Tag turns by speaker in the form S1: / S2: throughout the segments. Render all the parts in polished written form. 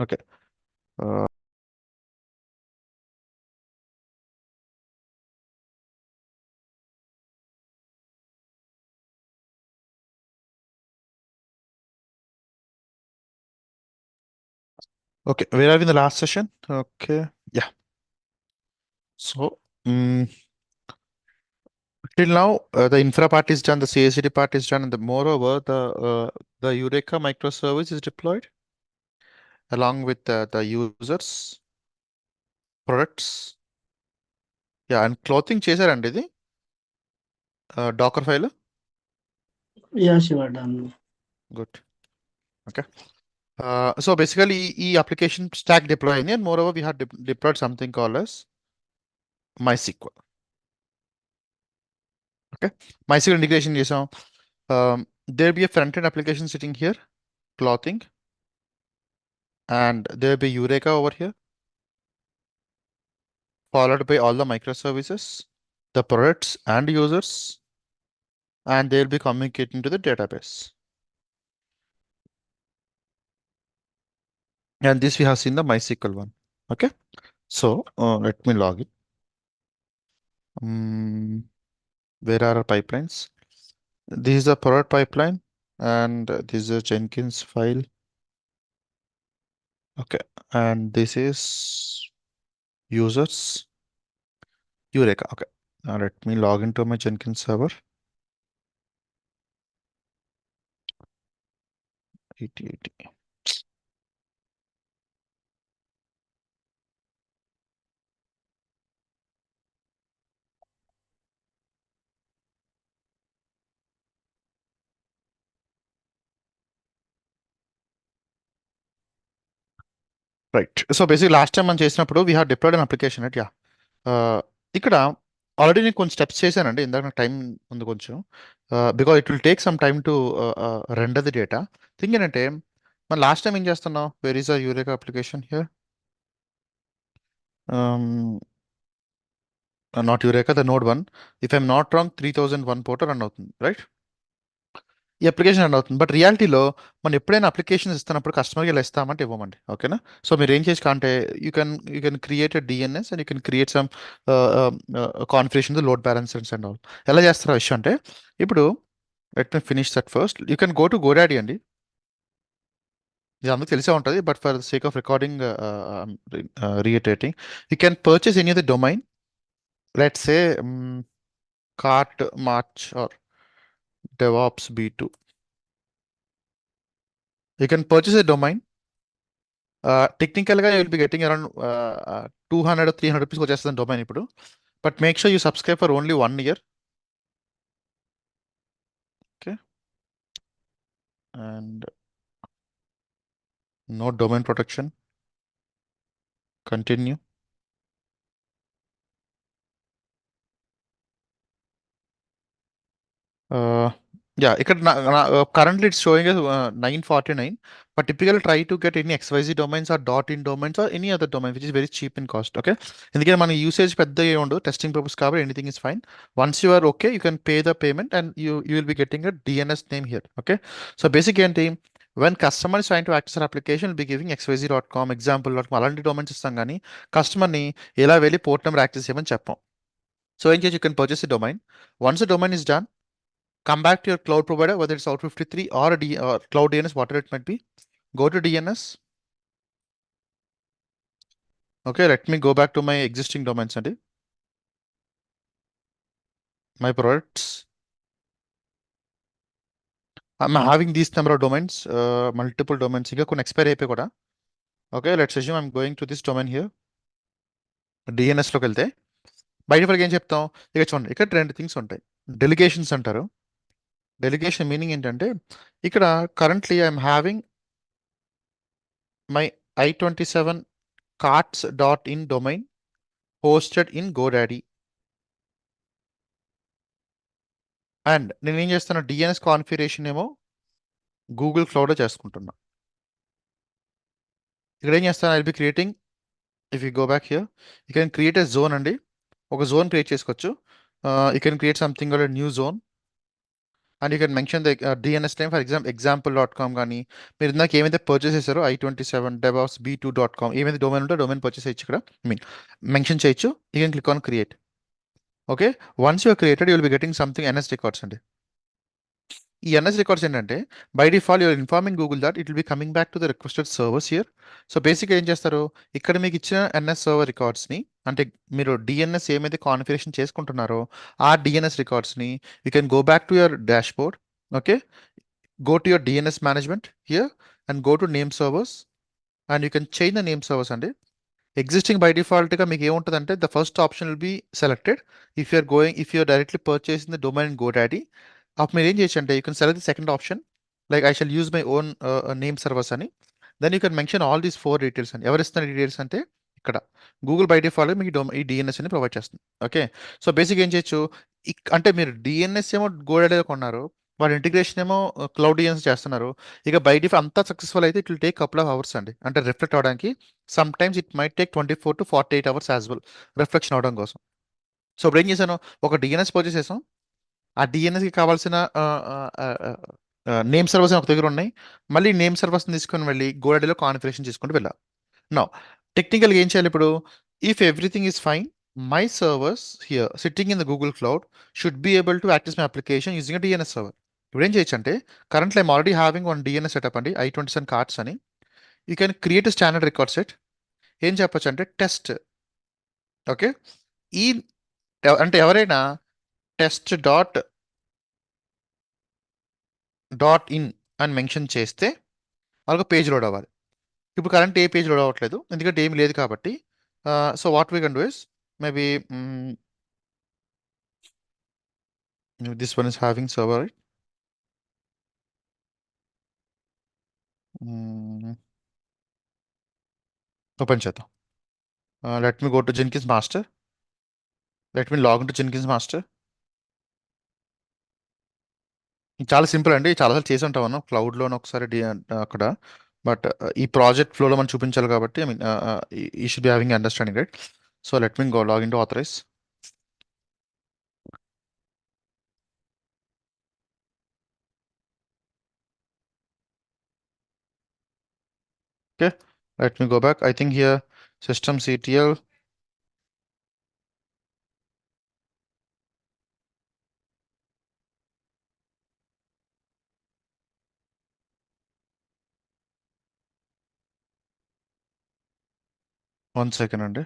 S1: Okay. Uh, okay. Where are we in the last session? Okay. Yeah. So, till now, the infra part is done, the CI/CD part is done, and moreover, the Eureka microservice is deployed along with the users, products. Yeah, and clothing చేశారండి ఇది docker file.
S2: Yeah, Shiva, done.
S1: Good. Okay. So basically ఈ application stack deploy అయింది, and moreover we have deployed something called as MySQL. Okay, MySQL integration చేసాం. There be a front end application sitting here, clothing, and there be Eureka over here, followed by all the microservices, the products and users, and they'll be communicating to the database. And this we have seen the MySQL one. Okay, so let me log in. Where are our pipelines? This is the product pipeline, and this is a Jenkins file. Okay, and this is users, Eureka. Okay, now let me log into my Jenkins server. 8080. Right. So basic last time మనం చేసినప్పుడు we have deployed an application right. Yeah, ఇక్కడ already నేను కొన్ని steps చేశానండి, ఇందాక నాకు time ఉంది కొంచెం, because it will take some time to render the data. Thing ఏంటంటే మనం లాస్ట్ టైం ఏం చేస్తున్నాం, where is a Eureka application here, not Eureka, the node 1. If I'm not wrong 3001 port run అవుతుంది రైట్, ఈ application run అవుతుంది. But రియాలిటీలో మనం ఎప్పుడైనా అప్లికేషన్ ఇస్తున్నప్పుడు కస్టమర్కి ఇలా ఇస్తామంటే ఇవ్వమండి. ఓకేనా? సో మీరు ఏం చేసి అంటే you can create DNS and you can create some configuration load balancers and all. ఎలా చేస్తారు ఆ విషయం అంటే, ఇప్పుడు let me finish that first. You can go to GoDaddy అండి, ఇది అందరికి తెలిసే ఉంటుంది, but for the sake of recording reiterating, you can purchase any of the domain, let's say cart March are DevOps B2. You can purchase a domain. Technically, you will be getting around 200 or 300 rupees వచ్చేస్తుంది domain ఇప్పుడు. But make sure you subscribe for only 1 year. Okay. And no domain protection. Continue. Yeah, currently it's showing us 949, but typically try to get any XYZ domains or .in domains or any other domain which is very cheap in cost. Okay, ఎందుకంటే మన usage పెద్దగా ఉండదు, testing purpose కాబట్టి anything is fine. Once you are okay, you can pay the payment and you will be getting a DNS name here. Okay, so basic ఏంటి, when customer is trying to access our application, we'll be giving xyz.com, example.com అలాంటి domains ఇస్తాం, కానీ కస్టమర్ని ఎలా వెళ్ళి port number access చేయమని చెప్పాం. So ఏం చేయొచ్చు, you can purchase the domain. Once the domain is done, come back to your cloud provider, whether it's Out 53 or Cloud DNS, whatever it might be. Go to DNS. Okay, let me go back to my existing domains and my products. I'm having these number of domains, multiple domains. Here, కొన్ని expire అయిపోయి కూడా. Okay, let's assume I'm going to this domain here. DNS లోకి వెళ్తే బయట వరకు ఏం చెప్తాం, ఇక చూడండి, ఇక్కడ 2 థింగ్స్ ఉంటాయి. డెలిగేషన్స్ అంటారు. డెలిగేషన్ మీనింగ్ ఏంటంటే, ఇక్కడ currently I'm having my I27 carts.in domain hosted in GoDaddy. And నేను ఏం చేస్తాను, DNS కాన్ఫిగరేషన్ ఏమో గూగుల్ క్లౌడ్లో చేసుకుంటున్నా. ఇక్కడ ఏం చేస్తాను, I will be creating, if you go back here, you can create a zone అండి ఒక జోన్ క్రియేట్ చేసుకోవచ్చు. You can create something new zone and you can mention the DNS name for example.com కానీ మీరు ఇందాక ఏమైతే purchase చేశారో i27 DevOpsB2.com ఏమైతే domain ఉంటే డొమైన్ పర్చేస్ చేయొచ్చు ఇక్కడ మెన్షన్ చేయొచ్చు. You can click on create. Okay, once you created you will be getting something NS records అండి. ఈ ఎన్ఎస్ రికార్డ్స్ ఏంటంటే by default you're informing Google that it will be coming back to the requested servers here. So బేసిక్గా ఏం చేస్తారు, ఇక్కడ మీకు ఇచ్చిన NS server రికార్డ్స్ని, అంటే మీరు డిఎన్ఎస్ ఏమైతే కాన్ఫిగరేషన్ చేసుకుంటున్నారో ఆ డిఎన్ఎస్ రికార్డ్స్ని you can go back to your dashboard. Okay, go to your DNS management here and go to name servers and you can change the name servers అండి. Existing by డిఫాల్ట్గా మీకు ఏముంటుందంటే the first option will be selected if you're directly purchasing the domain GoDaddy. అప్పుడు మీరు ఏం చేయొచ్చు అంటే you can select the second option like I shall use my own name servers అని. Then you can mention all these 4 details అని. ఎవరు ఇస్తున్న details అంటే ఇక్కడ గూగుల్ బై డిఫాల్ట్గా మీకు ఈ డిఎన్ఎస్ అని ప్రొవైడ్ చేస్తుంది. ఓకే, సో బేసిక్ ఏం చేయొచ్చు, అంటే మీరు డిఎన్ఎస్ ఏమో GoDaddyలో కొన్నారు, వాళ్ళ ఇంటిగ్రేషన్ ఏమో క్లౌడ్ డిఎన్ఎస్ చేస్తున్నారు. ఇక బై డిఫాల్ట్ అంతా సక్సెస్ఫుల్ అయితే it will take couple of hours అండి, అంటే రిఫ్లెక్ట్ అవడానికి. Some times it might take 24 to 48 hours as well reflection అవడం కోసం. సో ఇప్పుడు ఏం చేశాను, ఒక డిఎన్ఎస్ పర్చేస్ చేసాం. ఆ డిఎన్ఎస్కి కావాల్సిన నేమ్ సర్వర్స్ ఒక దగ్గర ఉన్నాయి. మళ్ళీ నేమ్ సర్వర్స్ని తీసుకొని వెళ్ళి GoDaddyలో కాన్ఫిగరేషన్ చేసుకుంటూ వెళ్ళాలి. నో టెక్నికల్గా ఏం చేయాలి ఇప్పుడు, if everything is fine my servers here sitting in the Google cloud should be able to access my application using a DNS server. ఇప్పుడు ఏం చేయొచ్చు అంటే currently I'm already having one DNS setup అండి, i27 cards అని. You can create standard record set. ఏం చెప్పొచ్చు అంటే test. Okay, ఈ అంటే ఎవరైనా టెస్ట్ డాట్ ఇన్ అని మెన్షన్ చేస్తే వాళ్ళకి పేజ్ లోడ్ అవ్వాలి. ఇప్పుడు కరెంట్ ఏ పేజ్ లోడ్ అవ్వట్లేదు ఎందుకంటే ఏమి లేదు కాబట్టి. So what we can do is maybe this one is having server. Open చేద్దాం. Let me go to Jenkins master. Let me log in to Jenkins master. చాలా simple అండి, చాలాసార్లు చేసి ఉంటాం మనం క్లౌడ్లోనే ఒకసారి అక్కడ. బట్ ఈ ప్రాజెక్ట్ ఫ్లోలో మనం చూపించాలి కాబట్టి ఐ మీన్ ఈ should be having understanding right. So let me go log in to authorize. Okay, let me go back. I think here systemctl. One second అండి.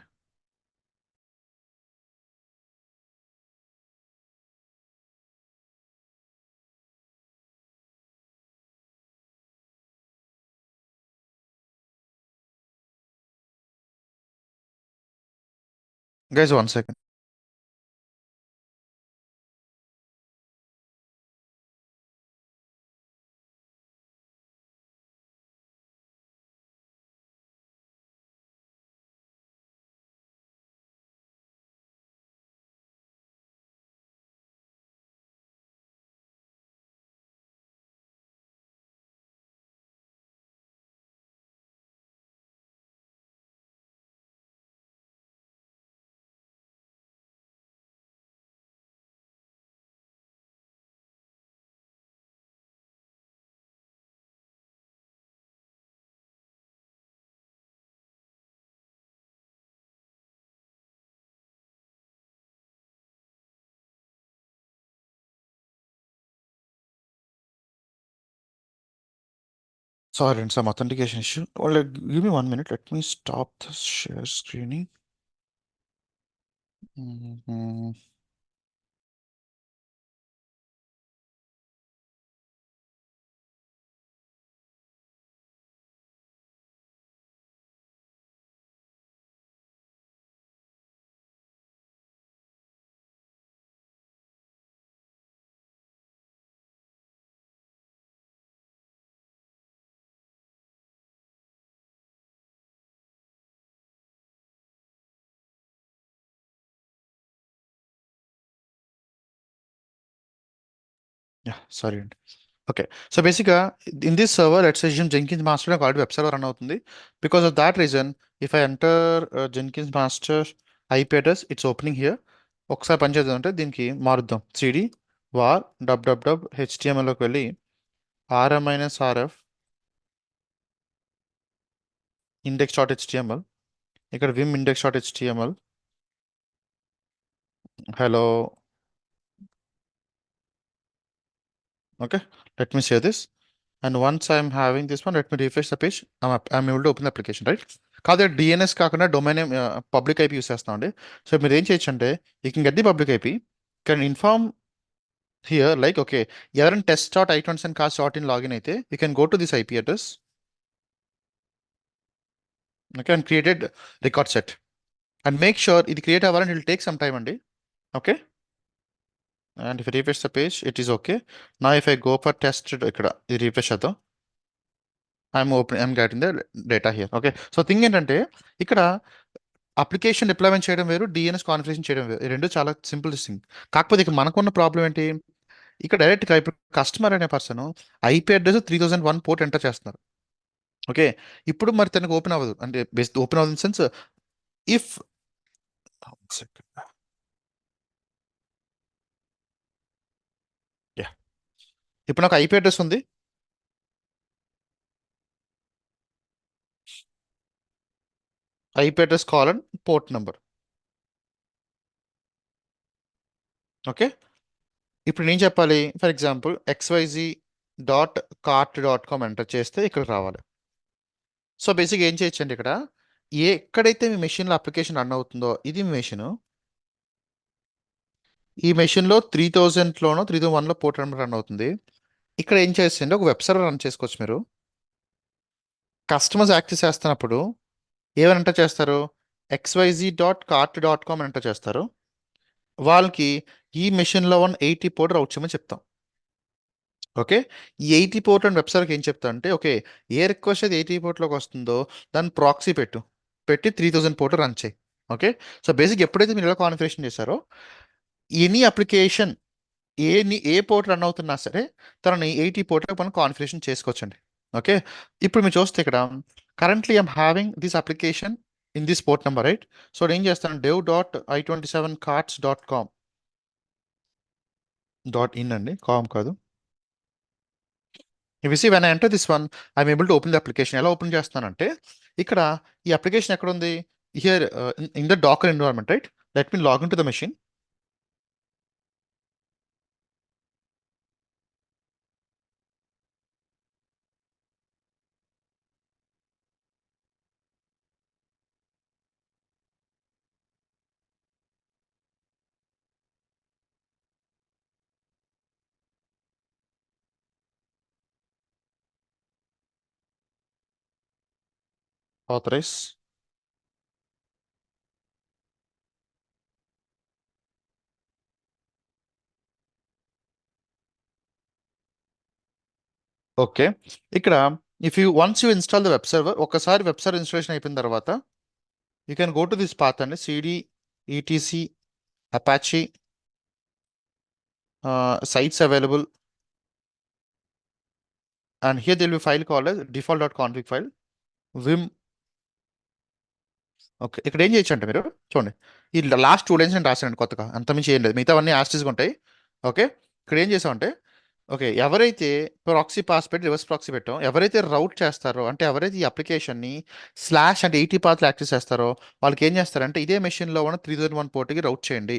S1: Guys, one second. Sorry, and some authentication issue. Or like, give me 1 minute. Let me stop the share screening. Mhm. Yeah, sorry. Okay, so basically in this server, let's assume Jenkins master నాకు already web server run అవుతుంది. Because of that reason if I enter Jenkins master IP address, it's opening here. ఒకసారి పని చేద్దాం అంటే దీనికి మారుద్దాం. CD war httmlలోకి వెళ్ళి rf index.html, ఇక్కడ vim index.html. Hello, okay, let me share this. And once I'm having this one, let me refresh the page. I'm able to open the application, right? కాదు, DNS కాకుండా domain public IP use చేస్తాం అండి. So మీరు ఏం చేయొచ్చు అంటే, you can get the public IP, can inform here like okay, ఎవరైనా test.i27cars.in login అయితే you can go to this IP address, okay, and created record set and make sure ఇది create అవ్వాలని it will take some time అండి. Okay, and if refresh the page it is okay. నా if I go for test, ఇక్కడ ఇది refresh అవుతాం, I'm getting the data here. Okay, so thing ఏంటంటే ఇక్కడ application deployment చేయడం వేరు, డిఎన్ఎస్ కాన్ఫిగరేషన్ చేయడం వేరు, ఈ రెండు చాలా సింపుల్ థింగ్. కాకపోతే ఇక్కడ మనకున్న ప్రాబ్లం ఏంటి, ఇక్కడ డైరెక్ట్గా ఇప్పుడు కస్టమర్ అనే person IP address 3001 port enter చేస్తున్నారు. ఓకే, ఇప్పుడు మరి తనకు ఓపెన్ అవ్వదు, అంటే బేస్ ఓపెన్ అవ్వదు ఇన్ సెన్స్ ఇఫ్ ఇప్పుడు నాకు ఐపీ అడ్రస్ ఉంది, IP address colon port number. Okay, ఇప్పుడు నేను చెప్పాలి, ఫర్ ఎగ్జాంపుల్ xyz.cart.com ఎంటర్ చేస్తే ఇక్కడ రావాలి. సో బేసిక్ ఏం చేయొచ్చు అండి, ఇక్కడ ఎక్కడైతే మీ మెషిన్లో అప్లికేషన్ రన్ అవుతుందో ఇది మీ మెషిన్, ఈ మెషిన్లో 3000లోనో 3001లో పోర్ట్ నెంబర్ రన్ అవుతుంది. ఇక్కడ ఏం చేస్తుంది, ఒక వెబ్ సర్వర్ రన్ చేసుకోవచ్చు మీరు. కస్టమర్స్ యాక్సెస్ చేస్తున్నప్పుడు ఏమని ఎంటర్ చేస్తారు, xyz.cart.com అని ఎంటర్ చేస్తారు. వాళ్ళకి ఈ మెషిన్లో 80 పోర్ట్ రౌట్ చేయమని చెప్తాం. ఓకే, ఈ 80 పోర్ట్ అండ్ వెబ్ సర్వర్కి ఏం చెప్తా అంటే, ఓకే, ఏ రిక్వెస్ట్ అయితే 80 పోర్ట్లోకి వస్తుందో దాన్ని ప్రాక్సీ పెట్టి 3000 పోర్ట్ రన్ చేయి. ఓకే, సో బేసిక్ ఎప్పుడైతే మీరు ఇలా కాన్ఫిగరేషన్ చేశారో ఎనీ అప్లికేషన్ ఏ పోర్ట్ రన్ అవుతున్నా సరే తనని 80 పోర్ట్లకు మనం కాన్ఫిగరేషన్ చేసుకోవచ్చండి. ఓకే, ఇప్పుడు మీరు చూస్తే ఇక్కడ currently I'm having this application in this port number, right? So నేను చేస్తాను dev.i27carts.com.in అండి, కామ్ కాదు. If you see when I enter this one, I'm able to open the application. ఎలా ఓపెన్ చేస్తానంటే ఇక్కడ ఈ అప్లికేషన్ ఎక్కడ ఉంది, here in the Docker environment, right? Let me log in to the machine. Authorize, okay. ఇక్కడ if you once you install the web server, ఒకసారి web server installation అయిపోయిన తర్వాత you can go to this path అండి, CD ETC Apache sites available, and here there will be file called as default.config file vim. Okay, ఇక్కడ ఏం చేయొచ్చు అంటే మీరు చూడండి, ఈ లాస్ట్ 2 లైన్స్ నేను రాశానండి కొత్తగా, అంతమించి ఏం లేదు, మిగతావన్నీ యాస్టీస్గా ఉంటాయి. ఓకే, ఇక్కడ ఏం చేసామంటే, ఓకే, ఎవరైతే ప్రాక్సీ పాస్ పెట్టి రివర్స్ ప్రాక్సీ పెట్టాం, ఎవరైతే రౌట్ చేస్తారో, అంటే ఎవరైతే ఈ అప్లికేషన్ని స్లాష్ అంటే 80 పాత్లు యాక్సెస్ చేస్తారో వాళ్ళకి ఏం చేస్తారంటే ఇదే మెషిన్లో ఉన్న 3001 పోర్ట్కి రౌట్ చేయండి.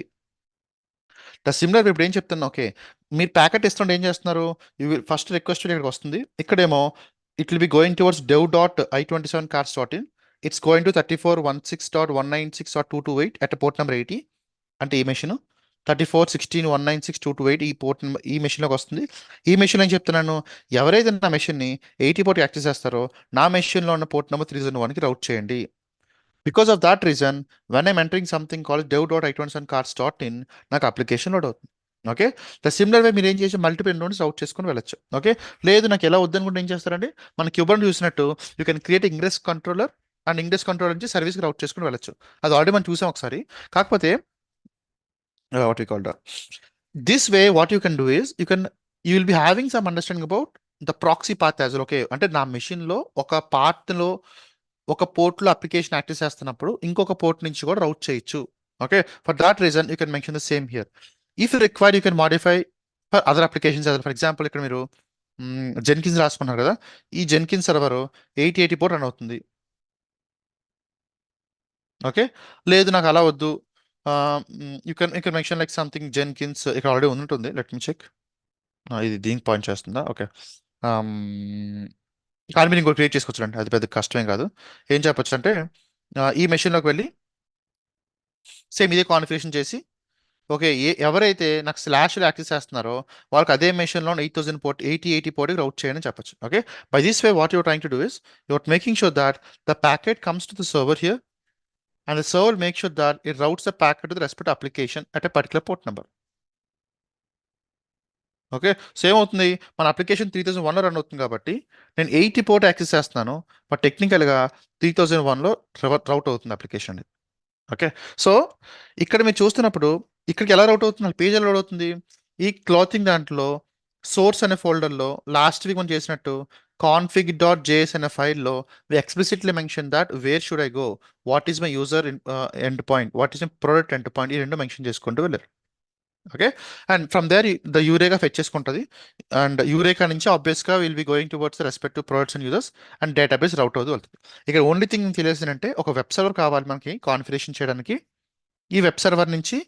S1: ద సిమిలర్ ఇప్పుడు ఏం చెప్తున్నా, ఓకే, మీరు ప్యాకెట్ ఇస్తుంటే ఏం చేస్తున్నారు, ఫస్ట్ రిక్వెస్ట్ ఇక్కడికి వస్తుంది, ఇక్కడేమో it will be going towards dev.i27carts.in, it's going to 3416.196.228 at port number 80, అంటే ఈ మెషిన్ 3416.196.228 ఈ పోర్ట్ ఈ మెషిన్లోకి వస్తుంది. ఈ మెషిన్ ఏం చెప్తున్నాను, ఎవరైతే నా మెషిన్ని 80 పోర్ట్ యాక్సెస్ చేస్తారో నా మెషిన్లో ఉన్న పోర్ట్ నెంబర్ 301కి రౌట్ చేయండి. Because of that reason when I'm entering something call dev.i27carts.in నాకు అప్లికేషన్ లోడ్ అవుతుంది. ఓకే, ద సిమిలర్ వే మీరు ఏం చేసి మల్టిపుల్ నోడ్స్ రౌట్ చేసుకుని వెళ్ళచ్చు. ఓకే, లేదు నాకు ఎలా వద్దనుకుంటే ఏం చేస్తారండి, మన క్యూబర్న్ చూసినట్టు you can create ingress controller and ingress controller నుంచి సర్వీస్కి రౌట్ చేసుకుని వెళ్ళచ్చు. అది ఆల్రెడీ మనం చూసాం ఒకసారి. కాకపోతే what you call this way what you can do is you will be having some understanding about the proxy path as well. Okay, అంటే నా మెషిన్లో ఒక పార్ట్లో ఒక పోర్ట్లో అప్లికేషన్ యాక్సెస్ చేస్తున్నప్పుడు ఇంకొక పోర్ట్ నుంచి కూడా రౌట్ చేయొచ్చు. Okay, for that reason you can mention the same here. If you require, you can modify for other applications as well. For example, ఇక్కడ మీరు జెన్కిన్స్ రాసుకున్నారు కదా, ఈ జెన్కిన్స్ సర్వర్ 8080 పోర్ట్ రన్ అవుతుంది. ఓకే, లేదు నాకు అలా వద్దు, you can mention like something Jenkins ఇక్కడ ఆల్రెడీ ఉంటుంది. Let me check. ఇది దీనికి పాయింట్ చేస్తుందా? ఓకే, కానీ మీరు ఇంకోటి క్రియేట్ చేసుకోవచ్చు, అది పెద్ద కష్టమేం కాదు. ఏం చెప్పొచ్చు అంటే ఈ మెషిన్లోకి వెళ్ళి సేమ్ ఇదే కాన్ఫిగరేషన్ చేసి, ఓకే, ఎవరైతే నాకు స్లాష్లో యాక్సెస్ చేస్తున్నారో వాళ్ళకి అదే మెషిన్లో 8000 పోర్ట్ 8080 పోర్ట్కి రౌట్ చేయని చెప్పొచ్చు. Okay, by this way what you're trying to do is you're making sure that the packet comes to the server here and the server makes sure that it routes the packet to the respective application at a particular port number. Okay, so ఏమవుతుంది, మన application 3001లో run అవుతుంది కాబట్టి నేను 80 port access చేస్తున్నాను, but టెక్నికల్గా 3001లో రౌట్ అవుతుంది application. Okay, so ఇక్కడ మీరు చూస్తున్నప్పుడు ఇక్కడికి ఎలా రౌట్ అవుతుంది, పేజ్ ఎలా రౌట్ అవుతుంది, ఈ క్లాతింగ్ దాంట్లో సోర్స్ అనే ఫోల్డర్లో లాస్ట్ వీక్ మనం చేసినట్టు config.js అనే ఫైల్లో we explicitly mention that where should I go, what is my user end point, what is my product end point, ఈ రెండు మెన్షన్ చేసుకుంటూ వెళ్ళారు. Okay, and from there the Eureka fetch చేసుకుంటుంది, and Eureka నుంచి ఆబ్వియస్గా will be going towards respective products and users and database route అవుతూ వెళ్తుంది. ఇక్కడ ఓన్లీ థింగ్ తెలియాల్సిందంటే ఒక వెబ్ సర్వర్ కావాలి మనకి కాన్ఫిగరేషన్ చేయడానికి. ఈ వెబ్ సర్వర్ నుంచి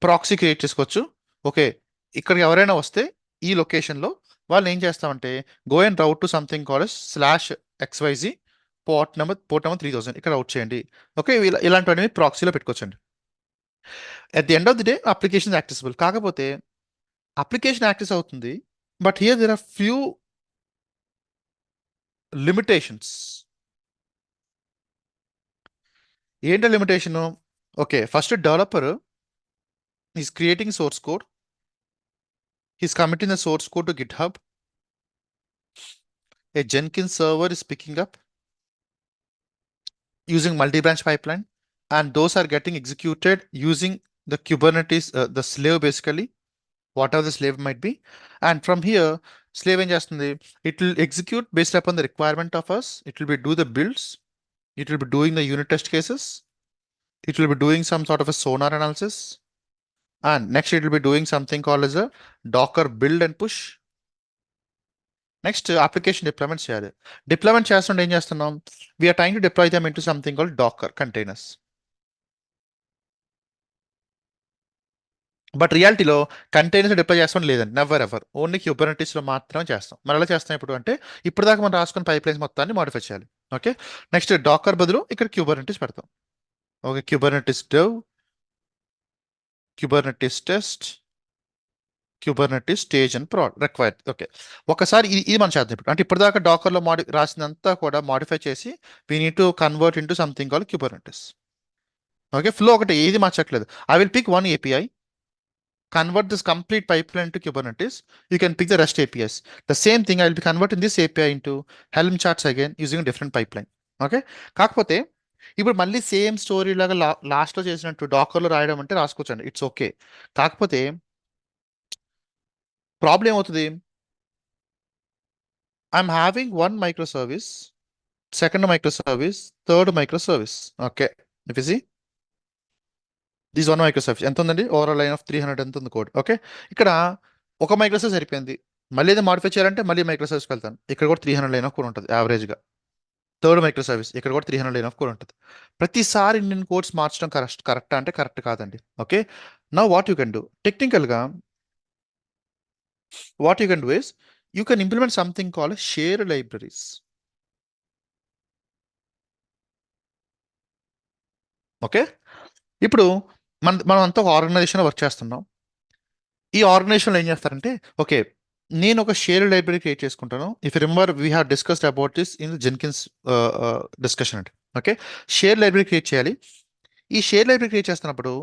S1: ప్రాక్సీ క్రియేట్ చేసుకోవచ్చు. ఓకే, ఇక్కడికి ఎవరైనా వస్తే ఈ లొకేషన్లో వాళ్ళు ఏం చేస్తామంటే go and route to something calls /XYZ port number 3000 ఇక్కడ రౌట్ చేయండి. ఓకే, ఇలాంటివన్నీ ప్రాక్సీలో పెట్టుకోవచ్చండి. At the end of the day application accessible. కాకపోతే అప్లికేషన్ యాక్సెస్ అవుతుంది, but here there are few limitations. ఏంటో limitation? Okay, first developer is creating source code, he's committing the source code to GitHub. A Jenkins server is picking up using multi-branch pipeline, and those are getting executed using the Kubernetes, the slave basically, whatever the slave might be. And from here, slave em chestundi, it will execute based upon the requirement of us. It will be do the builds, it will be doing the unit test cases, it will be doing some sort of a sonar analysis, and next it will be doing something called as a Docker build and push. Next application deployment చేయాలి. Deployment చేస్తుంటే ఏం చేస్తున్నాం, we're trying to deploy them into something called Docker containers. But రియాలిటీలో containers deploy చేస్తాం లేదండి, never ever, only క్యూబర్నెటీస్లో మాత్రమే చేస్తాం. మరి ఎలా చేస్తాం ఇప్పుడు అంటే, ఇప్పుడు దాకా మనం రాసుకున్న పైప్లైన్స్ మొత్తాన్ని మాడిఫై చేయాలి. ఓకే, నెక్స్ట్ డాకర్ బదులు ఇక్కడ క్యూబర్నెటీస్ పెడతాం. Okay, Kubernetes dev, Kubernetes test, Kubernetes stage and required. Okay, ఒకసారి ఇది మనం చేద్దాం ఇప్పుడు. అంటే ఇప్పటిదాకా డాకర్లో రాసినంతా కూడా మాడిఫై చేసి we need to convert into something call Kubernetes. Okay, flow ఒకటి ఏది మార్చట్లేదు. I will pick one API, convert this complete pipeline to Kubernetes. You can pick the REST APIs. The same thing, I will be converting this API into Helm charts again using a different pipeline. Okay, కాకపోతే ఇప్పుడు మళ్ళీ same story లాగా లాస్ట్లో చేసినట్టు డాకర్లో రాయడం అంటే రాసుకోవచ్చండి, ఇట్స్ ఓకే. కాకపోతే ప్రాబ్లం ఏమవుతుంది, I'm having one micro service, second micro service, third micro service. Okay, if you see this one micro service ఎంత ఉందండి, ఓవరాల్ లైన్ ఆఫ్ 300 ఎంత ఉంది కోడ్. ఓకే, ఇక్కడ ఒక మైక్రో సర్వీస్ సరిపోయింది, మళ్ళీ ఏదో మాడిఫై చేయాలంటే మళ్ళీ మైక్రో సర్వీస్కి వెళ్తాను. ఇక్కడ కూడా 300 లైన్ ఆఫ్ కోడ్ ఉంటుంది యావరేజ్గా. థర్డ్ మైక్రో సర్వీస్ ఇక్కడ కూడా 300 లైన్ ఆఫ్ కోడ్ ఉంటుంది. ప్రతిసారి ఇండియన్ కోడ్స్ మార్చడం కరెక్ట్ అంటే కరెక్ట్ కాదండి. Okay, now what you can do, టెక్నికల్గా what you can do is you can implement something call share libraries. Okay, ఇప్పుడు మనం అంతా ఒక ఆర్గనైజేషన్ వర్క్ చేస్తున్నాం. ఈ ఆర్గనైజేషన్లో ఏం చేస్తారంటే, ఓకే నేను ఒక షేర్ లైబ్రరీ క్రియేట్ చేసుకుంటాను. If remember we have discussed about this in Jenkins discussion అంటే. ఓకే, షేర్ లైబ్రరీ క్రియేట్ చేయాలి. ఈ షేర్ లైబ్రరీ క్రియేట్ చేస్తున్నప్పుడు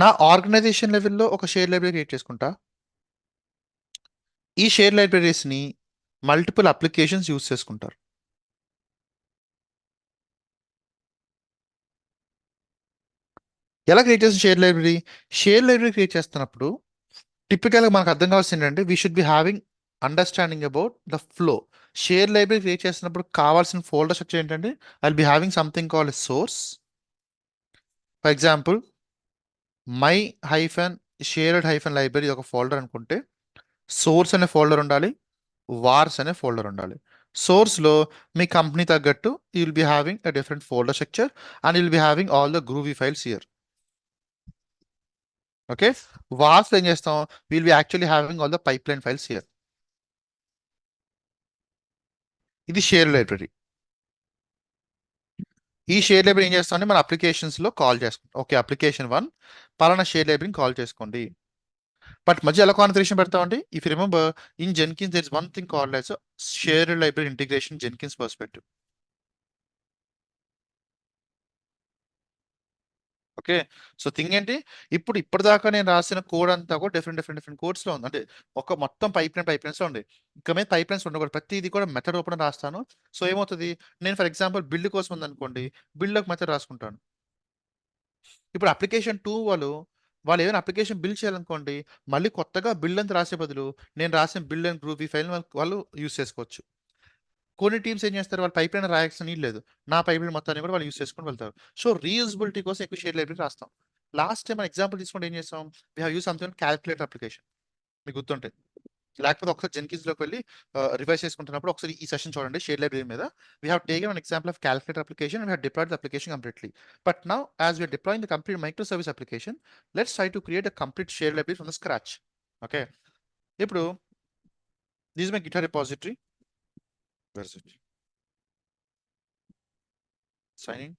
S1: నా ఆర్గనైజేషన్ లెవెల్లో ఒక షేర్ లైబ్రరీ క్రియేట్ చేసుకుంటా. ఈ షేర్ లైబ్రరీస్ని మల్టిపుల్ అప్లికేషన్స్ యూజ్ చేసుకుంటారు. ఎలా క్రియేట్ చేసిన షేర్ లైబ్రరీ క్రియేట్ చేస్తున్నప్పుడు టిపికల్గా మనకు అర్థం కావాల్సింది ఏంటంటే we should be having understanding about the flow. Share library create చేసినప్పుడు కావాల్సిన ఫోల్డర్ స్ట్రక్చర్ ఏంటంటే I will be having something called source, for example my hyphen shared hyphen library ఒక ఫోల్డర్ అనుకుంటే సోర్స్ అనే ఫోల్డర్ ఉండాలి, వార్స్ అనే folder ఉండాలి. సోర్స్లో మీ కంపెనీ తగ్గట్టు you will be having a different folder structure and will be having all the groovy files here. Okay, వార్స్లో ఏం చేస్తాం, will be actually having all the pipeline files here. ఇది షేర్ లైబ్రరీ. ఈ share library ఏం చేస్తామంటే మన అప్లికేషన్స్లో call చేసుకుంటాం. Okay, application 1 పలానా షేర్ లైబ్రరీని కాల్ చేసుకోండి. బట్ మధ్య ఎలా కాన్ఫిగరేషన్ పెడతామండి, if you remember in Jenkins there is one thing called as share library integration Jenkins perspective. Okay, so thing ఏంటి, ఇప్పటిదాకా నేను రాసిన కోడ్ అంతా కూడా డిఫరెంట్ కోడ్స్లో ఉంది. అంటే ఒక మొత్తం పైప్లైన్స్లో ఉంది. ఇంకా మీద పైప్లైన్స్ ఉండకూడదు, ప్రతిదీ కూడా మెథడ్ రూపంలో రాస్తాను. సో ఏమవుతుంది, నేను ఫర్ ఎగ్జాంపుల్ బిల్డ్ కోసం ఉందనుకోండి, బిల్డ్ ఒక మెథడ్ రాసుకుంటాను. ఇప్పుడు అప్లికేషన్ 2 వాళ్ళు ఏమైనా అప్లికేషన్ బిల్డ్ చేయాలనుకోండి, మళ్ళీ కొత్తగా బిల్డ్ అని రాసే బదులు నేను రాసిన బిల్డ్ అండ్ గ్రూప్ ఈ ఫైల్ వాళ్ళు యూస్ చేసుకోవచ్చు. కొన్ని టీమ్స్ ఏం చేస్తారు, వాళ్ళు పైప్లైన్ రాయాల్సిన నీడ్ లేదు, నా పైప్లైన్ మొత్తాన్ని కూడా వాళ్ళు యూస్ చేసుకొని వెళ్తారు. సో రీయూజబిలిటీ కోసం ఎక్కువ షేర్ లైబ్రరీ రాస్తాం. లాస్ట్ టైం మన ఎగ్జాంపుల్ తీసుకుంటే ఏం చేస్తాం, we have use something calculator application, మీకు గుర్తుంటే. లేకపోతే ఒకసారి జెన్కిన్స్లోకి వెళ్ళి రివైజ్ చేసుకుంటున్నప్పుడు ఒకసారి ఈ సెషన్ చూడండి షేర్ లైబ్రరీ మీద. We have taken an example of calculator application and we have deployed the application completely. But now as we're deploying the complete micro service application, let's try to create a complete share library from the scratch. Okay, ఇప్పుడు this my guitar repository, where is it, signing.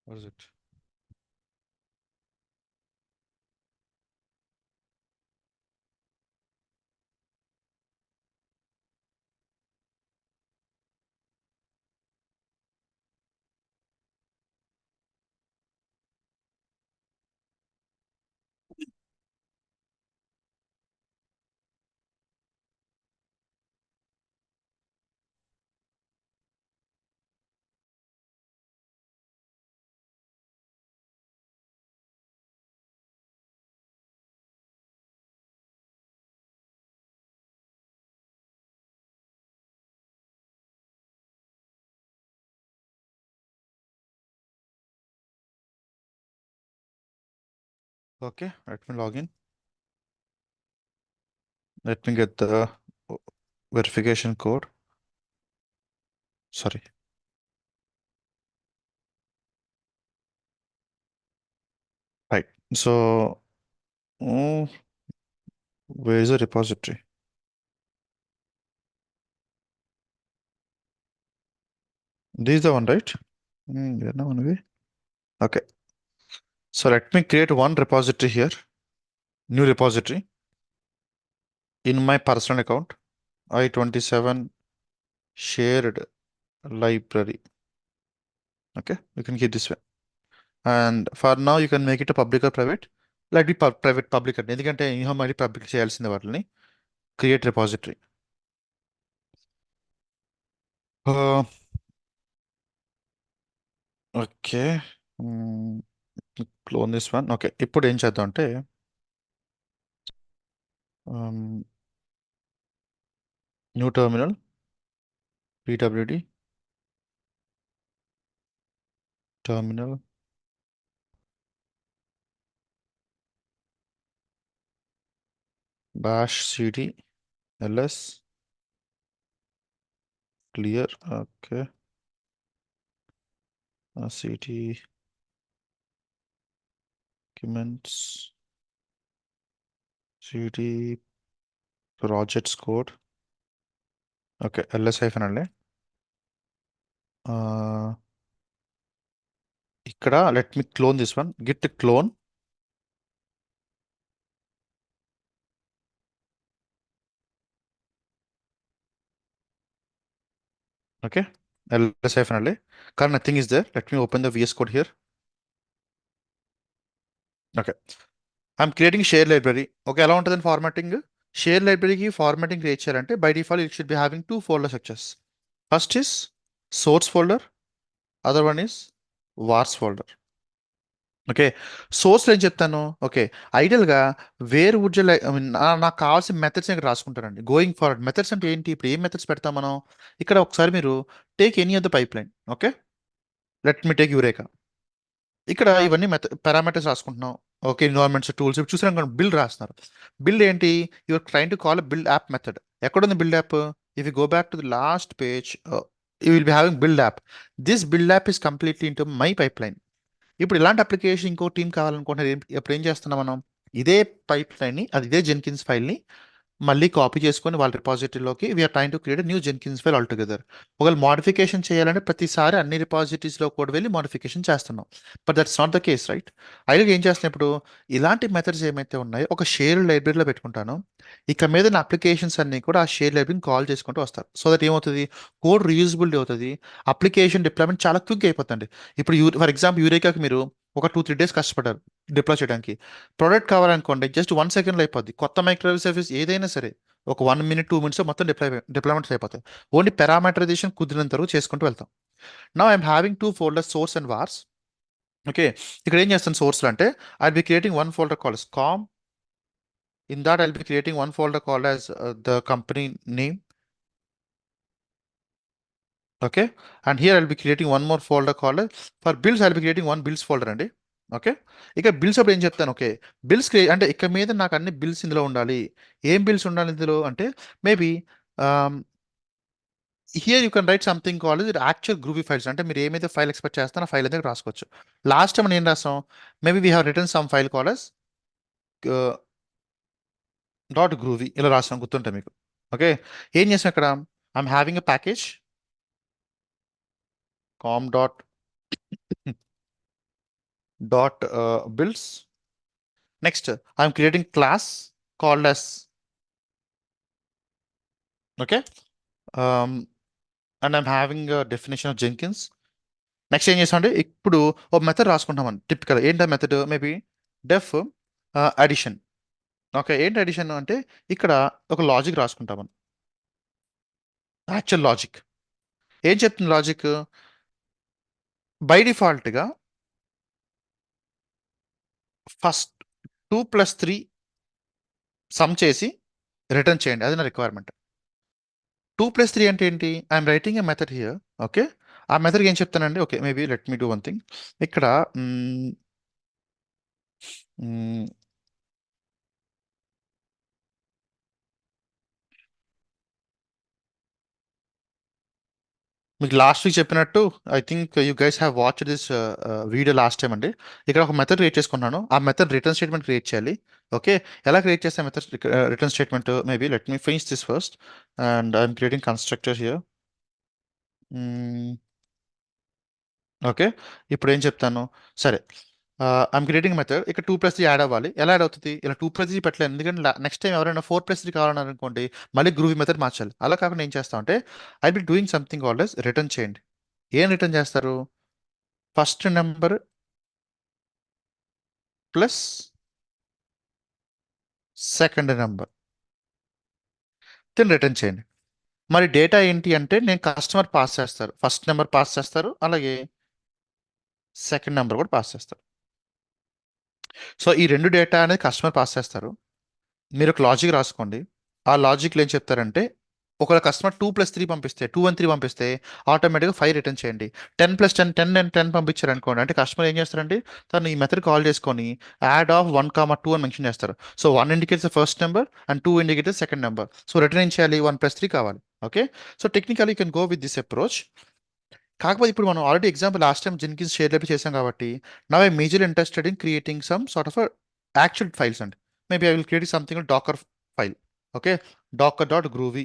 S1: What is it? Okay, let me log in. Let me get the verification code. Sorry. Right. So, where is the repository? This is the one, right? Okay. So let me create one repository here. New repository in my personal account. I27 shared library. Okay, you can keep this way. And for now, you can make it a public or private. Let it private public. ఎందుకంటే you have మళ్ళీ public చేయాల్సిందే వాటిని. Create repository. Okay, clone this one. Okay, ఇప్పుడు ఏం చేద్దాం అంటే new terminal pwd terminal bash cd ls clear. Okay, cd documents cd projects code. Okay, ls hyphen అల్లే. ఇక్కడ let me clone this one, git clone. Okay, ls hyphen అల్లే. కానీ nothing is there. Let me open the vs code here. Okay, I'm creating share library. Okay, ఎలా ఉంటుందని formatting, share లైబ్రరీకి formatting create చేయాలంటే by default it should be having 2 folder structures. First is source folder, other one is vars folder. Okay, సోర్స్లో ఏం చెప్తాను, okay ఐడియల్గా where would you like, I mean నాకు కావాల్సిన మెథడ్స్ ఇక్కడ రాసుకుంటానండి. గోయింగ్ ఫార్వర్డ్ మెథడ్స్ అంటే ఏంటి, ఇప్పుడు ఏం మెథడ్స్ పెడతాం మనం ఇక్కడ, ఒకసారి మీరు take any of the pipeline. Okay, let me take Eureka. ఇక్కడ ఇవన్నీ పారామీటర్స్ రాసుకుంటున్నాం. ఓకే, ఎన్విరాన్మెంట్స్ టూల్స్ ఇప్పుడు చూసాను, బిల్డ్ రాస్తున్నారు. బిల్డ్ ఏంటి, your trying to call build app method. ఎక్కడుంది build app, if you go back to the last page, you will be having build app. This build app is completely into my pipeline. ఇప్పుడు ఇలాంటి application ఇంకో team కావాలనుకుంటున్నారు, ఇప్పుడు ఏం చేస్తున్నాం మనం, ఇదే పైప్ లైన్ని, అది ఇదే జెన్కిన్స్ ఫైల్ని మళ్ళీ కాపీ చేసుకొని వాళ్ళ రిపాజిటరీలోకి we're trying to create new Jenkins file altogether. ఒకవేళ మోడిఫికేషన్ చేయాలంటే ప్రతిసారి అన్ని రిపాజిటరీస్లో కూడా వెళ్ళి మోడిఫికేషన్ చేస్తున్నాం. But that's not the case, right? అయితే ఏం చేస్తున్నా ఇప్పుడు, ఇలాంటి మెథడ్స్ ఏమైతే ఉన్నాయో ఒక షేర్ లైబ్రరీలో పెట్టుకుంటాను. ఇక మీద నా అప్లికేషన్స్ అన్ని కూడా ఆ షేర్ లైబ్రరీని కాల్ చేసుకుంటూ వస్తారు. సో దట్ ఏమవుతుంది, కోడ్ రీయూజబిలిటీ అవుతుంది, అప్లికేషన్ డిప్లాయ్మెంట్ చాలా క్విక్ అయిపోతుంది. ఇప్పుడు ఫర్ ఎగ్జాంపుల్ యూరేకాకి మీరు ఒక 2-3 డేస్ కష్టపడ్డారు డిప్లాయ్ చేయడానికి. ప్రోడక్ట్ కావాలనుకోండి జస్ట్ 1 సెకండ్లో అయిపోద్ది. కొత్త మైక్రో సర్వీస్ ఏదైనా సరే ఒక 1 మినిట్ 2 మినిట్స్ మొత్తం డిప్లాయ్మెంట్స్ అయిపోతాయి. ఓన్లీ పారామీటరైజేషన్ కుదిరినంత వరకు చేసుకుంటూ వెళ్తాం. Now I'm having 2 folders, source and wars. Okay, ఇక్కడ ఏం చేస్తాను సోర్స్లో అంటే, I'll be creating 1 folder called as com. In that I'll be creating 1 folder called as the company name. Okay, and here I'll be creating one more folder called as, for bills I'll be creating one bills folder అండి. Okay, ఇక bills అప్పుడు ఏం చెప్తాను, okay bills అంటే ఇక మీద నాకు అన్ని బిల్స్ ఇందులో ఉండాలి. ఏం బిల్స్ ఉండాలి ఇందులో అంటే, maybe here you can write something called ఇది యాక్చువల్ గ్రూవీ ఫైల్స్. అంటే మీరు ఏమైతే ఫైల్ ఎక్స్పెక్ట్ చేస్తారో ఆ ఫైల్ అయితే రాసుకోవచ్చు. లాస్ట్ టైం నేను రాస్తాం, maybe we have return some file called as dot groovy, ఇలా రాస్తాం గుర్తుంటే మీకు. ఓకే, ఏం చేసాం ఇక్కడ, I'm having a package com dot builds. Next I'm creating class called as, okay, and I'm having a definition of Jenkins. Next ఏం చేస్తామంటే, ఇప్పుడు ఒక మెథడ్ రాసుకుంటామని టిపికల్. ఏంటి మెథడ్, మేబీ డెఫ్ అడిషన్. ఓకే, ఏంటి అడిషన్ అంటే ఇక్కడ ఒక లాజిక్ రాసుకుంటామని, యాక్చువల్ లాజిక్. ఏం చెప్తుంది లాజిక్, బై డిఫాల్ట్గా ఫస్ట్ 2+3 సమ్ చేసి రిటర్న్ చేయండి, అది నా రిక్వైర్మెంట్. 2+3 అంటే ఏంటి, I'm writing a method here. Okay, ఆ మెథడ్కి ఏం చెప్తానండి, okay maybe let me do one thing. ఇక్కడ మీకు లాస్ట్ వీక్ చెప్పినట్టు, I think you guys have watch this video last time అండి. ఇక్కడ ఒక మెథడ్ క్రియేట్ చేసుకున్నాను, ఆ మెథడ్ రిటర్న్ స్టేట్మెంట్ క్రియేట్ చేయాలి. ఓకే, ఎలా క్రియేట్ చేస్తే method return statement, maybe let me finish this first and I'm creating constructor here. Okay, ఇప్పుడు ఏం చెప్తాను, సరే ఐఎమ్ క్రియేటింగ్ మెథడ్, ఇక్కడ 2+3 యాడ్ అవ్వాలి. ఎలా యాడ్ అవుతుంది, ఇలా 2+3 పెట్టలేదు, ఎందుకంటే నెక్స్ట్ టైం ఎవరైనా 4+3 కావాలన్నారు అనుకోండి, మళ్ళీ గ్రూవీ మెథడ్ మార్చాలి. అలా కాకుండా ఏం చేస్తాం అంటే, I be doing something called as return చేయండి. ఏం రిటర్న్ చేస్తారు, first number plus second number దీన్ని రిటర్న్ చేయండి. మరి డేటా ఏంటి అంటే, నేను కస్టమర్ పాస్ చేస్తారు, ఫస్ట్ నెంబర్ పాస్ చేస్తారు, అలాగే సెకండ్ నెంబర్ కూడా పాస్ చేస్తారు. సో ఈ రెండు డేటా అనేది కస్టమర్ పాస్ చేస్తారు. మీరు ఒక లాజిక్ రాసుకోండి. ఆ లాజిక్లో ఏం చెప్తారంటే, ఒకవేళ కస్టమర్ 2+3 పంపిస్తే, 2 and 3 పంపిస్తే ఆటోమేటిక్గా 5 రిటర్న్ చేయండి. 10+10 10 and 10 పంపించారు అనుకోండి, అంటే కస్టమర్ ఏం చేస్తారంటే తను ఈ మెథడ్ కాల్ చేసుకొని యాడ్ ఆఫ్ 1, 2 అని మెన్షన్ చేస్తారు. So 1 indicates first number and 2 indicates second number. So return ఏం చేయాలి, 1+3 కావాలి. Okay, so technical you can go with this approach. కాకపోతే ఇప్పుడు మనం already example last time Jenkins share library చేసాం కాబట్టి, now I major interested in creating some sort of actual files అండి. Maybe I will create something Docker file. Okay, docker dot groovy.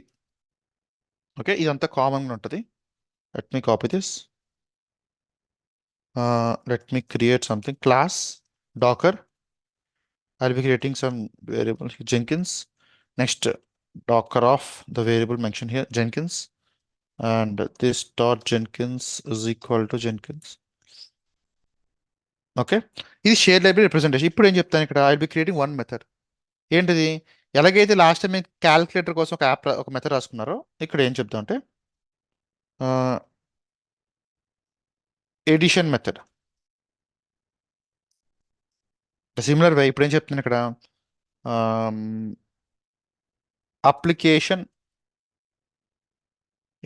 S1: Okay, ఇదంతా కామన్గా ఉంటుంది. Let me copy this, let me create something class docker. I will be creating some variable Jenkins. Next docker of the variable mentioned here Jenkins, and this dot Jenkins is equal to Jenkins. Okay, ఇది share library representation. ఇప్పుడు ఏం చెప్తాను ఇక్కడ, I will be creating one method. ఏంటిది, ఎలాగైతే last time calculator కోసం ఒక method రాసుకున్నారో, ఇక్కడ ఏం చెప్తాం అంటే ఎడిషన్ మెథడ్. సిమిలర్ వే ఇప్పుడు ఏం చెప్తున్నాను ఇక్కడ, అప్లికేషన్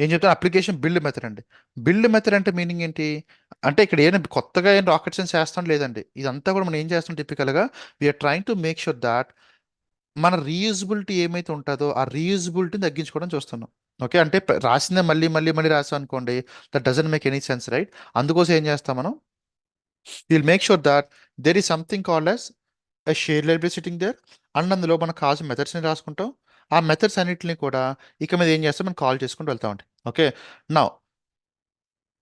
S1: ఏం చెప్తాను, అప్లికేషన్ బిల్డ్ మెథడ్ అండి. బిల్డ్ మెథడ్ అంటే మీనింగ్ ఏంటి అంటే ఇక్కడ ఏం కొత్తగా ఏం రాకెట్ సైన్స్ చేస్తాం లేదండి. ఇదంతా కూడా మనం ఏం చేస్తాం టిపికల్గా, we're trying to make sure that మన రీయూజబిలిటీ ఏమైతే ఉంటుందో ఆ రీయూజబిలిటీని తగ్గించుకోవడం చూస్తున్నాం. ఓకే, అంటే రాసిందే మళ్ళీ మళ్ళీ మళ్ళీ రాసాం అనుకోండి, that doesn't make any sense, right? అందుకోసం ఏం చేస్తాం మనం, will make sure that there is something called as a share library sitting there, and అందులో మనకు కావాల్సిన మెథడ్స్ని రాసుకుంటాం. ఆ మెథడ్స్ అన్నిటిని కూడా ఇక మీద ఏం చేస్తాం, మనం కాల్ చేసుకుంటూ వెళ్తామండి. ఓకే, నా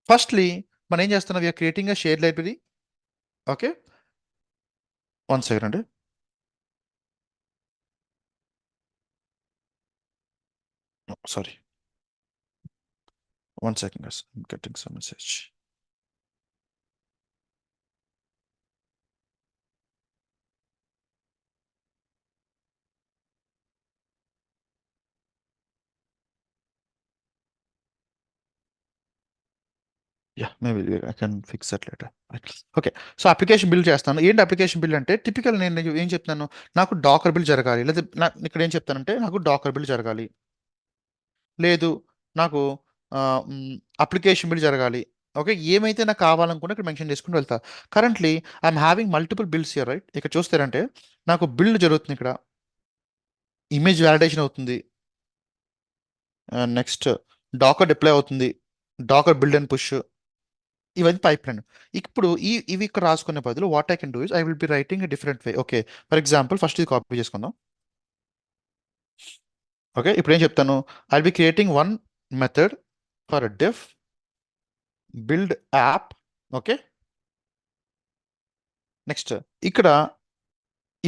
S1: ఫస్ట్లీ మనం ఏం చేస్తున్నాం, we're creating a share library. Okay, 1 second అండి. Sorry, 1 second guys, I'm getting some message. Maybe I can fix that later. Okay, so application build చేస్తాను. ఏంటి అప్లికేషన్ బిల్డ్ అంటే, టిపికల్ నేను ఏం చెప్తున్నాను, నాకు డాకర్ బిల్డ్ జరగాలి, లేదా ఇక్కడ ఏం చెప్తానంటే నాకు డాకర్ బిల్డ్ జరగాలి, లేదు నాకు అప్లికేషన్ బిల్డ్ జరగాలి. ఓకే, ఏమైతే నాకు కావాలనుకుంటే ఇక్కడ మెన్షన్ చేసుకుంటూ వెళ్తా. Currently I'm having multiple builds here, right? ఇక్కడ చూస్తారంటే నాకు బిల్డ్ జరుగుతుంది, ఇక్కడ ఇమేజ్ వ్యాలిడేషన్ అవుతుంది, నెక్స్ట్ డాకర్ డిప్లాయ్ అవుతుంది, డాకర్ బిల్డ్ అండ్ పుష్, ఇవన్నీ పైప్ లైన్. ఇప్పుడు ఇవి ఇక్కడ రాసుకునే బదులు what I can do is I will be writing a different way. Okay, for example first ఇది కాపీ చేసుకుందాం. ఓకే, ఇప్పుడు ఏం చెప్తాను, I will be creating one method for deaf build app. Okay, next ఇక్కడ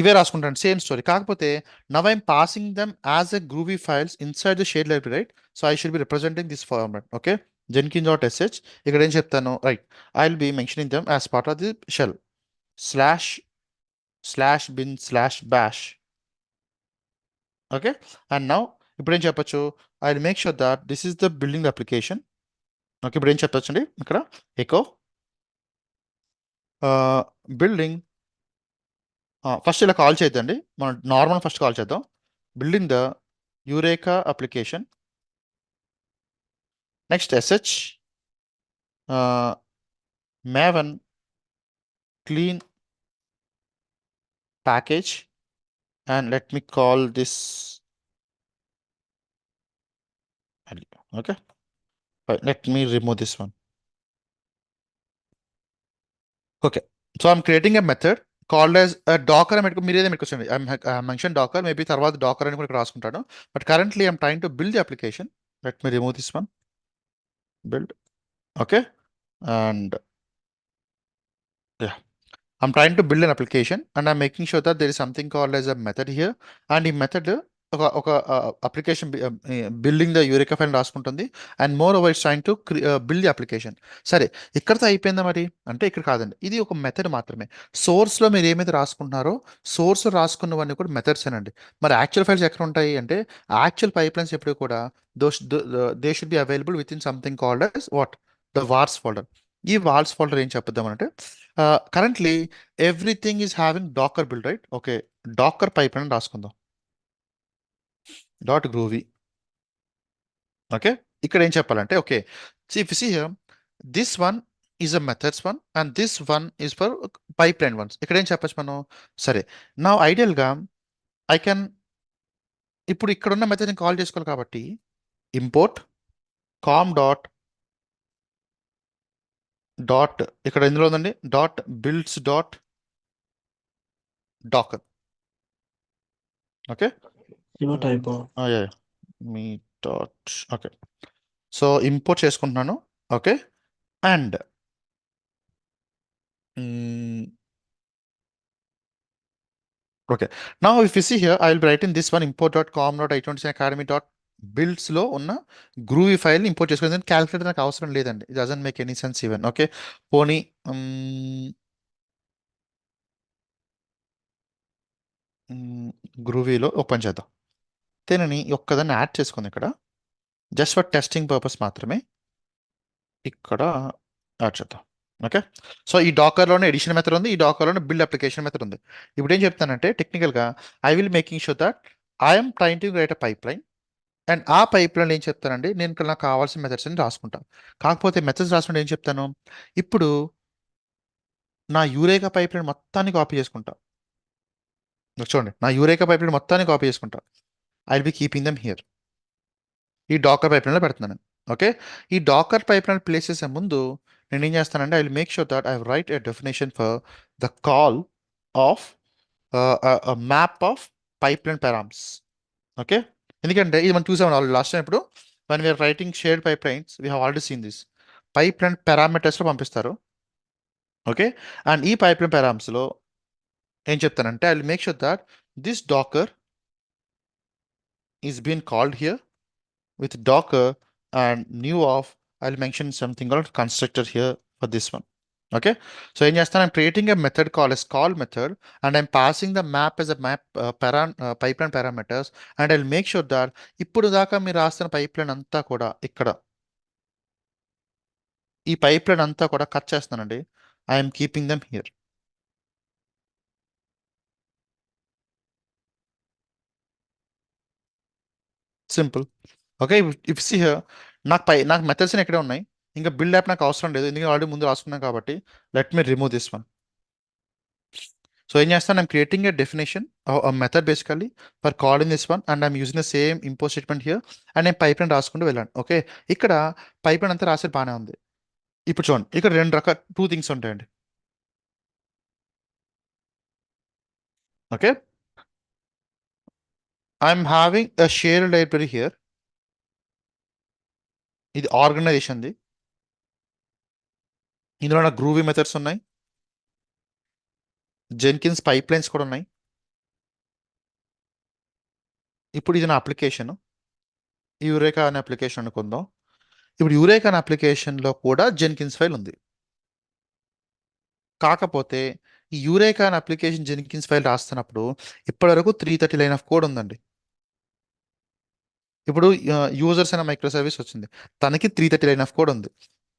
S1: ఇవే రాసుకుంటాను, సేమ్ స్టోరీ, కాకపోతే now I'm passing them as a groovy files inside the shared library, right? So I should be representing this format. Okay, jenkins.sh, ఇక్కడ ఏం చెప్తాను, right, I will be mentioning them as part of the shell /bin/bash. Okay, and now ఇప్పుడు ఏం చెప్పొచ్చు, I will make sure that this is the building application. Okay, ఇప్పుడు ఏం చెప్పొచ్చు అండి ఇక్కడ, ఎకో బిల్డింగ్, ఫస్ట్ ఇలా కాల్ చేద్దండి, మనం నార్మల్ ఫస్ట్ కాల్ చేద్దాం, building the eureka application, next sh maven clean package, and let me call this, okay, let me remove this one. Okay, so I'm creating a method called as a docker. మీరేదే పెట్టుకోండి, I mentioned docker, maybe తర్వాత docker అని కూడా ఇక్కడ రాసుకుంటాను, but currently I'm trying to build the application. Let me remove this one, build. Okay, and yeah, I'm trying to build an application and I'm making sure that there is something called as a method here, and ఈ method ఒక application building the Eureka file రాసుకుంటుంది, and moreover it's trying to build the application. సరే, ఇక్కడతో అయిపోయిందా మరి అంటే ఇక్కడ కాదండి, ఇది ఒక మెథడ్ మాత్రమే. సోర్స్లో మీరు ఏమైతే రాసుకుంటున్నారో సోర్స్ రాసుకున్నవన్నీ కూడా మెథడ్స్ అనండి. మరి యాక్చువల్ ఫైల్స్ ఎక్కడ ఉంటాయి అంటే, యాక్చువల్ పైప్ లైన్స్ ఎప్పుడు కూడా they should be available within something called as what, the vars folder. ఈ వార్స్ ఫోల్డర్ ఏం చెప్దామంటే, currently everything is having Docker build, right? Okay, Docker pipeline రాసుకుందాం, dot groovy. Okay, ఇక్కడ ఏం చెప్పాలంటే, okay, see here, this one is a methods one and this one is for pipeline ones. ఇక్కడ ఏం చెప్పచ్చు మనం, సరే, నా ఐడియల్గా ఐ కెన్ ఇప్పుడు ఇక్కడ ఉన్న మెథడ్ని కాల్ చేసుకోవాలి కాబట్టి ఇంపోర్ట్ కామ్ డాట్ ఇక్కడ ఎందులో ఉందండి, dot builds dot Docker. Okay,
S2: శివ టైపో.
S1: మీ డాట్, ఓకే, సో ఇంపోర్ట్ చేసుకుంటున్నాను. Okay, and okay, now if you see here I will be writing this one import.com.i27academy.builds లో ఉన్న గ్రూవీ ఫైల్ ఇంపోర్ట్ చేసుకుని, calculator నాకు అవసరం లేదండి, it doesn't make any sense even. Okay, పోనీ గ్రూవీలో open చేద్దాం, దీనిని ఒక్కదాన్ని యాడ్ చేసుకుంది ఇక్కడ, జస్ట్ ఫర్ టెస్టింగ్ పర్పస్ మాత్రమే ఇక్కడ యాడ్ చేద్దాం. ఓకే. సో ఈ డాకర్లోనే ఎడిషన్ మెథడ్ ఉంది, ఈ డాకర్లోనే బిల్డ్ అప్లికేషన్ మెథడ్ ఉంది. ఇప్పుడు ఏం చెప్తానంటే టెక్నికల్గా I will making sure that I'm train to create a pipe line. And ఆ పైప్ లైన్ ఏం చెప్తానండి, నేను ఇక్కడ నాకు కావాల్సిన మెథడ్స్ అని రాసుకుంటాను. కాకపోతే మెథడ్స్ రాసుకుంటే ఏం చెప్తాను, ఇప్పుడు నా యూరేకా పైప్ లైన్ మొత్తాన్ని కాపీ చేసుకుంటా. చూడండి, నా యూరేకా పైప్ లైన్ మొత్తాన్ని కాపీ చేసుకుంటా. I will be keeping them here. ఈ డాకర్ పైప్ లైన్లో పెడుతున్నాను. ఓకే. ఈ డాకర్ పైప్ లైన్ ప్లేస్ చేసే ముందు నేను ఏం చేస్తానంటే I will make sure that I write a definition for the call of map of pipeline params. Okay. ఎందుకంటే ఇది మనం చూసాం ఆల్రెడీ లాస్ట్ టైం. ఇప్పుడు when we are writing shared pipelines we have already seen this. Pipeline పారామీటర్స్లో పంపిస్తారు. Okay. And ఈ pipeline పారామ్స్లో ఏం చెప్తానంటే I will make sure that this Docker is been called here with Docker and new of I'll mention something called constructor here for this one. Okay. So in just I'm creating a method called as call method and I'm passing the map as a map pipeline parameters and I'll make sure that ఇప్పుడు దాకా మీరు రాస్తున్న pipeline అంతా కూడా ఇక్కడ ఈ pipeline అంతా కూడా కట్ చేస్తానండి. I'm keeping them here. Simple. Okay. If see here నాకు మెథడ్స్ ఎక్కడే ఉన్నాయి, ఇంకా బిల్డ్ యాప్ నాకు అవసరం లేదు ఎందుకంటే ఆల్రెడీ ముందు రాసుకున్నాను కాబట్టి let me remove this one. So ఏం చేస్తాను, I'm creating a definition method basically for calling this one and I'm using the same import statement here and నేను పైప్ లైన్ రాసుకుంటూ వెళ్ళాను. ఓకే. ఇక్కడ పైప్ లైన్ అంతా రాసేది బాగానే ఉంది. ఇప్పుడు చూడండి, ఇక్కడ రెండు రకాల టూ థింగ్స్ ఉంటాయండి. Okay. I'm having a share library here. ఇది ఆర్గనైజేషన్ది. ఇందులో నాకు గ్రూవీ మెథడ్స్ ఉన్నాయి, జెన్కిన్స్ పైప్ లైన్స్ కూడా ఉన్నాయి. ఇప్పుడు ఇది నా అప్లికేషన్, యూరేకా అనే అప్లికేషన్ అనుకుందాం. ఇప్పుడు యూరేకా అనే అప్లికేషన్లో కూడా జెన్కిన్స్ ఫైల్ ఉంది. కాకపోతే ఈ యూరేకా అనే అప్లికేషన్ జెన్కిన్స్ ఫైల్ రాస్తున్నప్పుడు ఇప్పటివరకు 330 లైన్ ఆఫ్ కోడ్ ఉందండి. ఇప్పుడు యూజర్స్ అనే మైక్రో సర్వీస్ వచ్చింది, తనకి 330 లైన్ ఆఫ్ కోడ్ ఉంది.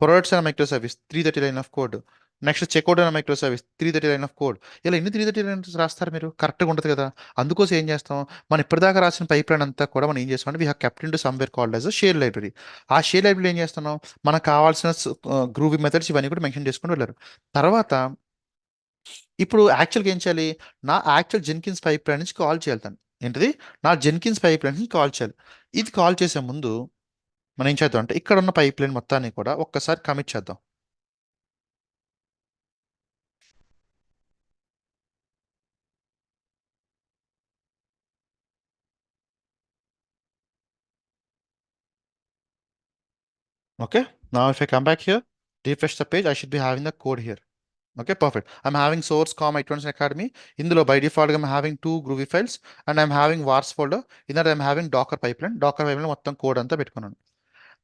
S1: ప్రొడక్ట్స్ అనే micro service 330 line of code. Next checkout అనే micro service 330 line of code. ఇలా ఎన్ని 330 లైన్స్ రాస్తారు మీరు? కరెక్ట్గా ఉంటుంది కదా. అందుకోసం ఏం చేస్తాం, మనం ఇప్పటిదాకా రాసిన పైప్ లైన్ అంతా కూడా మనం ఏం చేస్తాం అంటే we have kept in to somewhere called as share library. ఆ షేర్ లైబ్రరీ ఏం చేస్తున్నాం, మనకు కావాల్సిన గ్రూవీ మెథడ్స్ ఇవన్నీ కూడా మెన్షన్ చేసుకుని వెళ్ళారు. తర్వాత ఇప్పుడు యాక్చువల్గా ఏం చేయాలి, నా యాక్చువల్ జెన్కిన్స్ పైప్ లైన్ నుంచి కాల్ చేయాలి తను. ఏంటిది, నా జెన్కిన్స్ పైప్ లైన్ నుంచి కాల్ చేయాలి. ఇది కాల్ చేసే ముందు మనం ఏం చేద్దాం అంటే ఇక్కడ ఉన్న పైప్ లైన్ మొత్తాన్ని కూడా ఒక్కసారి కమిట్ చేద్దాం. ఓకే. నా if I come back here, refresh the page, I should be having the code here. Okay, perfect. I'm having source com ఐట్వన్స్ అకాడమీ. ఇందులో బై డిఫాల్ట్గా I'm having 2 Groovy files and I'm having vars folder. In that I'm having Docker pipeline మొత్తం code అంతా పెట్టుకున్నాను.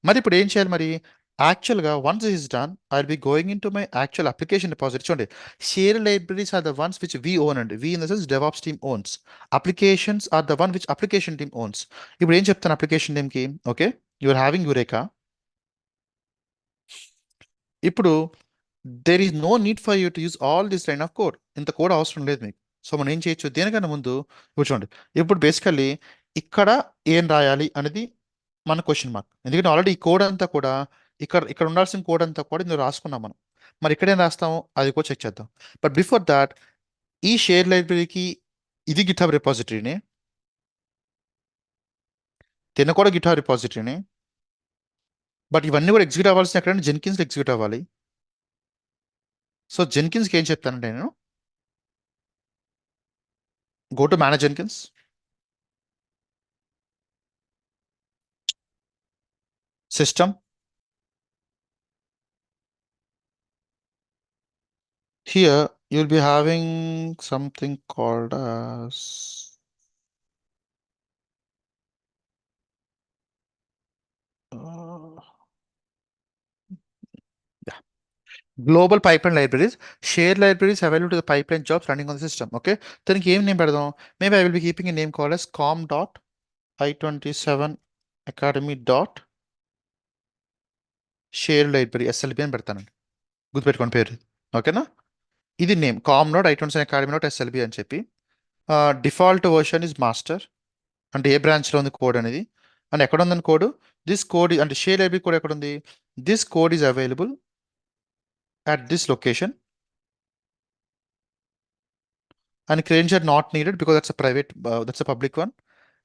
S1: మరి ఇప్పుడు ఏం చేయాలి మరి, యాక్చువల్గా once is done I will be going in to my actual application deposit. చూడండి, share libraries are the ones which we own అండి. We in the sense DevOps team owns. Applications are the one which application team owns. ఇప్పుడు ఏం చెప్తాను application టీమ్కి, okay, you're having Eureka. ఇప్పుడు there is no need for you to use all this line of code. ఇంత code అవసరం లేదు మీకు. So మనం ఏం చేయొచ్చు, దేనికన్నా ముందు ఇప్పుడు చూడండి, ఇప్పుడు బేసికల్లీ ఇక్కడ ఏం రాయాలి అనేది మన క్వశ్చన్ మార్క్. ఎందుకంటే ఆల్రెడీ ఈ కోడ్ అంతా కూడా ఇక్కడ ఇక్కడ ఉండాల్సిన కోడ్ అంతా కూడా ఇందులో రాసుకున్నాం మనం. మరి ఇక్కడేం రాస్తాము అది కూడా చెక్ చేద్దాం. బట్ బిఫోర్ దాట్, ఈ షేర్ లైబ్రరీకి ఇది గిట్హబ్ రిపాజిటరీనే, తిన కూడా గిట్హబ్ రిపాజిటరీనే. బట్ ఇవన్నీ కూడా ఎగ్జిక్యూట్ అవ్వాల్సిన ఎక్కడంటే జెన్కిన్స్ ఎగ్జిక్యూట్ అవ్వాలి. సో జెన్కిన్స్కి ఏం చెప్తానంటే నేను go to manage Jenkins. System. Here you'll be having something called as uh, yeah, global pipeline libraries. Share libraries available to the pipeline jobs running on the system. Okay. Then game name పెడదాం. Maybe I will be keeping a name called as com.i27 academy dot share library SLB అని పెడతానండి. గుర్తుపెట్టుకోండి పేరు. ఓకేనా? ఇది name com note ఐ20 academy note SLB అని చెప్పి. డిఫాల్ట్ వర్షన్ ఇస్ మాస్టర్, అంటే ఏ బ్రాంచ్లో ఉంది కోడ్ అనేది, అండ్ ఎక్కడ ఉందని కోడ్, దిస్ కోడ్ అంటే షేర్ లైబ్రరీ కోడ్ ఎక్కడ ఉంది, this code is available at this location and credential not needed because that's a private, that's a public one.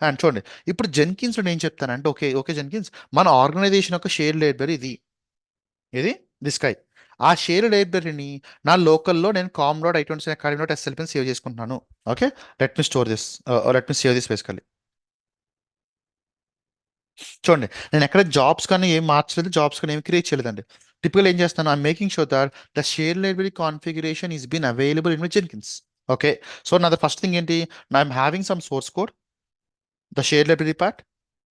S1: And చూడండి, ఇప్పుడు జెన్కిన్స్లో నేను చెప్తానంటే ఓకే ఓకే జెన్కిన్స్, మన ఆర్గనైజేషన్ యొక్క షేర్ లైబ్రరీ ఇది దిస్ కై. ఆ షేర్ లైబ్రరీని నా లోకల్లో నేను కామ్ డాట్ ఐ20 అకాడమీ డాట్ ఎస్ఎల్పిని సేవ్ చేసుకుంటున్నాను. Okay, let me store this, let me save this basically. చూడండి, నేను ఎక్కడ జాబ్స్ కానీ ఏం మార్చలేదు, జాబ్స్ కానీ ఏం క్రియేట్ చేయలేదండి. టిపికల్ ఏం చేస్తాను, I making sure that the share library configuration is been available in my Jenkins. Okay, so నా ద ఫస్ట్ థింగ్ ఏంటి, I'm having some source code, the share library part,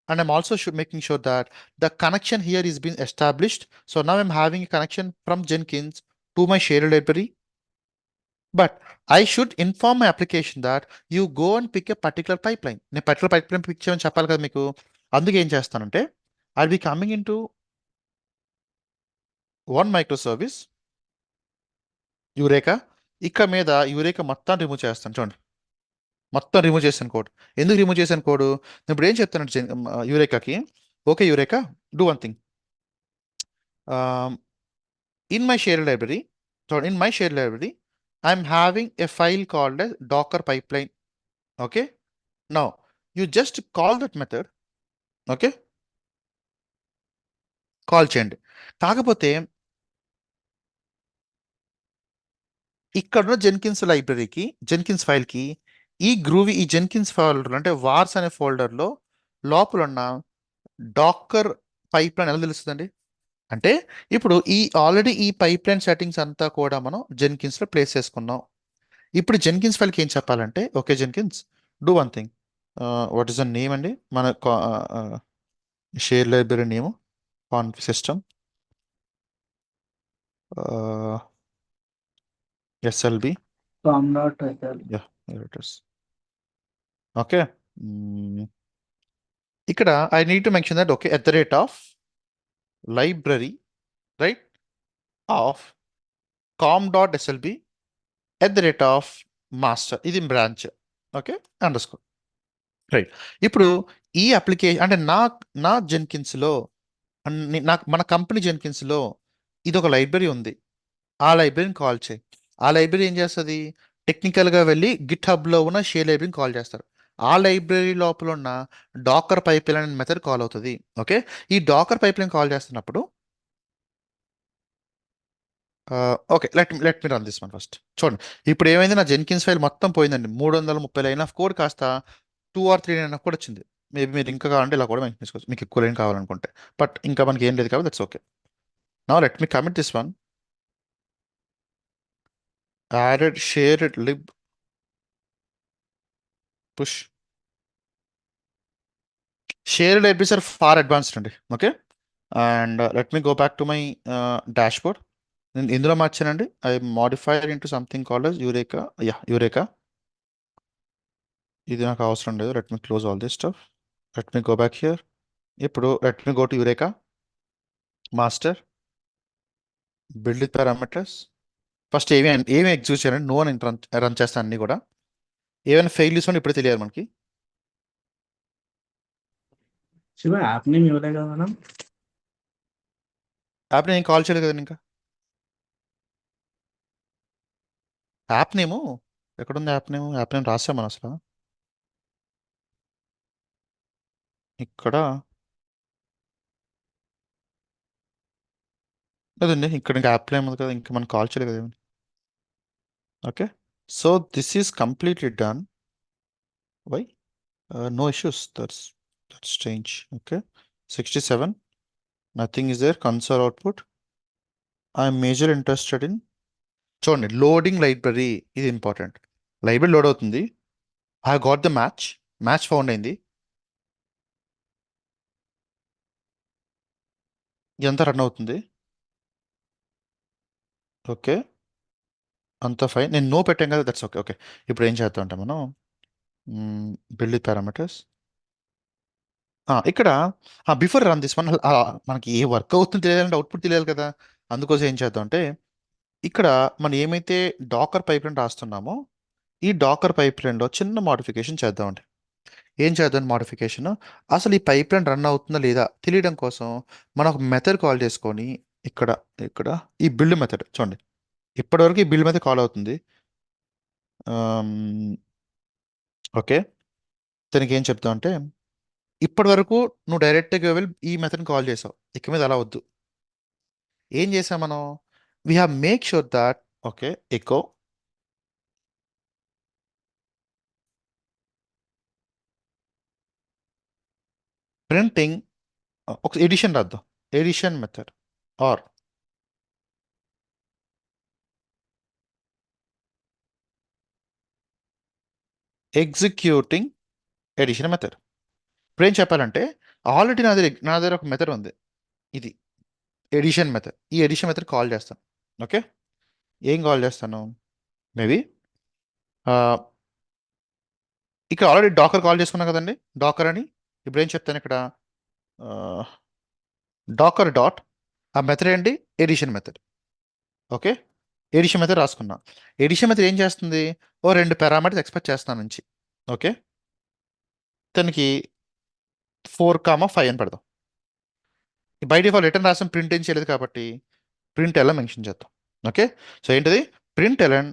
S1: and I'm also making sure that the connection here is being established. So now I'm having a connection from Jenkins to my shared library, but I should inform my application that you go and pick a particular pipeline. నేను particular pipeline pick చేయమని చెప్పాలి కదా మీకు. అందుకే ఏం చేస్తానంటే I be coming in to one micro service eureka. ఇక్కడ మీద యూరేకా మొత్తం రిమూవ్ చేస్తాను. చూడండి, మొత్తం రిమూవ్ చేశాను కోడ్. ఎందుకు రిమూవ్ చేశాను కోడ్, నేను ఇప్పుడు ఏం చెప్తానంటే యూరేకాకి, okay Eureka, do one thing. In my shared library, so in my shared library, I'm having a file called as Docker pipeline. Okay. Now you just call that method. Okay. Call చేయండి. కాకపోతే ఇక్కడ Jenkins లైబ్రరీకి, Jenkins ఫైల్కి ఈ Jenkins folder అంటే wars అనే ఫోల్డర్లో లోపల ఉన్న Dakar pipeline ఎలా తెలుస్తుందండి అంటే, ఇప్పుడు ఆల్రెడీ ఈ పైప్లైన్ సెట్టింగ్స్ అంతా కూడా మనం జెన్కిన్స్లో ప్లేస్ చేసుకున్నాం. ఇప్పుడు జెన్కిన్స్ ఫైల్కి ఏం చెప్పాలంటే, okay Jenkins, do one thing, what is the name అండి మన share library name, conf system SLB,
S2: com dot SL.
S1: Okay. ఇక్కడ I need to mention that okay at the rate of library right of com dot SLB at the rate of master, ఇది branch. Okay, underscore right. ఇప్పుడు ఈ application అంటే నా జెన్కిన్స్లో, నాకు మన company జెన్కిన్స్లో ఇది ఒక లైబ్రరీ ఉంది. ఆ లైబ్రరీని కాల్ చేయి. ఆ లైబ్రరీ ఏం చేస్తుంది, టెక్నికల్గా వెళ్ళి గిట్ హబ్లో ఉన్న షేర్ లైబ్రరీని కాల్ చేస్తారు. ఆ లైబ్రరీ లోపల ఉన్న డాకర్ పైప్లైన్ మెథడ్ కాల్ అవుతుంది. ఓకే, ఈ డాకర్ పైప్లైన్ కాల్ చేస్తున్నప్పుడు okay let me run this one first. చూడండి, ఇప్పుడు ఏమైంది, నా జెన్కిన్స్ ఫైల్ మొత్తం పోయిందండి. 330 లైన్ ఆఫ్ కోడ్ కాస్త 2 or 3 లైన్ ఆఫ్ కోడ్ వచ్చింది. మేబీ మీరు ఇంకా కావాలంటే ఇలా కూడా మెన్షన్ చేసుకోవచ్చు, మీకు ఎక్కువ లైన్ కావాలనుకుంటే. బట్ ఇంకా మనకి ఏం లేదు కాబట్టి that's okay. Now let me commit this one. Added shared lib push. Shared libraries are far advanced అండి. Okay, and let me go back to my dashboard. నేను ఇందులో మార్చానండి, I modified into something called as Eureka. Eureka, ఇది నాకు అవసరం లేదు. Let me close all this stuff. Let me go back here. ఇప్పుడు let me go to Eureka master, build with parameters. First ఏమి execute చేయాలండి, నో అని run చేస్తాను అన్ని కూడా. ఏమైనా ఫెయిల్ చేసిన ఇప్పుడు తెలియాలి మనకి.
S2: శివ యాప్ నేమ్ ఇవ్వలే కదా మనం.
S1: యాప్ నేను కాల్ చేయలేదు కదా ఇంకా. యాప్ నేము ఎక్కడుంది, యాప్ నేమ్ రాసాం మనం అసలు ఇక్కడ లేదండి. ఇక్కడ ఇంకా యాప్ నేమ్ ఉంది కదా, ఇంకా మనం కాల్ చేయలేదు కదా. Okay, so this is completely done. Why no issues, that's strange. Okay, 67, nothing is there. Console output, I'm major interested in. చూడండి, లోడింగ్ లైబ్రరీ, ఇది ఇంపార్టెంట్. లైబ్రరీ లోడ్ అవుతుంది. I got the match found అయింది. ఎంత run అవుతుంది. Okay, అంత fine. నేను no పెట్టాం కదా, దట్స్ ఓకే. ఓకే, ఇప్పుడు ఏం చేద్దాం అంటే మనం బిల్డ్ పారామీటర్స్. ఇక్కడ బిఫోర్ రన్ దిస్ వన్, మనకి ఏ వర్క్ అవుతుందో తెలియాలంటే అవుట్పుట్ తెలియాలి కదా. అందుకోసం ఏం చేద్దాం అంటే ఇక్కడ మనం ఏమైతే డాకర్ పైప్ లైన్ రాస్తున్నామో ఈ డాకర్ పైప్ లైన్లో చిన్న మాడిఫికేషన్ చేద్దామండి. ఏం చేద్దాం మాడిఫికేషన్? అసలు ఈ పైప్ లైన్ రన్ అవుతుందా లేదా తెలియడం కోసం మనం ఒక మెథడ్ కాల్ చేసుకొని ఇక్కడ ఇక్కడ ఈ బిల్డ్ మెథడ్ చూడండి. ఇప్పటివరకు ఈ బిల్డ్ మెథడ్ కాల్ అవుతుంది. ఓకే, దానికి ఏం చెప్తాం అంటే ఇప్పటి వరకు నువ్వు డైరెక్ట్గా వెళ్ళి ఈ మెథడ్ని కాల్ చేసావు, ఇక మీద అలా వద్దు. ఏం చేసాం మనం? We have make sure that okay echo printing ఒక ఎడిషన్ రాద్దాం, addition method are executing addition method. ఇప్పుడు ఏం చెప్పాలంటే ఆల్రెడీ నా దగ్గర ఒక మెథడ్ ఉంది, ఇది ఎడిషన్ మెథడ్. ఈ ఎడిషన్ మెథడ్ కాల్ చేస్తాను. ఓకే, ఏం కాల్ చేస్తాను? మేబీ ఇక్కడ ఆల్రెడీ డాకర్ కాల్ చేసుకున్నాం కదండి, డాకర్ అని. ఇప్పుడు ఏం చెప్తాను ఇక్కడ? డాకర్ డాట్ ఆ మెథడ్ ఏంటి? Edition method. Okay, edition method రాసుకున్నా. ఎడిషన్ మెథడ్ ఏం చేస్తుంది? ఓ 2 పారామీటర్స్ ఎక్స్పెక్ట్ చేస్తాను నుంచి. ఓకే, దానికి 4,5 అని పెడదాం. బై డిఫాల్ట్ రిటర్న్ రాసిన ప్రింట్ ఏం చేయలేదు కాబట్టి ప్రింట్ ఎలా మెన్షన్ చేద్దాం. ఓకే, సో ఏంటిది? ప్రింట్ ఎలన్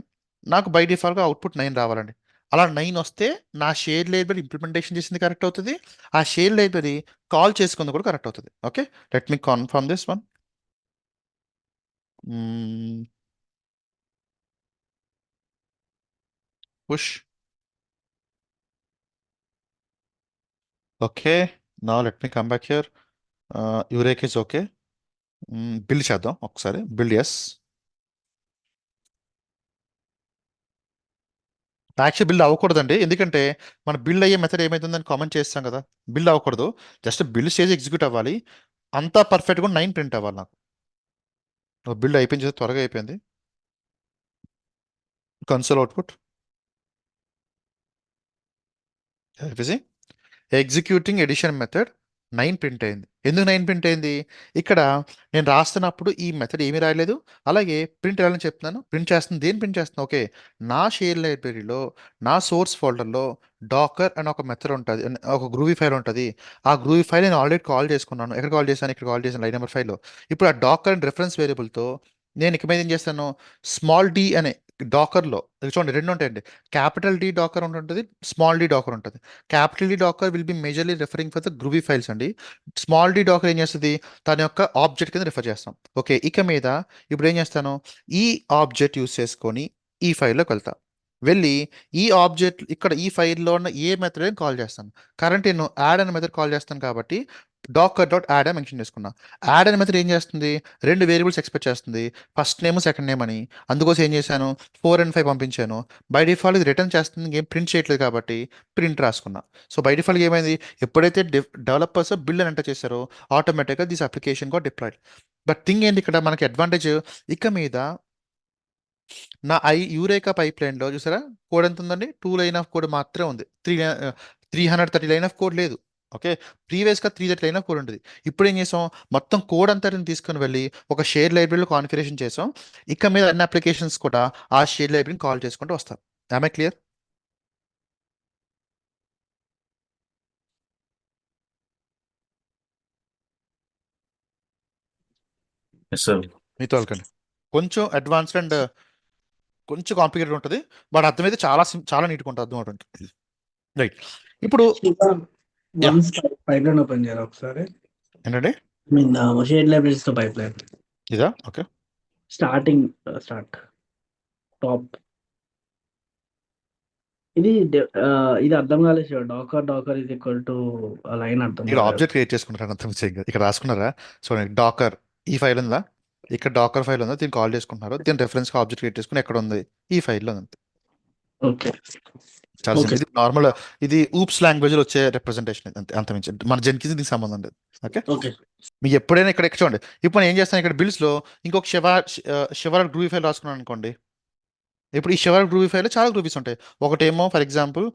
S1: నాకు బై డిఫాల్ట్గా అవుట్పుట్ 9 రావాలండి. అలా 9 వస్తే నా షేర్ లైబ్రరీ ఇంప్లిమెంటేషన్ చేసింది కరెక్ట్ అవుతుంది, ఆ షేర్ లైబ్రరీ కాల్ చేసుకుంది కూడా కరెక్ట్ అవుతుంది. Okay, let me confirm this one. Push. Okay, నా let me come back here. Eureka is okay. Build చేద్దాం ఒకసారి. Build yes. యాక్చువల్ బిల్డ్ అవ్వకూడదండి, ఎందుకంటే మన బిల్డ్ అయ్యే మెథడ్ ఏమైతుందని కామెంట్ చేస్తాం కదా. బిల్డ్ అవ్వకూడదు, జస్ట్ బిల్డ్ స్టేజ్ ఎగ్జిక్యూట్ అవ్వాలి. అంతా పర్ఫెక్ట్గా 9 ప్రింట్ అవ్వాలి నాకు. బిల్డ్ అయిపోయింది, త్వరగా అయిపోయింది. Console output executing addition method 9 print అయింది. ఎందుకు 9 ప్రింట్ అయింది? ఇక్కడ నేను రాస్తున్నప్పుడు ఈ మెథడ్ ఏమీ రాయలేదు. అలాగే ప్రింట్ ఎలా చెప్తున్నాను, ప్రింట్ చేస్తుంది. దేని ప్రింట్ చేస్తున్నాను? ఓకే, నా షేర్ లైబ్రరీలో నా సోర్స్ ఫోల్డర్లో డాకర్ అని ఒక మెథడ్ ఉంటుంది, ఒక గ్రూవీ ఫైల్ ఉంటుంది. ఆ గ్రూవీ ఫైల్ నేను ఆల్రెడీ కాల్ చేసుకున్నాను. ఎక్కడ కాల్ చేశాను? ఇక్కడ కాల్ చేశాను, లైన్ నెంబర్ 5లో. ఇప్పుడు ఆ డాకర్ అండ్ రెఫరెన్స్ వేరియబుల్తో నేను ఇక మీద ఏం చేస్తాను? స్మాల్ డి అనే డాకర్లో చూడండి 2 ఉంటాయండి. క్యాపిటల్ డి డాకర్ ఉంటుంది, స్మాల్ డి డాకర్ ఉంటుంది. Capital D docker will be majorly referring for the groovy files అండి. స్మాల్ డి డాకర్ ఏం చేస్తుంది? తన యొక్క ఆబ్జెక్ట్ కింద రిఫర్ చేస్తాం. ఓకే, ఇక మీద ఇప్పుడు ఏం చేస్తాను? ఈ ఆబ్జెక్ట్ యూస్ చేసుకొని ఈ ఫైల్లోకి వెళ్తా. వెళ్ళి ఈ ఆబ్జెక్ట్ ఇక్కడ ఈ ఫైల్లో ఉన్న ఏ మెథడ్ కాల్ చేస్తాను. కరెంట్ నేను యాడ్ అనే మెథడ్ కాల్ చేస్తాను కాబట్టి డాకర్ డాట్ యాడ్ అని మెన్షన్ చేసుకున్నా. యాడ్ అనే మెథడ్ ఏం చేస్తుంది? 2 వేరియబుల్స్ ఎక్స్పెక్ట్ చేస్తుంది, ఫస్ట్ నేమ్ సెకండ్ నేమ్ అని. అందుకోసం ఏం చేశాను? 4 and 5 పంపించాను. బై డిఫాల్ట్ ఇది రిటర్న్ చేస్తుంది, ఏం ప్రింట్ చేయట్లేదు కాబట్టి ప్రింట్ రాసుకున్నా. సో బై డిఫాల్ట్ ఏమైంది? ఎప్పుడైతే డెవలపర్స్ బిల్డ్ అని ఎంటర్ చేశారో ఆటోమేటిక్గా దిస్ అప్లికేషన్ గా డిప్లాయిడ్. బట్ థింగ్ ఏంటి ఇక్కడ మనకి అడ్వాంటేజ్? ఇక మీద నా యూరేకా పైప్ లైన్లో చూసారా కోడ్ ఎంత ఉందండి? 2 లైన్ ఆఫ్ కోడ్ మాత్రమే ఉంది. 330 లైన్ ఆఫ్ కోడ్ లేదు. ఓకే, ప్రీవియస్గా 330 లైన్ ఆఫ్ కోడ్ ఉంటుంది. ఇప్పుడు ఏం చేసాం? మొత్తం కోడ్ అంతా తీసుకొని వెళ్ళి ఒక షేర్ లైబ్రరీలో కాన్ఫిగరేషన్ చేసాం. ఇక మీద అన్ని అప్లికేషన్స్ కూడా ఆ షేర్ లైబ్రరీని కాల్ చేసుకుంటూ వస్తాం. I clear?
S3: Yes sir.
S1: మీతో వెళ్ళకండి. కొంచెం అడ్వాన్స్డ్ అండ్ కొంచెం కాంప్లికేటెడ్ ఉంటుంది, బట్ అర్థమైతే చాలా చాలా నీట్గా ఉంటుంది, అర్థం అవుతుంది. రైట్, ఇప్పుడు
S2: వన్స్ పైప్ లైన్ ఓపెన్ చేయాలి ఒకసారి.
S1: ఏంటంటే
S2: మీన్ షేడ్ లైబ్రరీస్ తో పైప్ లైన్
S1: ఇదా? Okay,
S2: starting start top. ఇది అర్థం కాలేదు. డాకర్ ఇది ఈక్వల్ టు లైన్ అర్థం
S1: ఇక్కడ ఆబ్జెక్ట్ క్రియేట్ చేసుకుంటారు అంత మిస్ ఇక్కడ రాసుకున్నారా? చూడండి, డాకర్ ఈ ఫైల్ ఉందా, ఇక్కడ డాకర్ ఫైల్ ఉందా, దీన్ని కాల్ చేసుకుంటున్నారు. దీని రెఫరెన్స్ ఆబ్జెక్ట్ క్రియేట్ చేసుకుని ఎక్కడ ఉంది? ఈ ఫైల్లో ఉంది.
S2: ఓకే
S1: చాలా simple. ఇది నార్మల్, ఇది ఊప్స్ లాంగ్వేజ్ లో వచ్చే రిప్రజెంటేషన్, అంతే, అంత మించి మన జెన్కిన్స్ దీనికి సంబంధం లేదు. ఓకే,
S2: ఓకే
S1: మీకు ఎప్పుడైనా ఇక్కడ చూడండి. ఇప్పుడు నేను ఏం చేస్తాను? ఇక్కడ బిల్స్ లో ఇంకొక షెవర్ గ్రూవీ ఫైల్ రాసుకున్నాను అనుకోండి. ఇప్పుడు ఈ షెవర్ గ్రూవీ ఫైల్ చాలా గ్రూవీస్ ఉంటాయి. ఒకటేమో ఫర్ ఎగ్జాంపుల్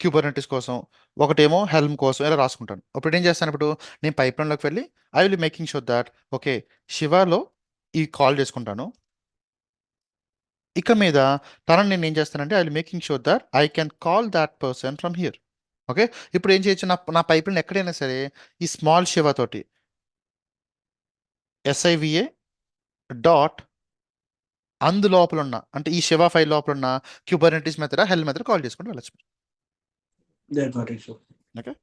S1: క్యూబర్నెటిస్ కోసం, ఒకటేమో హెల్మ్ కోసం, ఇలా రాసుకుంటాను. ఇప్పుడు ఏం చేస్తాను? ఇప్పుడు నేను పైప్ లైన్లోకి వెళ్ళి I will making sure that okay శివాలో ఈ కాల్ చేసుకుంటాను. ఇక మీద తనని నేను ఏం చేస్తానంటే I will making sure that I can call that person from here. Okay, ఇప్పుడు ఏం చేయొచ్చు, నా పైప్ లైన్ ఎక్కడైనా సరే ఈ స్మాల్ శివ తోటి SIVA డాట్ అందు లోపల ఉన్న, అంటే ఈ శివ ఫైల్ లోపల ఉన్న క్యూబర్నెటిస్ మెథడ్ హెల్ మెథడ్ కాల్ చేసుకుంటూ వెళ్ళచ్చు.
S2: Yeah, got it, sir.
S1: Okay,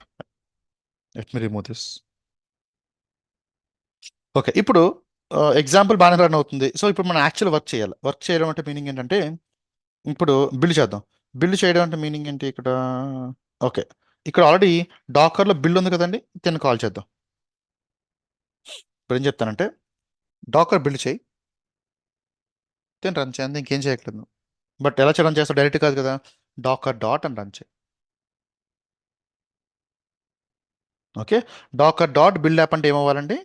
S1: let me remove this. Okay, ఇప్పుడు ఎగ్జాంపుల్ బాగానే రన్ అవుతుంది. సో ఇప్పుడు మనం యాక్చువల్ వర్క్ చేయాలి. వర్క్ చేయడం అంటే మీనింగ్ ఏంటంటే, ఇప్పుడు బిల్డ్ చేద్దాం. బిల్డ్ చేయడం అంటే మీనింగ్ ఏంటి ఇక్కడ? ఓకే, ఇక్కడ ఆల్రెడీ డాకర్లో బిల్డ్ ఉంది కదండి, దీన్ని కాల్ చేద్దాం. ఇప్పుడు ఏం చెప్తానంటే డాకర్ బిల్డ్ చేయి, దీన్ని రన్ చేయండి, ఇంకేం చేయట్లేదు. బట్ ఎలా రన్ చేస్తావు, డైరెక్ట్ కాదు కదా, డాకర్ డాట్ అని రన్ చేయి. Okay, docker dot build app అంటే ఏమవ్వాలండి,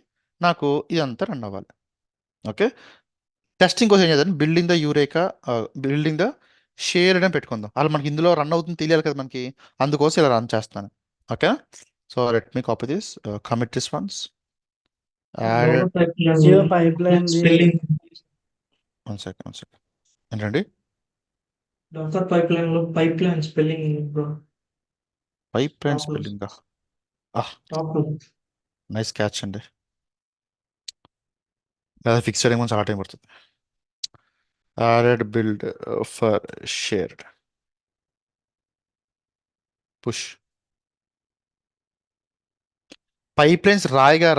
S1: నాకు ఇదంతా రన్ అవ్వాలి. ఓకే, టెస్టింగ్ కోసం ఏం చేద్దాం, building the eureka, building the share అని పెట్టుకుందాం. అలా మనకి ఇందులో రన్ అవుతుంది తెలియాలి కదా మనకి, అందుకోసం ఇలా రన్ చేస్తాను. Okay, so let me copy this, commit this ones, add.
S2: Azure pipeline
S4: spelling
S1: one second ఏంటండి,
S4: డాకర్ పైప్లైన్ లో pipeline spelling bro
S1: pipeline
S4: Top.
S1: Spelling.
S4: Top
S1: nice catch అండి, లేదా ఫిక్స్ చేయడం కొంచెం చాలా టైం పడుతుంది. Added build for shared, push. Pipelines రాయిగా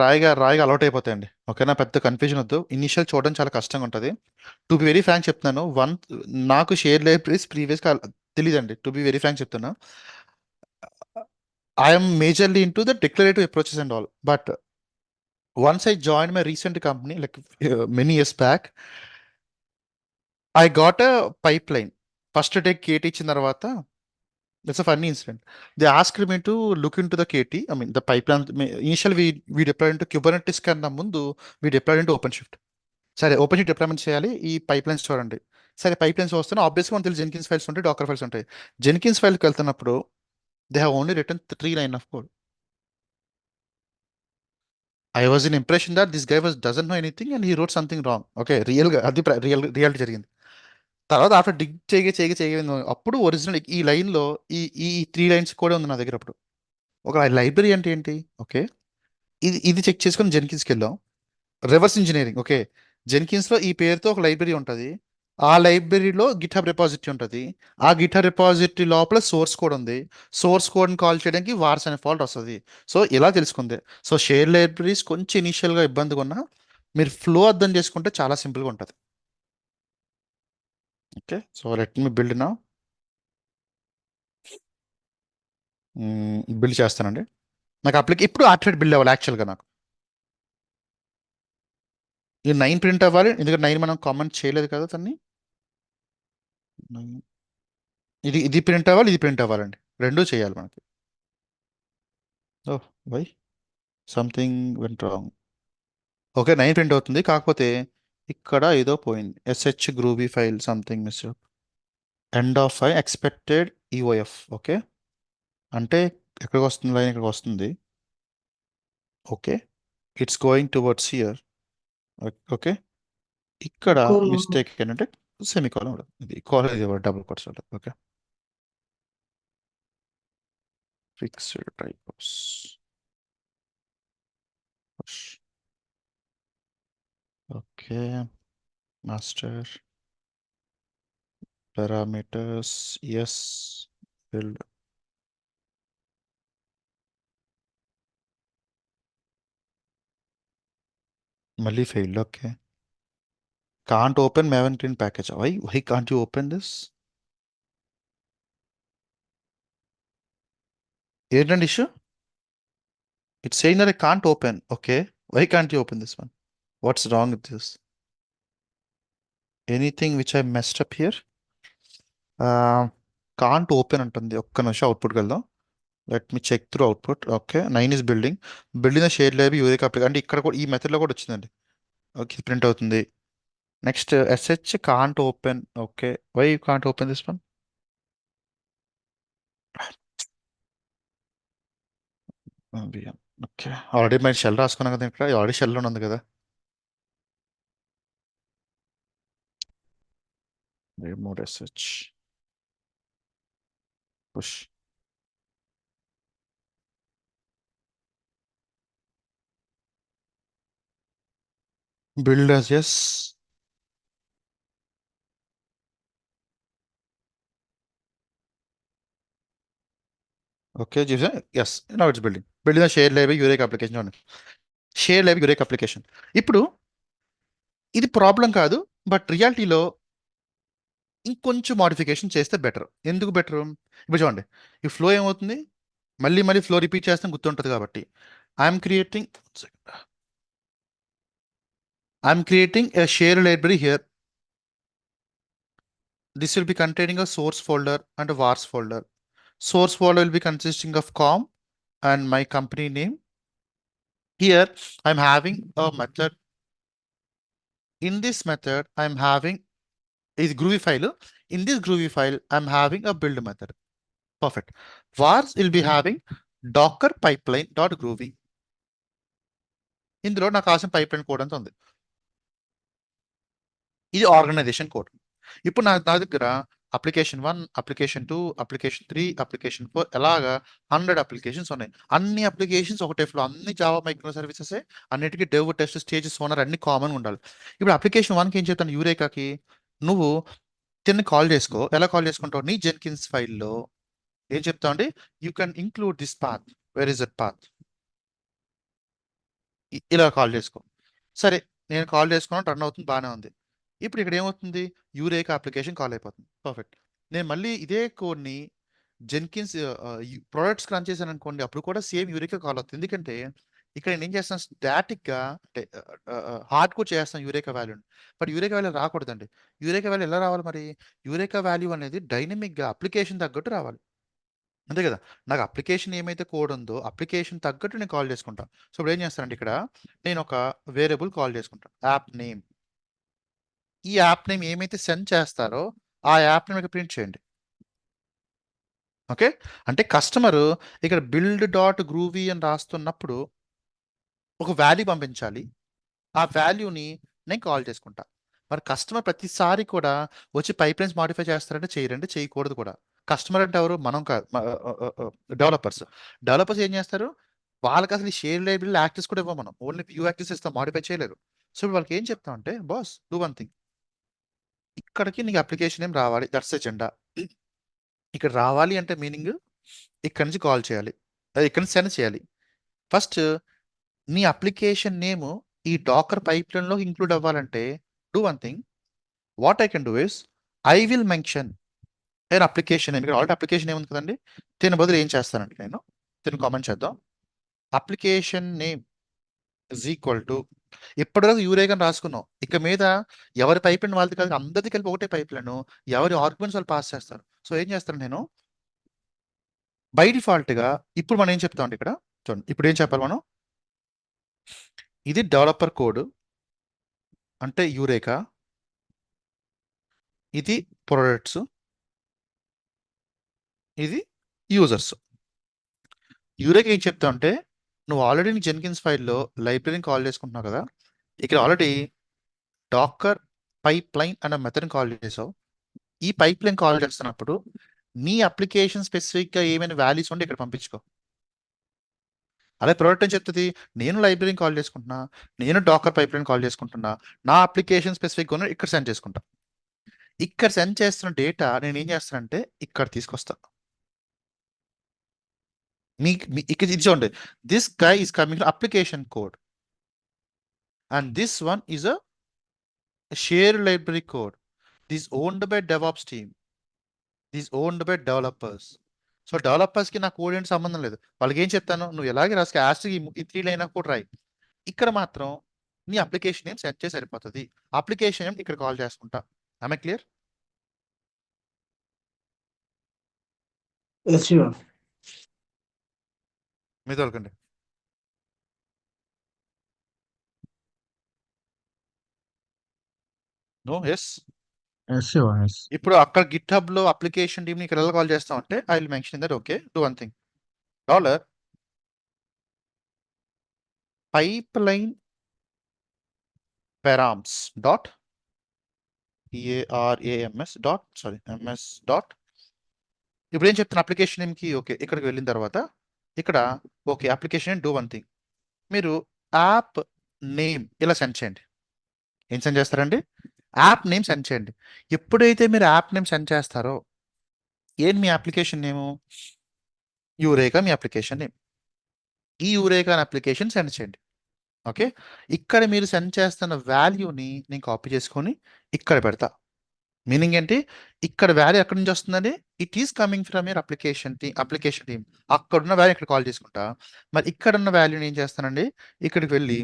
S1: అలౌట్ అయిపోతాయండి. ఓకేనా, పెద్ద కన్ఫ్యూజన్ వద్దు. ఇనిషియల్ చూడడం చాలా కష్టంగా ఉంటుంది. టు బి వెరీ ఫ్రాంక్ చెప్తున్నాను, నాకు షేర్ లైబ్రరీస్ ప్రీవియస్గా తెలియదండి. టు బి వెరీ ఫ్రాంక్ చెప్తున్నా, I'm majorly in to the declarative approaches and all. But once I join my recent company like many years back, I got a pipe line. First day KT ఇచ్చిన తర్వాత, that's a funny incident. They asked me to look into the KT. I mean, the pipeline. Initially, we deployed into Kubernetes కన్నా ముందు we deployed into OpenShift. సరే, OpenShift deployment చేయాలి, ఈ pipe lines చూడండి. సరే, pipe lines వస్తున్నాయి, ఆబ్వియస్గా మనకు తెలిసి జెన్కిన్స్ ఫైల్స్ ఉంటాయి, డాకర్ ఫైల్స్ ఉంటాయి. జెన్కిన్స్ ఫైల్కి వెళ్తున్నప్పుడు they have only return 3 line of code. I was in impression that this guy doesn't know anything and he wrote something wrong. Okay, రియల్గా అది రియాలిటీ జరిగింది. తర్వాత ఆఫ్టర్ డిగ్ చేయగా అప్పుడు ఒరిజినల్ ఈ లైన్లో ఈ ఈ 3 లైన్స్ కూడా ఉంది నా దగ్గర. అప్పుడు ఒక లైబ్రరీ అంటే ఏంటి, ఓకే, ఇది చెక్ చేసుకొని జెన్కిన్స్కి వెళ్ళాం. Reverse engineering. ఓకే, జెన్కిన్స్లో ఈ పేరుతో ఒక లైబ్రరీ ఉంటుంది, ఆ లైబ్రరీలో గిట్హబ్ రిపాజిటరీ ఉంటుంది, ఆ గిట్హబ్ రిపాజిటరీ లోపల సోర్స్ కోడ్ ఉంది, సోర్స్ కోడ్ని కాల్ చేయడానికి వార్స్ అనే ఫాల్ట్ వస్తుంది. సో ఇలా తెలుసుకుంది. సో షేర్ లైబ్రరీస్ కొంచెం ఇనీషియల్గా ఇబ్బందిగా ఉన్నా మీరు ఫ్లో అర్థం చేసుకుంటే చాలా సింపుల్గా ఉంటుంది. ఓకే, సో లెట్ మీ బిల్డ్ నా, బిల్డ్ చేస్తానండి. నాకు ఇప్పుడు ఆర్టిఫెక్ట్ బిల్డ్ అవ్వాలి యాక్చువల్గా. నాకు ఇది 9 ప్రింట్ అవ్వాలి, ఎందుకంటే 9 మనం కామెంట్ చేయలేదు కదా దాన్ని. ఇది ప్రింట్ అవ్వాలి, ఇది ప్రింట్ అవ్వాలండి, రెండూ చేయాలి మనకి. Oh why something went wrong. Okay, 9 print అవుతుంది, కాకపోతే ఇక్కడ ఏదో పోయింది. SH Groovy file something miss. End of I expected EOF. Okay, అంటే ఎక్కడికి వస్తుంది లైన్, ఇక్కడికి వస్తుంది. Okay, it's going towards here. Okay, ఇక్కడ మిస్టేక్ ఏంటంటే సెమికోలన్ ఉండదు, ఇది కాలేజ్ డబుల్ కోట్స్ ఉంటుంది. Okay, fixed types, okay, master parameters, yes, build. మళ్ళీ failed. Okay, can't open Maven clean package. Why can't you open this? ఏంటండి issue? It's saying that I can't open. Okay, why can't you open this one? What's wrong with this? Anything which I messed up here? Can't open అంటుంది. ఒక్క నిమిషం అవుట్పుట్కి వెళ్దాం. Let me check through output. Okay, 9 is building the share library Eureka application, అంటే ఇక్కడ కూడా ఈ మెథడ్లో కూడా వచ్చిందండి. ఓకే, ప్రింట్ అవుతుంది. Next SH can't open. Okay, why can't open this one? Okay, already మరి షెల్ రాసుకున్నాం కదా, ఇక్కడ ఆల్రెడీ షెల్లో ఉంది కదా. remove sh push build as yes. Okay, yes, now it's building the share library Eureka application on share live Eureka application. ఇప్పుడు ఇది problem కాదు, but రియాలిటీలో ఇంకొంచెం మోడిఫికేషన్ చేస్తే బెటర్. ఎందుకు బెటర్? ఇప్పుడు చూడండి, ఈ ఫ్లో ఏమవుతుంది, మళ్ళీ మళ్ళీ ఫ్లో రిపీట్ చేస్తాం గుర్తుంటుంది కాబట్టి I'm creating a share library here. This will be containing a source folder and a vars folder. Source folder will be consisting of com and my company name. Here I'm having a method. In this method I'm having is Groovy file. In this Groovy file I'm having a build method. Perfect. Vars will be having docker pipeline dot groovy. ఇందులో నాకు కావాల్సిన pipeline code అంతా ఉంది. ఇది organisation code. ఇప్పుడు నా దగ్గర application 1, application 2, application 3, application 4 ఎలాగా 100 అప్లికేషన్స్ ఉన్నాయి. అన్ని అప్లికేషన్స్ ఒకటే ఫ్లో, అన్ని జావా మైక్రో సర్వీసెస్, అన్నిటికీ డెవ్ టెస్ట్ స్టేజెస్ ఓనర్ అన్ని కామన్ ఉండాలి. ఇప్పుడు అప్లికేషన్ 1కి ఏం చెప్తాను, యూరేకాకి నువ్వు తిన్ని కాల్ చేసుకో. ఎలా కాల్ చేసుకుంటావు, నీ జెన్కిన్స్ ఫైల్లో ఏం చెప్తావు అండి, you can include this path, where is that path, ఇలా కాల్ చేసుకో. సరే, నేను కాల్ చేసుకున్నాను, రన్ అవుతుంది, బాగానే ఉంది. ఇప్పుడు ఇక్కడ ఏమవుతుంది, యూరేకా అప్లికేషన్ కాల్ అయిపోతుంది. పర్ఫెక్ట్. నేను మళ్ళీ ఇదే కోడ్ని జెన్కిన్స్ ప్రొడక్ట్స్కి రన్ చేశాను అనుకోండి, అప్పుడు కూడా సేమ్ యూరేకా కాల్ అవుతుంది. ఎందుకంటే ఇక్కడ నేను ఏం చేస్తాను, స్టాటిక్గా అంటే హార్డ్ కోడ్ చేస్తాను యూరేకా వాల్యూని. బట్ యూరేకా వాల్యూ రాకూడదండి. యూరేకా వాల్యూ ఎలా రావాలి మరి, యూరేకా వాల్యూ అనేది డైనమిక్గా అప్లికేషన్ తగ్గట్టు రావాలి, అంతే కదా. నాకు అప్లికేషన్ ఏమైతే కోడ్ ఉందో అప్లికేషన్ తగ్గట్టు నేను కాల్ చేసుకుంటాను. సో ఇప్పుడు ఏం చేస్తానంటే ఇక్కడ నేను ఒక వేరియబుల్ కాల్ చేసుకుంటాను, యాప్ నేమ్. ఈ యాప్ నేమ్ ఏమైతే సెండ్ చేస్తారో ఆ యాప్ నేమ్ ఇక్కడ ప్రింట్ చేయండి. ఓకే, అంటే కస్టమర్ ఇక్కడ బిల్డ్ డాట్ గ్రూవీ అని రాస్తున్నప్పుడు ఒక వాల్యూ పంపించాలి, ఆ వాల్యూని నేను కాల్ చేసుకుంటా. మరి కస్టమర్ ప్రతిసారి కూడా వచ్చి పైప్లైన్స్ మాడిఫై చేస్తారంటే చేయరంటే చేయకూడదు కూడా. కస్టమర్ అంటే ఎవరు, మనం కాదు, డెవలపర్స్. డెవలపర్స్ ఏం చేస్తారు, వాళ్ళకి అసలు షేర్ లైబ్రరీ యాక్సెస్ కూడా ఇవ్వం మనం, ఓన్లీ వ్యూ యాక్సెస్ ఇస్తాం, మాడిఫై చేయలేరు. సో వాళ్ళకి ఏం చెప్తాం అంటే, బాస్ డూ వన్ థింగ్, ఇక్కడికి నీకు అప్లికేషన్ ఏం రావాలి, దట్స్ ఎజెండా. ఇక్కడ రావాలి అంటే మీనింగ్ ఇక్కడ నుంచి కాల్ చేయాలి, ఇక్కడ నుంచి సెండ్ చేయాలి. ఫస్ట్ నీ అప్లికేషన్ నేమ్ ఈ డాకర్ పైప్లైన్లో ఇంక్లూడ్ అవ్వాలంటే do one thing, what I can do is I will mention నేను అప్లికేషన్ నేమ్. ఇక్కడ ఆల్రెడీ అప్లికేషన్ ఏముంది కదండి, దీని బదులు ఏం చేస్తానంటే నేను దీన్ని కామెంట్ చేద్దాం, application name is equal to, ఇప్పటివరకు యూరేగన్ రాసుకున్నాం, ఇక మీద ఎవరి పైప్లైన్ వాళ్ళది కాదు, అందరిది కలిపి ఒకటే పైప్లైన్, ఎవరి ఆర్గ్యుమెంట్స్ వాళ్ళు పాస్ చేస్తారు. సో ఏం చేస్తాను నేను బై డిఫాల్ట్గా, ఇప్పుడు మనం ఏం చెప్తామండి ఇక్కడ చూడండి, ఇప్పుడు ఏం చెప్పాలి మనం, ఇది డెవలపర్ కోడ్ అంటే యూరేకా, ఇది ప్రొడక్ట్స్, ఇది యూజర్స్. యూరేకా ఏం చెప్తా అంటే, నువ్వు ఆల్రెడీ నీ జెన్కిన్స్ ఫైల్లో లైబ్రరీని కాల్ చేసుకుంటున్నావు కదా, ఇక్కడ ఆల్రెడీ డాకర్ పైప్లైన్ అనే మెథడ్ని కాల్ చేసావు. ఈ పైప్లైన్ కాల్ చేస్తున్నప్పుడు నీ అప్లికేషన్ స్పెసిఫిక్గా ఏమైనా వాల్యూస్ ఉంటే ఇక్కడ పంపించుకో. అలాగే ప్రోడక్ట్ అని చెప్తుంది, నేను లైబ్రరీని కాల్ చేసుకుంటున్నా, నేను డాకర్ పైప్లైన్ కాల్ చేసుకుంటున్నా, నా అప్లికేషన్ స్పెసిఫిక్గా ఉన్న ఇక్కడ సెండ్ చేసుకుంటా. ఇక్కడ సెండ్ చేస్తున్న డేటా నేను ఏం చేస్తానంటే ఇక్కడ తీసుకొస్తా. ఇక్కడ ఇది చూడండి, this guy is coming application code and this one is a share library code. This owned by DevOps team, this owned by developers. So డెవలపర్స్కి నా కోడ్ ఏంటి సంబంధం లేదు, వాళ్ళకి ఏం చెప్తాను, నువ్వు ఎలాగే రాసుకు యాస్ట్కి ఈ 3 లైన్ కోడ్ రాయి, ఇక్కడ మాత్రం నీ అప్లికేషన్ ఏం సెట్ చేసి సరిపోతుంది, అప్లికేషన్ ఏం ఇక్కడ కాల్ చేసుకుంటా. ఆమె క్లియర్? మీ తోలకండి. No, yes. ఇప్పుడు అక్కడ గిట్ హబ్ లో అప్లికేషన్ టీమ్ ని ఇక్కడ ఎలా కాల్ చేస్తాం అంటే I will mention that. Okay, do one thing, dollar pipeline params dot PARAMS dot sorry MS dot ఇప్పుడు ఏం చెప్తున్నా అప్లికేషన్ నేమ్కి ఓకే ఇక్కడికి వెళ్ళిన తర్వాత ఇక్కడ okay application do one thing మీరు యాప్ నేమ్ ఇలా సెండ్ చేయండి. ఏం సెండ్ చేస్తారండి? యాప్ నేమ్ సెండ్ చేయండి. ఎప్పుడైతే మీరు యాప్ నేమ్ సెండ్ చేస్తారో ఏంటి మీ అప్లికేషన్ నేము? యూరేకా మీ అప్లికేషన్ నేమ్. ఈ యూరేకా అనే అప్లికేషన్ సెండ్ చేయండి. ఓకే ఇక్కడ మీరు సెండ్ చేస్తున్న వాల్యూని నేను కాపీ చేసుకొని ఇక్కడ పెడతా. మీనింగ్ ఏంటి? ఇక్కడ వాల్యూ ఎక్కడి నుంచి వస్తుందండి? It is coming from your application team. అక్కడున్న వాల్యూ ఇక్కడ కాల్ చేసుకుంటా. మరి ఇక్కడ ఉన్న వాల్యూని ఏం చేస్తానండి? ఇక్కడికి వెళ్ళి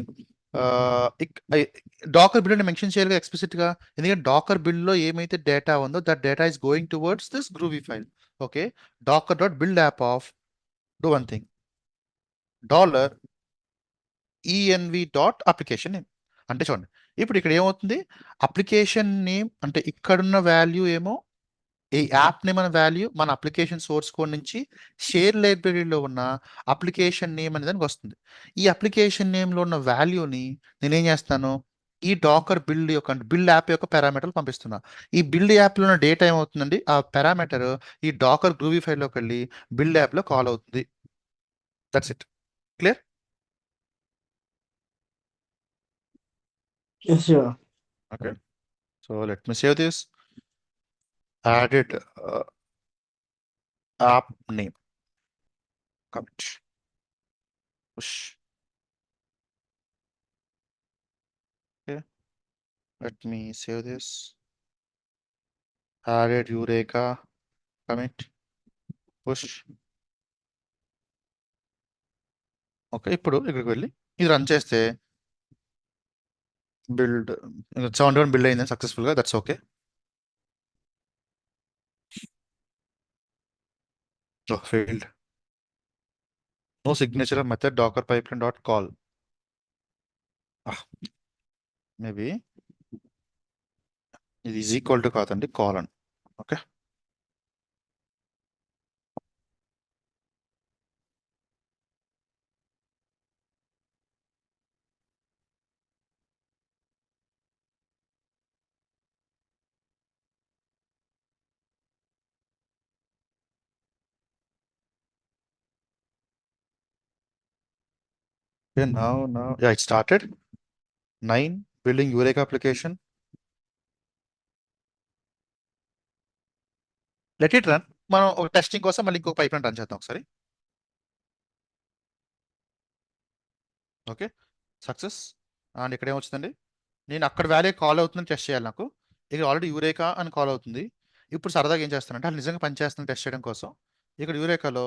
S1: డాకర్ బిల్డ్ మెన్షన్ చేయాలి ఎక్స్ప్లిసిట్గా, ఎందుకంటే డాకర్ బిల్డ్లో ఏమైతే డేటా ఉందో that data is going towards this groovy file. Okay docker dot build app of do one thing $env dot application name. అంటే చూడండి ఇప్పుడు ఇక్కడ ఏమవుతుంది? అప్లికేషన్ నేమ్ అంటే ఇక్కడున్న వాల్యూ ఏమో ఈ యాప్ నేమ్ అనే వాల్యూ మన అప్లికేషన్ సోర్స్ కోడ్ నుంచి షేర్ లైబ్రరీలో ఉన్న అప్లికేషన్ నేమ్ అనే దానికి వస్తుంది. ఈ అప్లికేషన్ నేమ్లో ఉన్న వాల్యూని నేనేం చేస్తాను? ఈ డాకర్ బిల్డ్ యాప్ యొక్క పారామీటర్లు పంపిస్తున్నా. ఈ బిల్డ్ యాప్లో ఉన్న డేటా ఏమవుతుందండి? ఆ పారామీటర్ ఈ డాకర్ గ్రూవీ ఫైల్లోకి వెళ్ళి బిల్డ్ యాప్లో కాల్ అవుతుంది. That's it. Clear?
S2: Yes, sure.
S1: Okay. So let me save this. Added app name. Commit. Push. Okay. Let me save this. Added Eureka. Commit. Push. Okay ఇప్పుడు ఇక్కడికి వెళ్ళి ఇది run చేస్తే build 71 build అయింది సక్సెస్ఫుల్గా. That's okay. Failed. No signature method docker pipeline dot call. Maybe ఇది is equal to కాదండి call అని. Okay now yeah it started. 9 building Eureka application. Let it run. మనం ఒక టెస్టింగ్ కోసం మళ్ళీ ఇంకొక పైప్లైన్ రన్ చేద్దాం ఒకసారి. Okay success. అండ్ ఇక్కడ ఏమొచ్చిందండి? నేను అక్కడ వాల్యూ కాల్ అవుతుందని టెస్ట్ చేయాలి నాకు. ఇక్కడ ఆల్రెడీ యూరేకా అని కాల్ అవుతుంది. ఇప్పుడు సరదాగా ఏం చేస్తానంటే అది నిజంగా పనిచేస్తుంది టెస్ట్ చేయడం కోసం ఇక్కడ యూరేకాలో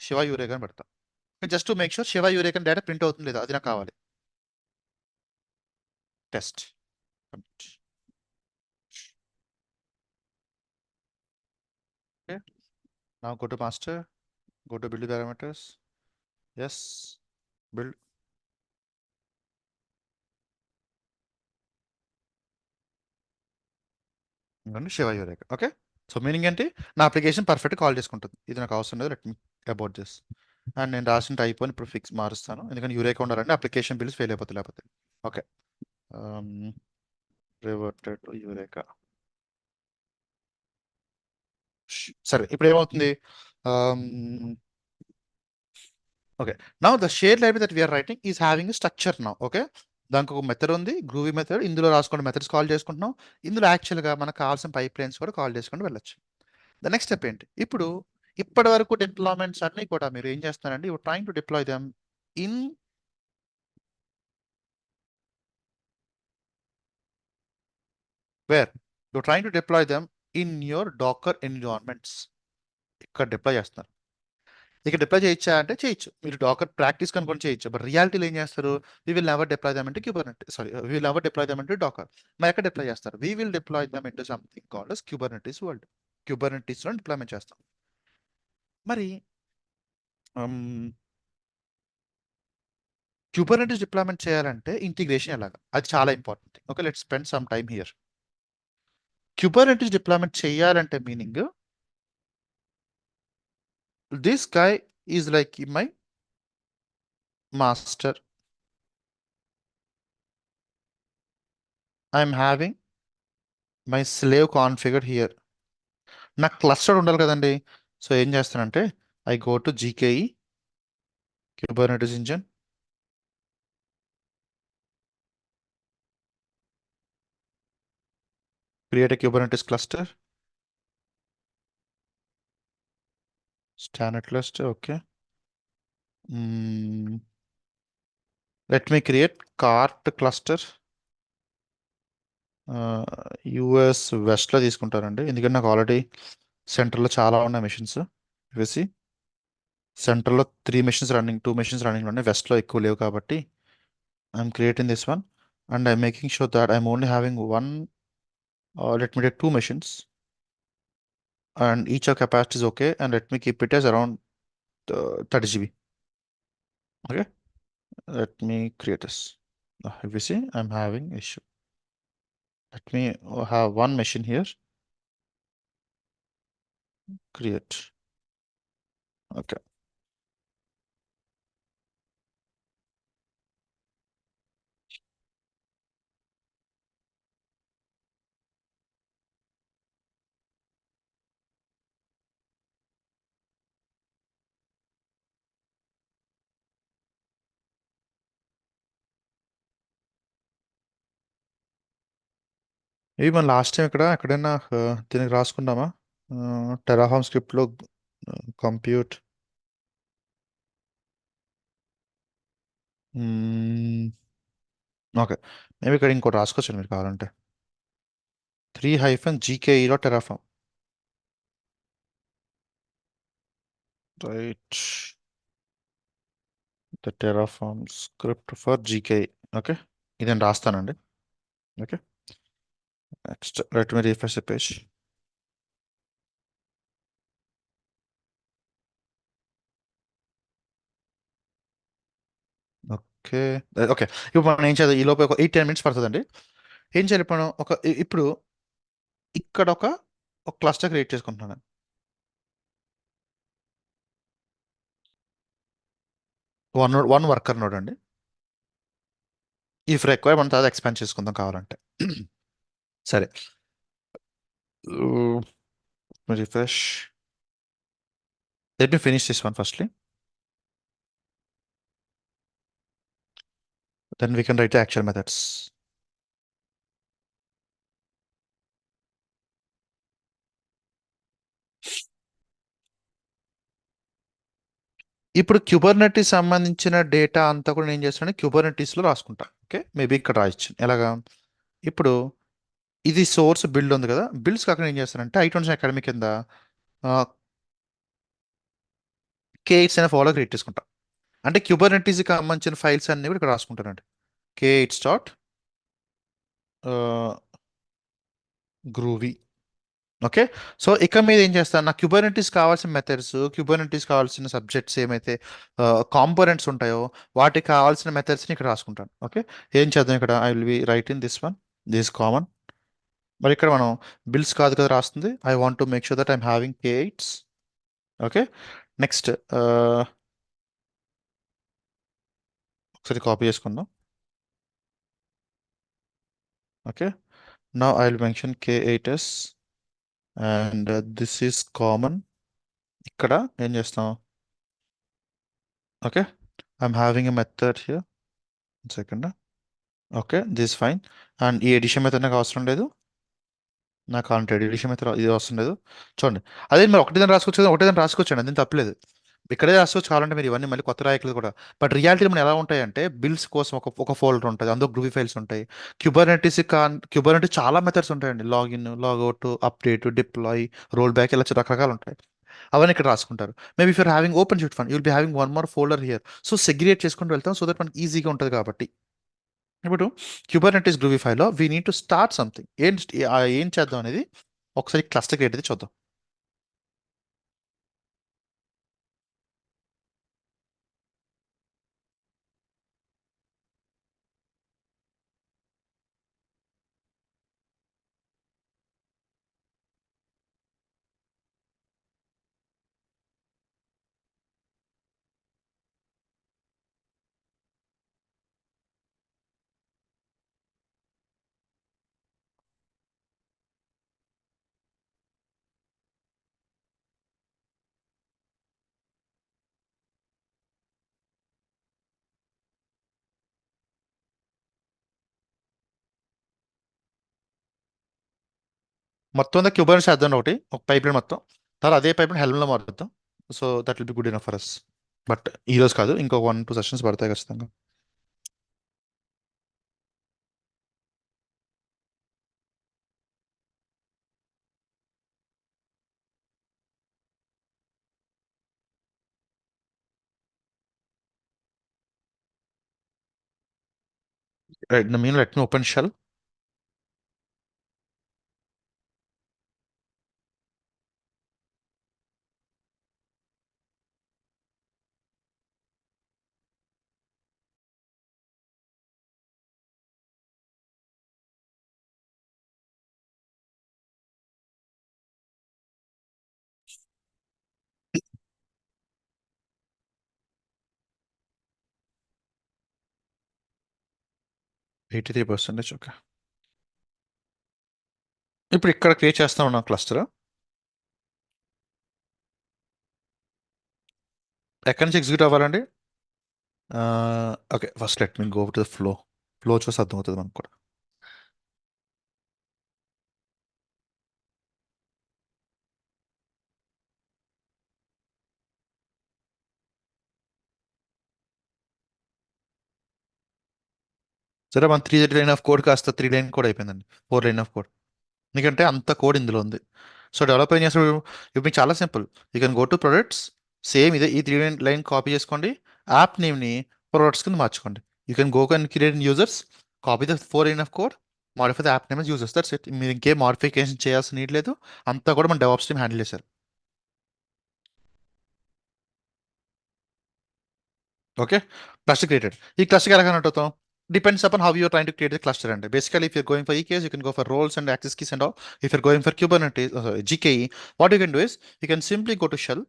S1: శివ యూరేకా అని పెడతా. Just to make sure Shiva eureka data print అవుతుంది లేదా అది నాకు కావాలి. Test. Okay now go to master, go to build parameters. Yes, build. Shiva eureka. Okay so meaning ఏంటి? నా అప్లికేషన్ పర్ఫెక్ట్ కాల్ చేసుకుంటుంది. ఇది నాకు అవసరం లేదు. Let me about this. And నేను రాసిన టైప్ అని ఇప్పుడు ఫిక్స్ మారుస్తాను, ఎందుకంటే యూరేకా ఉండాలంటే అప్లికేషన్ బిల్స్ ఫెయిల్ అయిపోతుంది లేకపోతే. Okay reverted to Eureka. సరే ఇప్పుడు ఏమవుతుంది? Okay now the share library that we're writing is having structure now. Okay దానికి ఒక మెథడ్ ఉంది, గ్రూవీ మెథడ్. ఇందులో రాసుకునే మెథడ్స్ కాల్ చేసుకుంటున్నాం. ఇందులో యాక్చువల్గా మనకు కావాల్సిన పైప్ లైన్స్ కూడా కాల్ చేసుకుంటూ వెళ్ళొచ్చు. ద నెక్స్ట్ స్టెప్ ఏంటి? ఇప్పుడు ఇప్పటి వరకు డిప్లాయ్మెంట్స్ అన్ని కూడా మీరు ఏం చేస్తున్నారండి? You trying to deploy them in where you trying to deploy them in your docker environments. ఇక్కడ డిప్లాయ్ చేస్తున్నారు. ఇక్కడ డిప్లాయ్ చేయొచ్చా అంటే చేయొచ్చు. మీరు డాకర్ ప్రాక్టీస్ కనుకొని చేయొచ్చు. బట్ రియాలిటీలో ఏం చేస్తారు? We will never deploy them into Kubernetes. We will never deploy them into Docker. మరి ఎక్కడ డిప్లాయ్ చేస్తారు? We will deploy them into something called as Kubernetes world. క్యూబర్నెటీస్లో డిప్లాయ్మెంట్ చేస్తాం. మరి క్యూబర్నెటీస్ డిప్లాయ్మెంట్ చేయాలంటే ఇంటిగ్రేషన్ ఎలాగా? అది చాలా important. Okay let's spend some time here. Kubernetes deployment చేయాలంటే meaning this guy is like my master. I'm having my slave configure here. నాకు cluster ఉండాలి కదండి. సో ఏం చేస్తానంటే I go to GKE Kubernetes engine. Create a Kubernetes cluster. Standard cluster, okay. Mm, let me create cart cluster. US వెస్ట్లో తీసుకుంటారండి, ఎందుకంటే నాకు already సెంటర్లో చాలా ఉన్నాయి మెషిన్స్. వేసి సెంటర్లో 3 మెషిన్స్ రన్నింగ్, 2 మెషిన్స్ రన్నింగ్ ఉన్నాయి, వెస్ట్లో ఎక్కువ లేవు కాబట్టి I'm creating this one and I'm making sure that I'm only having one, let me take 2 machines and each of capacity is okay, and let me keep it as around 30 GB. Okay, let me create this. If you see, I'm having issue. Let me have one machine here. Create. Okay. ఇవి మన last time ఎక్కడైనా దీనికి రాసుకున్నామా? Terraform స్క్రిప్ట్లో compute okay, maybe ఇక్కడ ఇంకోటి రాసుకోవచ్చు మీరు కావాలంటే. 3-GKEలో Terraform, right, the Terraform script for GKE. Okay, ఇది నేను రాస్తానండి. Okay, next let me refresh the page. Okay okay, ఇప్పుడు మనం ఏం చేయాలి, ఈ లోపు ఒక 8-10 minutes పడుతుందండి. ఏం చేయాలి ఇప్పుడు మనం ఇప్పుడు ఇక్కడ ఒక క్లస్టర్ క్రియేట్ చేసుకుంటున్నాను. వన్ వర్కర్ నోడ్ అండి. ఇఫ్ రిక్వైర్ మనం తర్వాత ఎక్స్పాండ్ చేసుకుందాం కావాలంటే. సరే, refresh. Let me finish this one firstly, then we can write the actual methods. ఇప్పుడు క్యూబర్నెటీస్ సంబంధించిన డేటా అంతా కూడా నేను చేస్తాను క్యూబర్నెటీస్లో రాసుకుంటా. ఓకే, మేబీ ఇక్కడ రాయొచ్చు ఎలాగా. ఇప్పుడు ఇది సోర్స్ బిల్డ్ ఉంది కదా, బిల్డ్స్ కాకుండా ఏం చేస్తానంటే i20 అకాడమీ కింద K8s అనే ఫాలో క్రియేట్ చేసుకుంటా. అంటే క్యూబర్నెటీస్కి సంబంధించిన ఫైల్స్ అన్ని కూడా ఇక్కడ రాసుకుంటానండి. K8 start groovy. Okay, so ఇక మీద ఏం చేస్తాను, నాకు క్యూబర్నెటీస్ కావాల్సిన మెథడ్స్, క్యూబర్నెటీస్ కావాల్సిన సబ్జెక్ట్స్ ఏమైతే కాంపోనెంట్స్ ఉంటాయో వాటికి కావాల్సిన మెథడ్స్ని ఇక్కడ రాసుకుంటాను. ఓకే, ఏం చేద్దాం ఇక్కడ, I will B right in this one, this common. మరి ఇక్కడ మనం బిల్స్ కాదు కదా రాస్తుంది, I want to make sure that I'm having K8s. Okay, next ఒకసారి కాపీ చేసుకుందాం. Okay, now I will mention K8s and this is common. ఇక్కడ ఏం చేస్తాం, okay, I'm having a method here, second. Okay, this fine. And ఈ edition method నాకు అవసరం లేదు, నాకు కావాలంటే ఎడిషన్ మెథడ్ ఇది అవసరం లేదు. చూడండి, అదే మీరు ఒకటి రాసుకోవచ్చు కదా, ఒకటి రాసుకోవచ్చండి, అదేం తప్పలేదు. ఇక్కడే రాసుకోవచ్చు కావాలంటే మీరు, ఇవన్నీ మళ్ళీ కొత్త రాయట్లేదు కూడా. బట్ రియాలిటీలో మనం ఎలా ఉంటాయంటే బిల్స్ కోసం ఒక ఫోల్డర్ ఉంటుంది, అందులో గ్రూపీ ఫైల్స్ ఉంటాయి. క్యూబర్నెటీస్ చాలా మెథడ్స్ ఉంటాయండి, login, logout, update, deploy, roll back, ఇలా రకరకాలు ఉంటాయి. అవన్నీ ఇక్కడ రాసుకుంటారు. Maybe for having open sheet fun you'll be having one more folder here. So segregate చేసుకుంటూ వెళ్తాం, సో దట్ మనకి ఈజీగా ఉంటుంది కాబట్టి. ఇప్పుడు క్యూబర్నెటీస్ గ్రూవీ ఫైల్లో we need to start something. ఏం చేద్దాం అనేది ఒకసారి క్లస్టర్ క్రియేట్ అయితే చూద్దాం. మొత్తం అంతా క్యూబర్నెట్స్ చేద్దాం ఒకటి ఒక పైప్ లైన్ మొత్తం, తర్వాత అదే పైప్ లైన్ హెల్మ్లో మారుద్దాం. So that will be good enough for us. But ఈ రోజు కాదు, ఇంకో 1-2 సెషన్స్ పడతాయి ఖచ్చితంగా. Right, in the mean, let me open shell. %83, okay. ఇప్పుడు ఇక్కడ క్రియేట్ చేస్తా ఉన్నాం క్లస్టర్. ఎక్కడి నుంచి ఎగ్జిక్యూట్ అవ్వాలండి? Okay, first let me go to the flow చూసి అర్థమవుతుంది మనకు కూడా. సరే, మన 3 లైన్ ఆఫ్ కోడ్ కాస్త 3 లైన్ కోడ్ అయిపోయిందండి, 4 లైన్ ఆఫ్ కోడ్. ఎందుకంటే అంత కోడ్ ఇందులో ఉంది. సో డెవలప్ ఏం చేస్తాడు ఇప్పుడు? మీకు చాలా simple. You can go to products, same ఇదే ఈ 3 లైన్ కాపీ చేసుకోండి, యాప్ నేమ్ని ప్రొడక్ట్స్ కింద మార్చుకోండి. You can go can create users, copy the 4 line of code, modify the app name users, that's it. మీరు ఇంకేం మాడిఫికేషన్ చేయాల్సిన నీడ్ లేదు, అంతా కూడా మన డెవాప్స్ టీమ్ హ్యాండిల్ చేశారు. Okay, cluster created. ఈ క్లస్టర్ ఎలా కనెక్ట్ అవుతాం? Depends upon how you're trying to create the cluster. And basically, if you're going for EKS, you can go for roles and access keys and all. If you're going for Kubernetes, GKE, what you can do is you can simply go to shell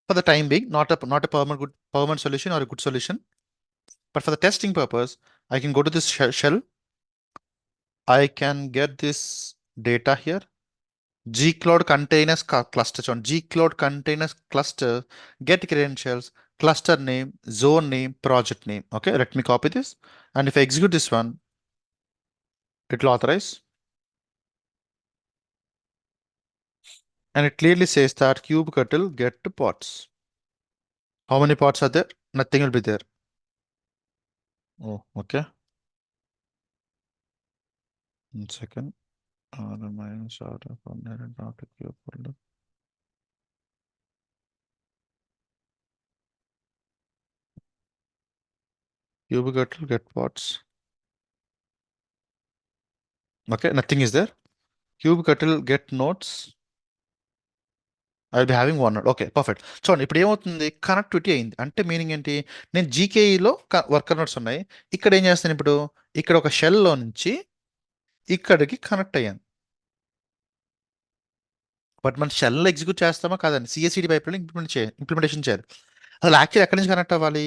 S1: for the time being, not a permanent solution or a good solution. But for the testing purpose, I can go to this shell. I can get this data here. Gcloud containers cluster on Gcloud containers cluster, get credentials, cluster name, zone name, project name. Okay, let me copy this. And if I execute this one, it will authorize. And it clearly says that kubectl get pods. How many pods are there? Nothing will be there. Oh, okay. 1 second. Minus out of not a cube folder. Kubectl get pods. Okay, nothing is there. Kubectl get nodes. I will be having 1 node. Okay, perfect. చూడండి ఇప్పుడు ఏమవుతుంది, connectivity అయింది. అంటే meaning ఏంటి, నేను జీకేఈలో worker notes ఉన్నాయి, ఇక్కడ ఏం చేస్తాను ఇప్పుడు, ఇక్కడ ఒక షెల్లో నుంచి ఇక్కడికి కనెక్ట్ అయ్యాను. బట్ మన షెల్లో ఎగ్జిక్యూట్ చేస్తామా కాదండి, సిఎస్సిడి పైప్లైన్ ఇంప్లిమెంటేషన్ చేయాలి. అసలు యాక్చువల్ ఎక్కడి నుంచి కనెక్ట్ అవ్వాలి?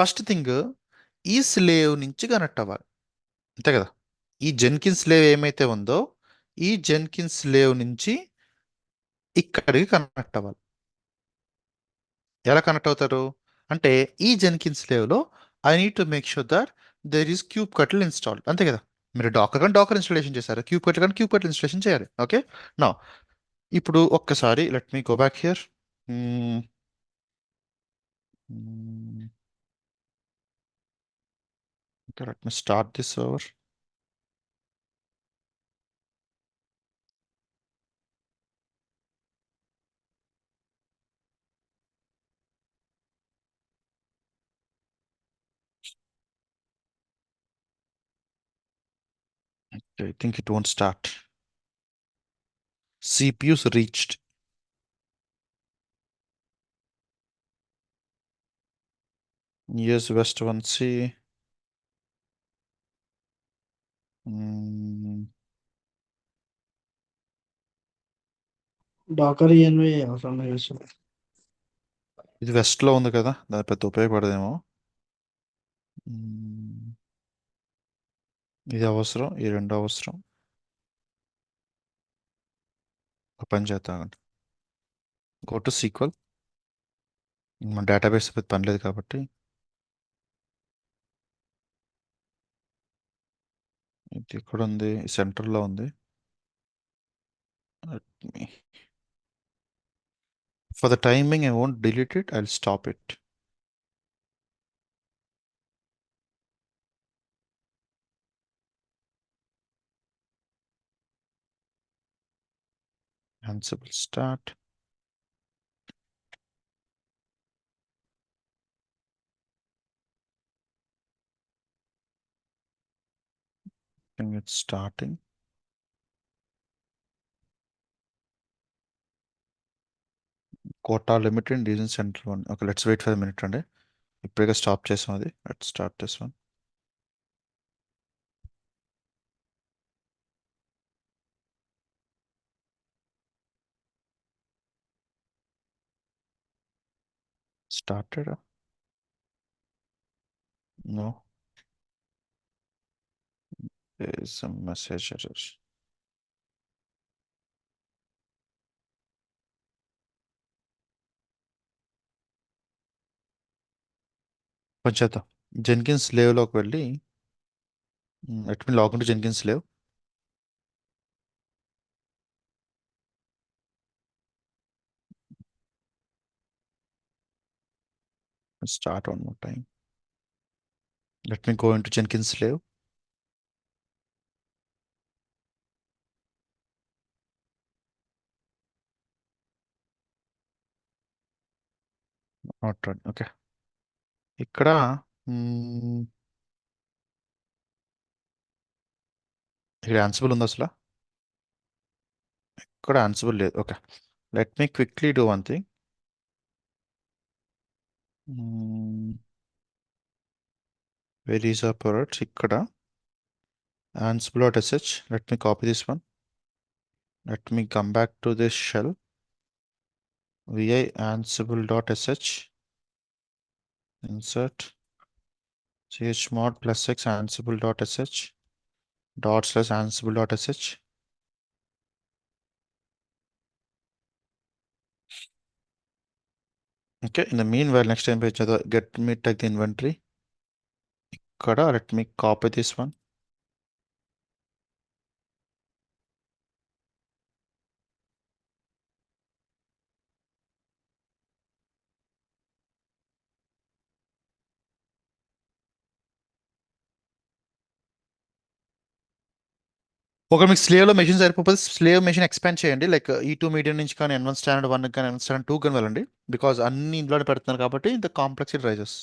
S1: ఫస్ట్ థింగ్ ఈ స్లేవ్ నుంచి కనెక్ట్ అవ్వాలి, అంతే కదా. ఈ జెన్కిన్స్ స్లేవ్ ఏమైతే ఉందో ఈ జెన్కిన్స్ స్లేవ్ నుంచి ఇక్కడికి కనెక్ట్ అవ్వాలి. ఎలా కనెక్ట్ అవుతారు అంటే ఈ జెన్కిన్స్ స్లేవ్లో I need to make sure that there is kubectl install, అంతే కదా. మీరు డాకర్ కానీ డాకర్ ఇన్స్టాలేషన్ చేశారు, kubectl కానీ kubectl ఇన్స్టాలేషన్ చేయాలి. ఓకే, నా ఇప్పుడు ఒక్కసారి let me go back here. Okay, let me start this server. Okay, I think it won't start. CPUs reached. Yes, West 1C.
S2: Docker ఇవన్నీ అవసరం లేదు.
S1: ఇది వెస్ట్లో ఉంది కదా, దాని పెద్ద ఉపయోగపడదేమో. ఇది అవసరం, ఈ రెండు అవసరం. ఒక పని చేద్దామండి, గో టు సీక్వల్. మన డేటాబేస్ పెద్ద పని లేదు కాబట్టి ఇది ఎక్కడ ఉంది, సెంటర్లో ఉంది. Let me. For the timing, I won't delete it. I'll stop it. Ansible start. And it's starting. Quota limit in region central one. Okay, let's wait for a minute and ఇప్పుడే స్టాప్ చేసాం అది. Let's start this one. Started. No. There is some message error. కొంచెం Jenkins లోకి వెళ్ళి let me log into Jenkins Slave. Start one more time. Let me go into Jenkins Slave. Not run. Okay. ఇక్కడ ఇక్కడ Ansible ఉంది అసలు. ఇక్కడ Ansible లేదు. Okay. Let me quickly do one thing. Where is our product? ఇక్కడ Ansible.sh. Let me copy this one. Let me come back to this shell. vi ansible.sh. Insert chmod +x ansible.sh /ansible.sh. Okay, in the meanwhile, next time page get me tag the inventory. Kada, let me copy this one. ఒక మీకు slave లో machine సరిపోతే slave machine expand చేయండి. Like E2 medium నుంచి కానీ N1 standard 1 కానీ N1 standard 2 కానీ వెళ్ళండి. బికాస్ అన్ని ఇందులోనే పెడుతున్నారు కాబట్టి ఇంత కాంప్లెక్సిటీ రైజెస్.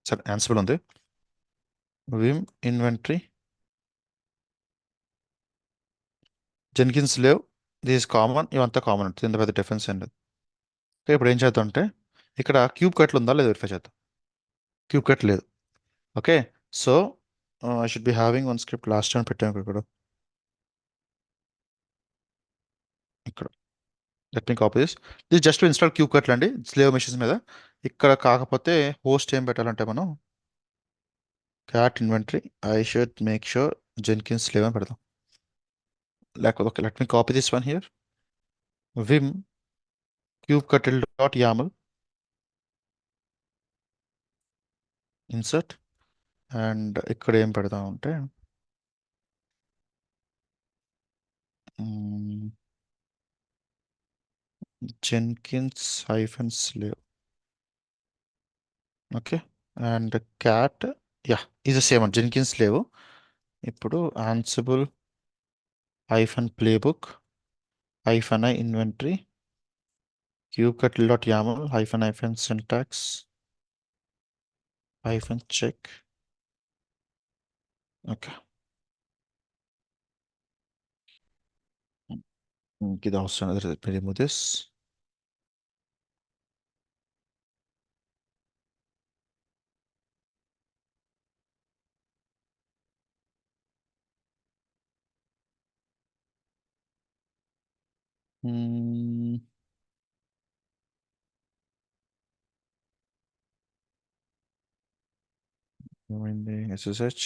S1: సరే, Ansible ఉంది. విమ్ ఇన్వెంటరీ జెన్కిన్స్ లేవ్ దిస్ కామన్, ఇవంతా కామన్ ఉంటుంది. ఇంత పెద్ద డిఫరెన్స్ ఏం లేదు. ఓకే, ఇప్పుడు ఏం చేద్దాం అంటే ఇక్కడ క్యూబ్ కట్లు ఉందా లేదా వెరిఫై చేద్దాం. క్యూబ్ కట్ లేదు. Okay, so I should be having one script last time పెట్టాము ఇక్కడ. ఇక్కడ let me copy this just install cube కట్లు అండి స్లేవ్ మెషిన్స్ మీద. ఇక్కడ కాకపోతే హోస్ట్ ఏం పెట్టాలంటే మనం cat inventory I should make sure Jenkins slave అని పెడదాం. లేకపోతే okay, let me copy this one here. Vim kubectl.yaml insert and ఇక్కడ ఏం పెడదాం అంటే Jenkins -slave. Okay, and cat is the same Jenkins slave. ఇప్పుడు Ansible -playbook -i inventory kubectl.yaml -syntax -check. Okay, ఇది అవసరం లేదు. remove this. ఏమైంది SSH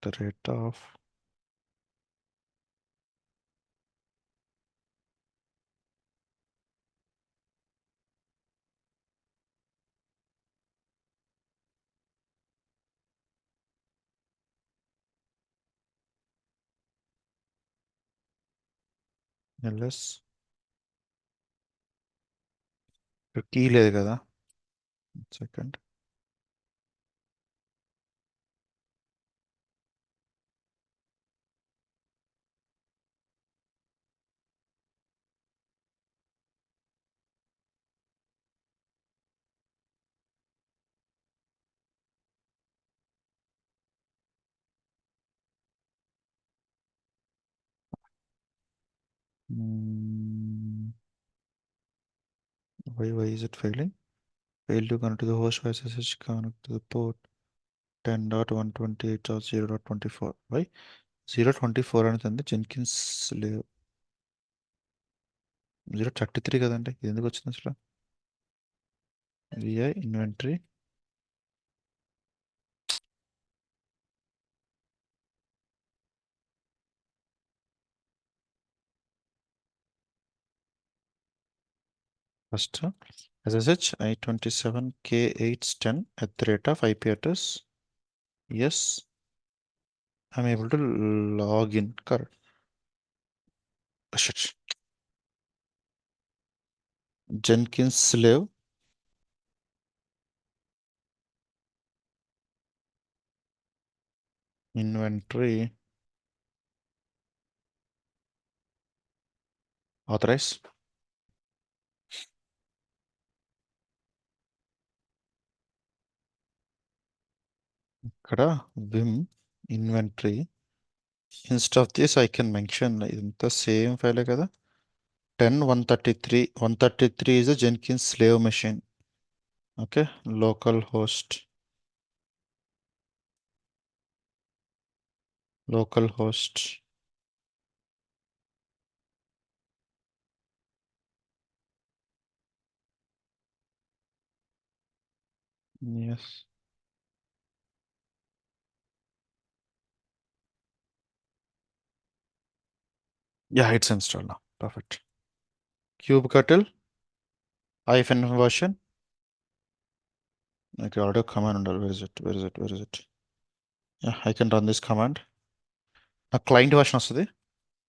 S1: the rate of ls key లేదు కదా second why is it failing? Failed to connect to the host by SSH, connect to the port 10.128.0.24. Why 0.24 అనేది Jenkins లేవు 0.33 కదండి ఇది ఎందుకు వచ్చింది అసలు vi inventory first SSH i27 k810 at the rate of IP address. Yes, I'm able to log in. Correct. Shit. Jenkins slave. Inventory. Authorize. ఇక్కడ vim inventory. Instead of this, I can mention the same file కదా 103 is a Jenkins slave machine. Okay, local host. Yes. Yeah, it's installed now. Perfect. kubectl hyphen version. Okay, audio command under where is it? Yeah, I can run this command. A client version వస్తుంది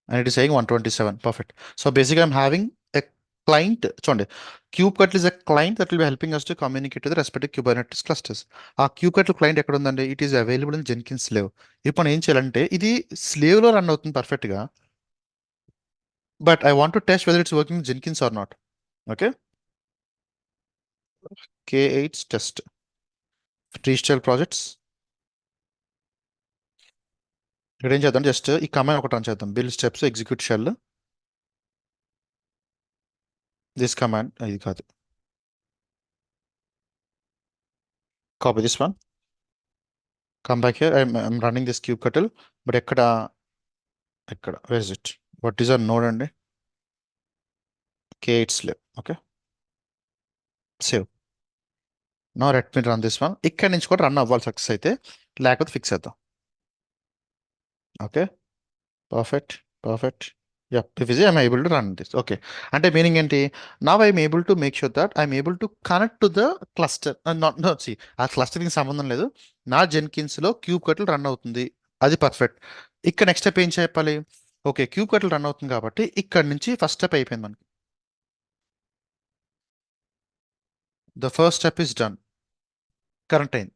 S1: and it is saying 127. Perfect. So basically I'm having a client. చూడండి kubectl is a client that will be helping us to communicate to the respective Kubernetes clusters. ఆ kubectl client ఎక్కడ ఉందండి? It is available in Jenkins slave. ఇప్పుడు మనం ఏం చేయాలంటే ఇది slave లో రన్ అవుతుంది పర్ఫెక్ట్ గా, but I want to test whether it's working in Jenkins or not. Okay, k8 test restyle projects. ఇక్కడ ఏం చేద్దాం, జస్ట్ ఈ కమాండ్ ఒకటి రన్ చేద్దాం, build steps execute shell this command. ఇది కాదు, copy this one, come back here. I'm running this kubectl, but ఎక్కడ where is it, what is our node అండి, k8 slave. Okay, save. No let me run this one. ఇక్కడ నుంచి కూడా run అవ్వాలి success అయితే, లేకపోతే ఫిక్స్ చేద్దాం. Okay, perfect. Yeah, if I'm able to run this. Okay, అంటే మీనింగ్ ఏంటి, now I'm able to make sure that I'm able to connect to the cluster. See, ఆ క్లస్టరింగ్ సంబంధం లేదు, నా జెన్కిన్స్ లో kubectl రన్ అవుతుంది, అది పర్ఫెక్ట్. ఇక్కడ నెక్స్ట్ స్టెప్ ఏం చెప్పాలి, ఓకే kubectl రన్ అవుతుంది కాబట్టి ఇక్కడ నుంచి ఫస్ట్ స్టెప్ అయిపోయింది మనకి. The first step is done, correct అయింది.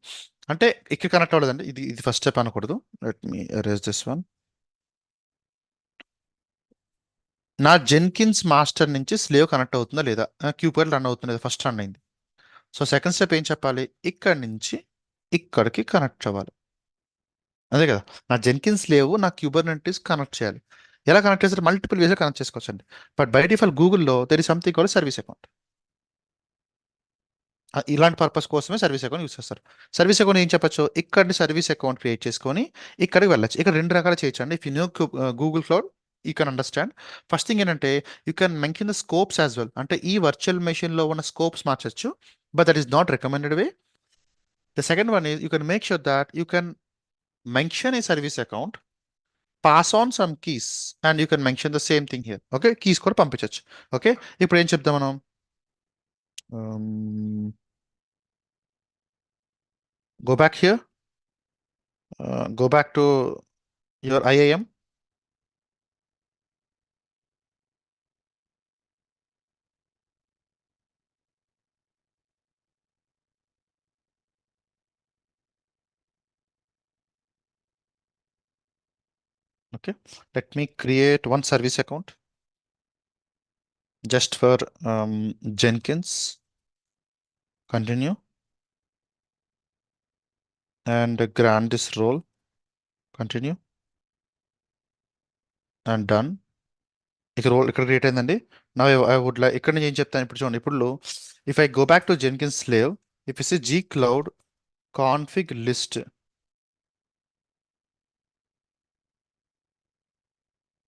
S1: అంటే ఇక్కడ కనెక్ట్ అవ్వలేదండి, ఇది ఫస్ట్ స్టెప్ అనకూడదు. Let me erase this one. నా జెన్కిన్స్ మాస్టర్ నుంచి స్లేవ్ కనెక్ట్ అవుతుందా లేదా, kubectl రన్ అవుతుందా లేదా, ఫస్ట్ రన్ అయింది. సో సెకండ్ స్టెప్ ఏం చెప్పాలి, ఇక్కడ నుంచి ఇక్కడికి కనెక్ట్ అవ్వాలి, అదే కదా. నా జెన్కిన్స్ లేవు, నా క్యూబర్నెటిస్ కనెక్ట్ చేయాలి. ఎలా కనెక్ట్ చేస్తారు, మల్టిపుల్ వేస్ కనెక్ట్ చేసుకోవచ్చండి. బట్ బై డిఫాల్ట్ గూగుల్లో there is something called service account. ఇలాంటి పర్పస్ కోసమే సర్వీస్ అకౌంట్ యూస్ చేస్తారు. సర్వీస్ అకౌంట్ ఏం చెప్పొచ్చు, ఇక్కడ సర్వీస్ అకౌంట్ క్రియేట్ చేసుకొని ఇక్కడికి వెళ్ళచ్చు. ఇక్కడ రెండు రకాలు చేయొచ్చు అండి. If you know Google Cloud you can understand. First thing ఏంటంటే you can mention the scopes as well. అంటే ఈ వర్చువల్ మెషిన్లో ఉన్న స్కోప్స్ మార్చచ్చు, but that is not recommended way. The second one is you can make sure that you can mention a service account, pass on some keys and you can mention the same thing here. Okay, keys కూడా పంపించవచ్చు. Okay, ఇప్పుడు ఏం చెప్తాం మనం, go back here, go back to your IIM. Okay, let me create one service account just for Jenkins. Continue and grant this role. Continue and done. ఇక్కడ role ఇక్కడ create అయిందండి. నా ఐ వుడ్ లైక్ ఇక్కడ నేను ఏం చెప్తాను ఇప్పుడు చూడండి. ఇప్పుడు if I go back to Jenkins slave, if is G cloud config list,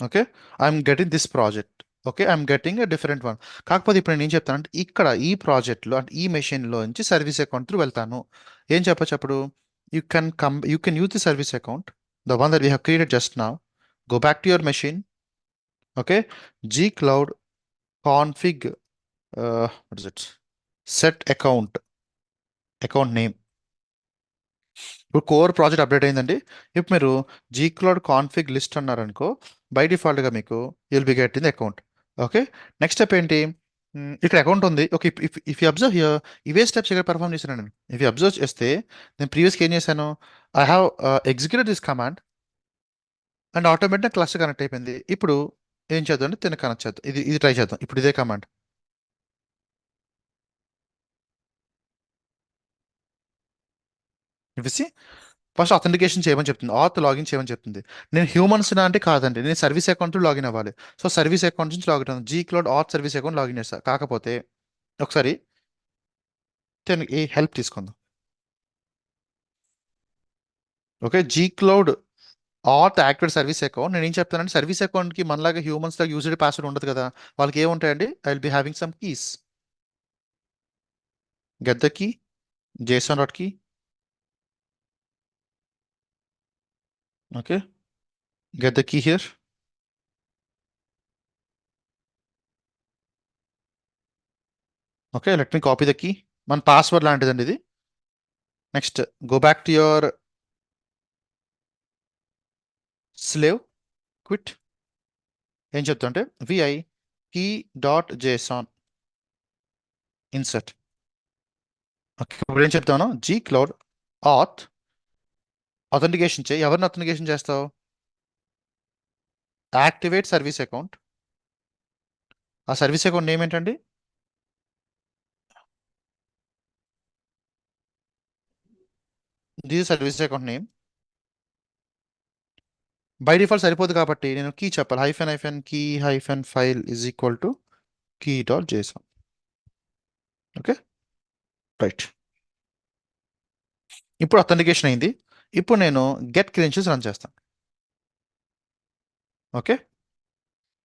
S1: okay, I'm getting this project. Okay, I'm getting a different one. కాకపోతే ఇప్పుడు నేను ఏం చెప్తాను అంటే ఇక్కడ ఈ ప్రాజెక్ట్లో అంటే ఈ మెషిన్లో నుంచి సర్వీస్ అకౌంట్ త్రూ వెళ్తాను. ఏం చెప్పచ్చు అప్పుడు, you can use the service account, the one that we have created just now. Go back to your machine. Okay, G cloud config what is it, set account name. ఇప్పుడు core project update అయిందండి. ఇప్పుడు మీరు G cloud config list అన్నారనుకో, by డిఫాల్ట్గా మీకు you'll be get in the account. Okay, next step ఏంటి, ఇక్కడ account ఉంది. Okay, if you observe here, ఇవే స్టెప్స్ ఇక్కడ పర్ఫామ్ చేశాను నేను. ఇఫ్ యూ అబ్జర్వ్ చేస్తే నేను ప్రీవియస్గా ఏం చేశాను, I have executed this command and automatic cluster connect అయిపోయింది. ఇప్పుడు ఏం చేద్దాం అంటే దీన్ని కనెక్ట్ చేద్దాం. ఇది ట్రై చేద్దాం. ఇప్పుడు ఇదే కమాండ్ ఇవి ఫస్ట్ అథెంటికేషన్ చేయమని చెప్తుంది, ఆత్ లాగిన్ చేయమని చెప్తుంది. నేను హ్యూమన్స్ అంటే కాదండి, నేను సర్వీస్ అకౌంట్ లాగిన్ అవ్వాలి. సో సర్వీస్ అకౌంట్ నుంచి లాగిన్ అవ్వాలి. Gcloud auth service account login చేస్తాను. కాకపోతే ఒకసారి ఈ హెల్ప్ తీసుకుందాం. Okay, gcloud auth activate service account. నేను ఏం చెప్తానంటే సర్వీస్ అకౌంట్కి మనలాగా హ్యూమన్స్ లాగా యూజర్ పాస్వర్డ్ ఉండదు కదా, వాళ్ళకి ఏముంటాయండి, I will be having some keys. Get the key, JSON dot key. Okay, get the key here. Okay, let me copy the key. మన పాస్వర్డ్ లాంటిదండి ఇది. Next go back to your slave, quit. ఏం చెప్తుంటే vi key dot JSON insert. Okay, ఇప్పుడు ఏం చెప్తాను, G cloud ఆత్ authentication చేయి. ఎవరిని అథెంటికేషన్ చేస్తావు, యాక్టివేట్ సర్వీస్ అకౌంట్. ఆ సర్వీస్ అకౌంట్ నేమ్ ఏంటండి, this service account name. By default సరిపోదు కాబట్టి నేను కీ చెప్పాలి, hyphen key hyphen file is equal to key dot JSON. Okay, right. ఇప్పుడు అథెంటికేషన్ అయింది. ఇప్పుడు నేను గెట్ క్రెడెన్షియల్స్ రన్ చేస్తాను. ఓకే,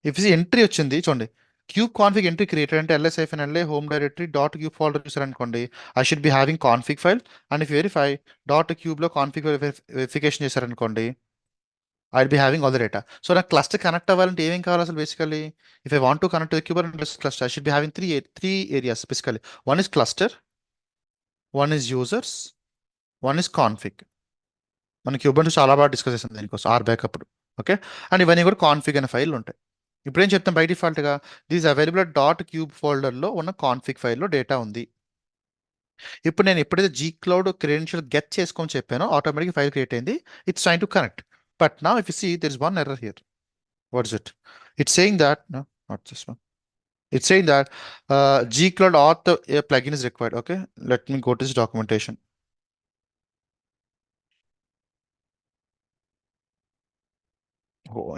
S1: ఇఫ్ ఎంట్రీ వచ్చింది చూడండి, క్యూబ్ కాన్ఫిగ్ ఎంట్రీ క్రియేటెడ్ అంటే LS-LA home directory dot kube folder చూసారనుకోండి, I should be having config file. And if verify dot క్యూబ్లో config verification చేశారనుకోండి, I will be having all the data. So నాకు cluster connect అవ్వాలంటే ఏమేం కావాలి అసలు basically, if I want to connect to Kubernetes cluster, I should be having three areas basically. One is cluster, one is users, one is config. మన Kubernetes చాలా బాగా discuss చేస్తుంది దీనికోసం ఆర్ బ్యాకప్. ఓకే, అండ్ ఇవన్నీ కూడా config అనే file ఉంటాయి. ఇప్పుడు ఏం చెప్తాం, బై డిఫాల్ట్గా దిస్ అవైలబుల్ డాట్ క్యూబ్ ఫోల్డర్లో ఉన్న కాన్ఫిగ్ ఫైల్లో డేటా ఉంది. ఇప్పుడు నేను ఎప్పుడైతే జీ క్లౌడ్ క్రెడెన్షియల్ గెట్ చేసుకొని చెప్పానో ఆటోమేటిక్ ఫైల్ క్రియేట్ అయింది. It's trying to connect. But now if you see there is one error here. What is it, it's saying that no not this one, it's saying that gcloud auth plugin is required. Okay, let me go to this documentation.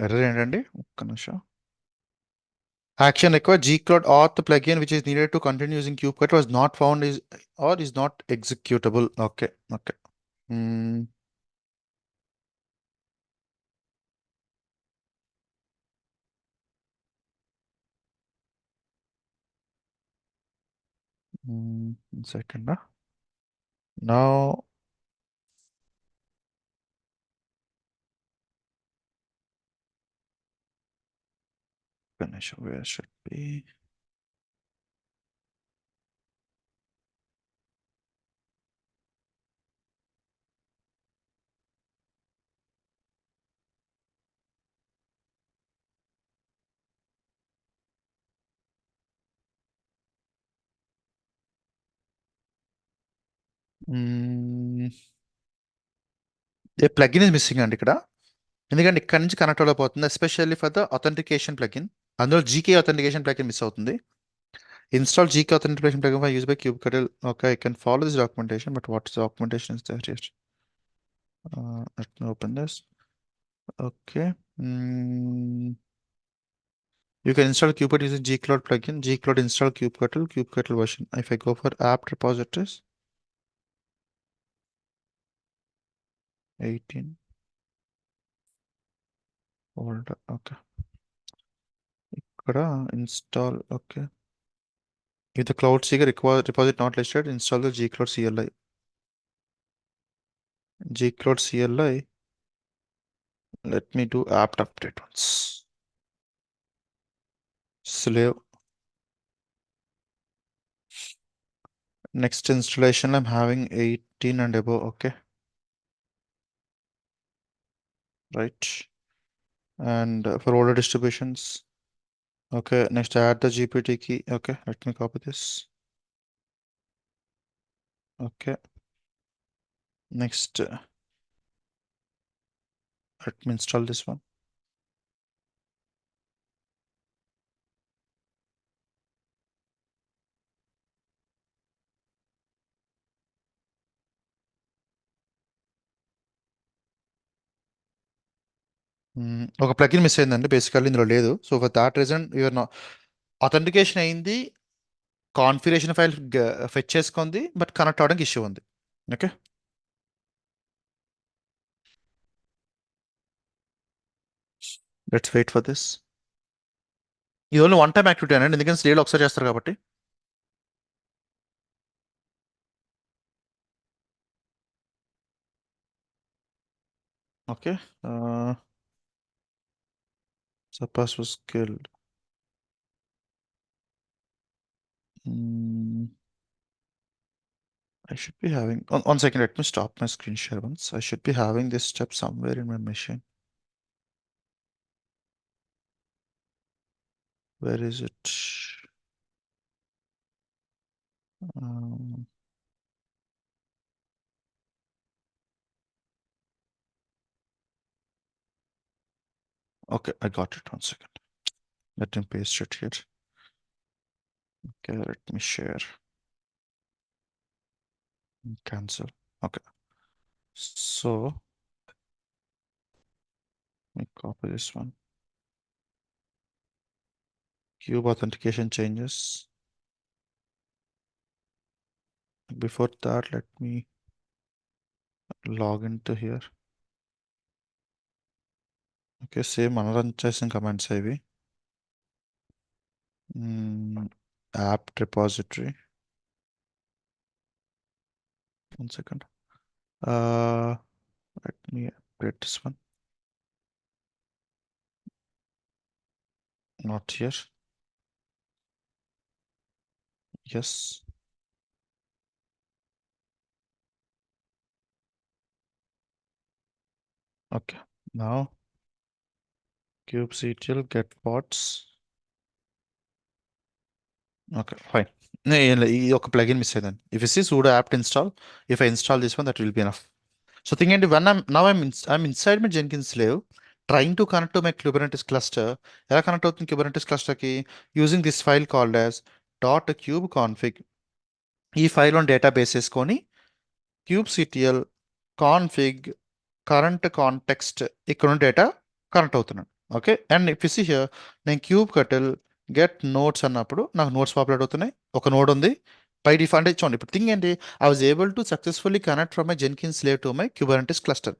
S1: Error ఏంటండి, ఒక్క నిమిషం. Action required gcloud auth plugin which is needed to continue using kubectl was not found is not executable. Okay. Hmm. One second. Now finish where should be. A plugin is missing అండి ఇక్కడ, ఎందుకంటే ఇక్కడ నుంచి connect అవ్వకపోతుంది, especially for the authentication plugin. అందులో GKE authentication plugin miss అవుతుంది. Install GKE authentication plugin use by kubectl. Okay, I can follow this documentation, but what is documentation is there here? Let me open this. Okay. You can install kubectl using gcloud plugin. Gcloud install kubectl version. If I go for apt repositories, 18 folder. Okay. ఇక్కడ install. Okay. If the cloud seeker repository not listed, install the gcloud CLI. Gcloud CLI. Let me do apt update once. Slave. Next installation, I'm having 18 and above. Okay. Right. And for older distributions. Okay. Next, add the GPT key. Okay. Let me copy this. Okay. Next, let me install this one. ఒక plugin miss అయిందండి, basically ఇందులో లేదు. So for that reason you're not authentication అయింది, configuration file fetch చేసుకుంది, but connect అవడానికి issue ఉంది. Okay, let's wait for this. ఇది only one time activity అండి, ఎందుకంటే స్లేలో ఒకసారి చేస్తారు కాబట్టి. Okay, Surpass was killed. I should be having, one second, let me stop my screen share once. I should be having this step somewhere in my machine. Where is it? Okay, I got it. One second. Let me paste it here. Okay, let me share. Cancel. Okay. So, let me copy this one. Cube authentication changes. Before that, let me log into here. Okay, same run chasing commands ivi. Apt repository. One second. Let me update this one. Not here. Yes. Okay. Now kubectl get pods. Okay, fine. ఈ ఒక plugin miss అయిందండి. If you see sudo apt install, if I install this one, that will be enough. So think and when I'm inside my Jenkins slave, trying to connect to my Kubernetes cluster. ఎలా connect అవుతుంది Kubernetes cluster కి? Using this file called as .kubeconfig. ఈ file on database వేసుకొని kubectl config current context ఇక్కడ data connect అవుతున్నాను. Okay, and if you see here, నేను kubectl get notes అన్నప్పుడు నాకు నోట్స్ పాపులేట్ అవుతున్నాయి. ఒక నోడ్ ఉంది బై డిఫాల్ట్. అంటే చూడండి ఇప్పుడు థింగ్ ఏంటి, I was able to successfully connect from my Jenkins slave to my Kubernetes cluster.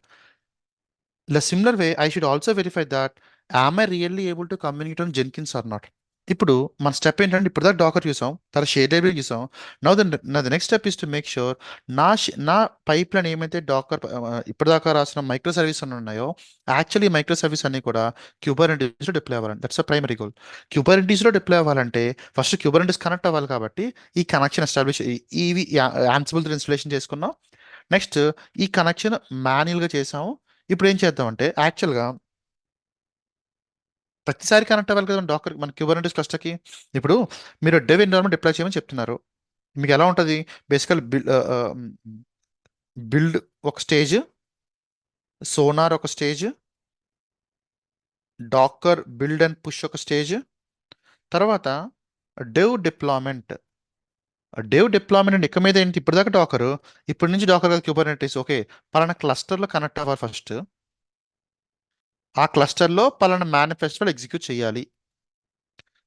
S1: In a similar way, I should also verify that am I really able to communicate on Jenkins or not. ఇప్పుడు మన step ఏంటంటే ఇప్పుడు దాకా Dakar చూసాం, తర్వాత share library చూసాం. నా the next step is to make sure నా పైప్ లైన్ ఏమైతే డాకర్ ఇప్పటిదాకా రాసిన మైక్రో సర్వీస్ అని ఉన్నాయో, యాక్చువల్లీ మైక్రో సర్వీస్ అన్ని కూడా క్యూబర్నెటీస్లో డిప్లాయ్ అవ్వాలంటే దట్స్ అ ప్రైమరీ గోల్. క్యూబర్నెటీస్లో డిప్లాయ్ అవ్వాలంటే ఫస్ట్ క్యూబర్నెటీస్ కనెక్ట్ అవ్వాలి కాబట్టి ఈ కనెక్షన్ ఎస్టాబ్లిష్ ఇవి యాన్సిబుల్ ఇన్స్టలేషన్ చేసుకున్నాం. నెక్స్ట్ ఈ కనెక్షన్ మాన్యువల్గా చేసాము. ఇప్పుడు ఏం చేద్దామంటే యాక్చువల్గా ప్రతిసారి కనెక్ట్ అవ్వాలి కదా డాకర్ మన క్యూబర్నెటీస్ క్లస్టర్కి. ఇప్పుడు మీరు డెవ్ ఎన్విరాన్మెంట్ డిప్లాయ్ చేయమని చెప్తున్నారు, మీకు ఎలా ఉంటుంది బేసికల్ బిల్డ్ ఒక స్టేజ్, సోనార్ ఒక stage, docker build and push ఒక స్టేజ్, తర్వాత డెవ్ డిప్లాయ్మెంట్ అండ్ ఇక మీద ఏంటి ఇప్పటిదాకా డాకర్, ఇప్పటి నుంచి డాకర్ కదా క్యూబర్నెటీస్. ఓకే, పలానా క్లస్టర్లో కనెక్ట్ అవ్వాలి ఫస్ట్, ఆ క్లస్టర్లో పలానా మేనిఫెస్టోలు ఎగ్జిక్యూట్ చేయాలి.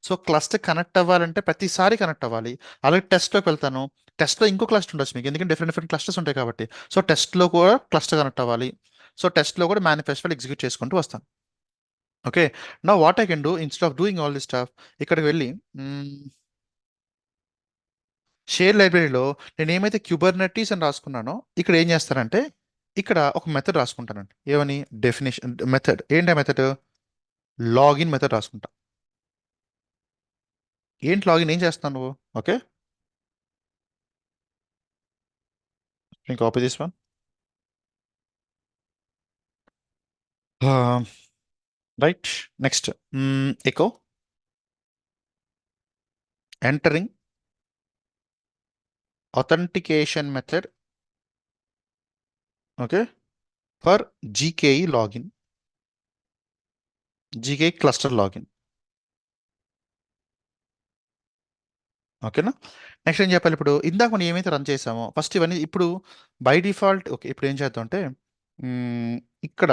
S1: సో క్లస్టర్ కనెక్ట్ అవ్వాలంటే ప్రతిసారి కనెక్ట్ అవ్వాలి. అలాగే టెస్ట్లోకి వెళ్తాను, టెస్ట్లో ఇంకో క్లస్టర్ ఉండొచ్చు మీకు, ఎందుకంటే డిఫరెంట్ డిఫరెంట్ క్లస్టర్స్ ఉంటాయి కాబట్టి. సో టెస్ట్లో కూడా క్లస్టర్ కనెక్ట్ అవ్వాలి. సో టెస్ట్లో కూడా మేనిఫెస్టోలు ఎగ్జిక్యూట్ చేసుకుంటూ వస్తాను. ఓకే, నా what I can do instead of doing all this staff, ఇక్కడికి వెళ్ళి షేర్ లైబ్రరీలో నేను ఏమైతే క్యూబర్నెటీస్ అని రాసుకున్నానో ఇక్కడ ఏం చేస్తానంటే ఇక్కడ ఒక మెథడ్ రాసుకుంటానండి. ఏమని డెఫినేషన్ మెథడ్ ఏంటి, మెథడ్ లాగిన్ మెథడ్ రాసుకుంటా. ఏంటి లాగిన్ ఏం చేస్తాను నువ్వు? ఓకే, నేను copy this one. Right, next echo entering authentication method, okay, for GKE login, GKE cluster login. ఓకేనా? నెక్స్ట్ ఏం చెప్పాలి, ఇప్పుడు ఇందాక మనం ఏమైతే రన్ చేసామో ఫస్ట్ ఇవన్నీ ఇప్పుడు బై డిఫాల్ట్. ఓకే, ఇప్పుడు ఏం చేద్దాం అంటే ఇక్కడ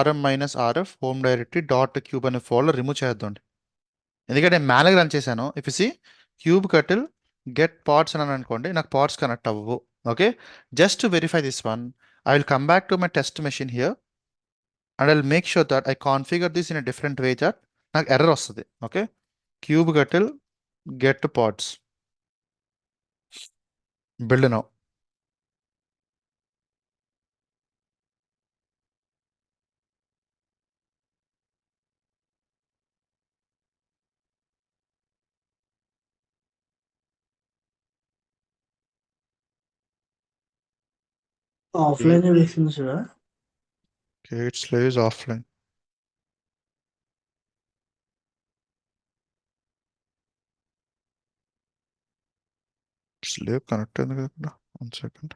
S1: rm-rf home directory dot kube అనే ఫోల్డర్ రిమూవ్ చేద్దాం. ఎందుకంటే నేను మ్యాన్గా రన్ చేశాను. If you see kube cuttle get parts అని అనుకోండి, నాకు పార్ట్స్ కనెక్ట్ అవ్వవు. Okay, just to verify this one I will come back to my test machine here and I will make sure that I configure this in a different way that నాకు error వస్తుంది. Okay, kube cuttle get parts build now.
S2: Offline వేసింది చూడ.
S1: Gate slaves offline. Slave connect అయింది కదా ఇక్కడ. 1 second.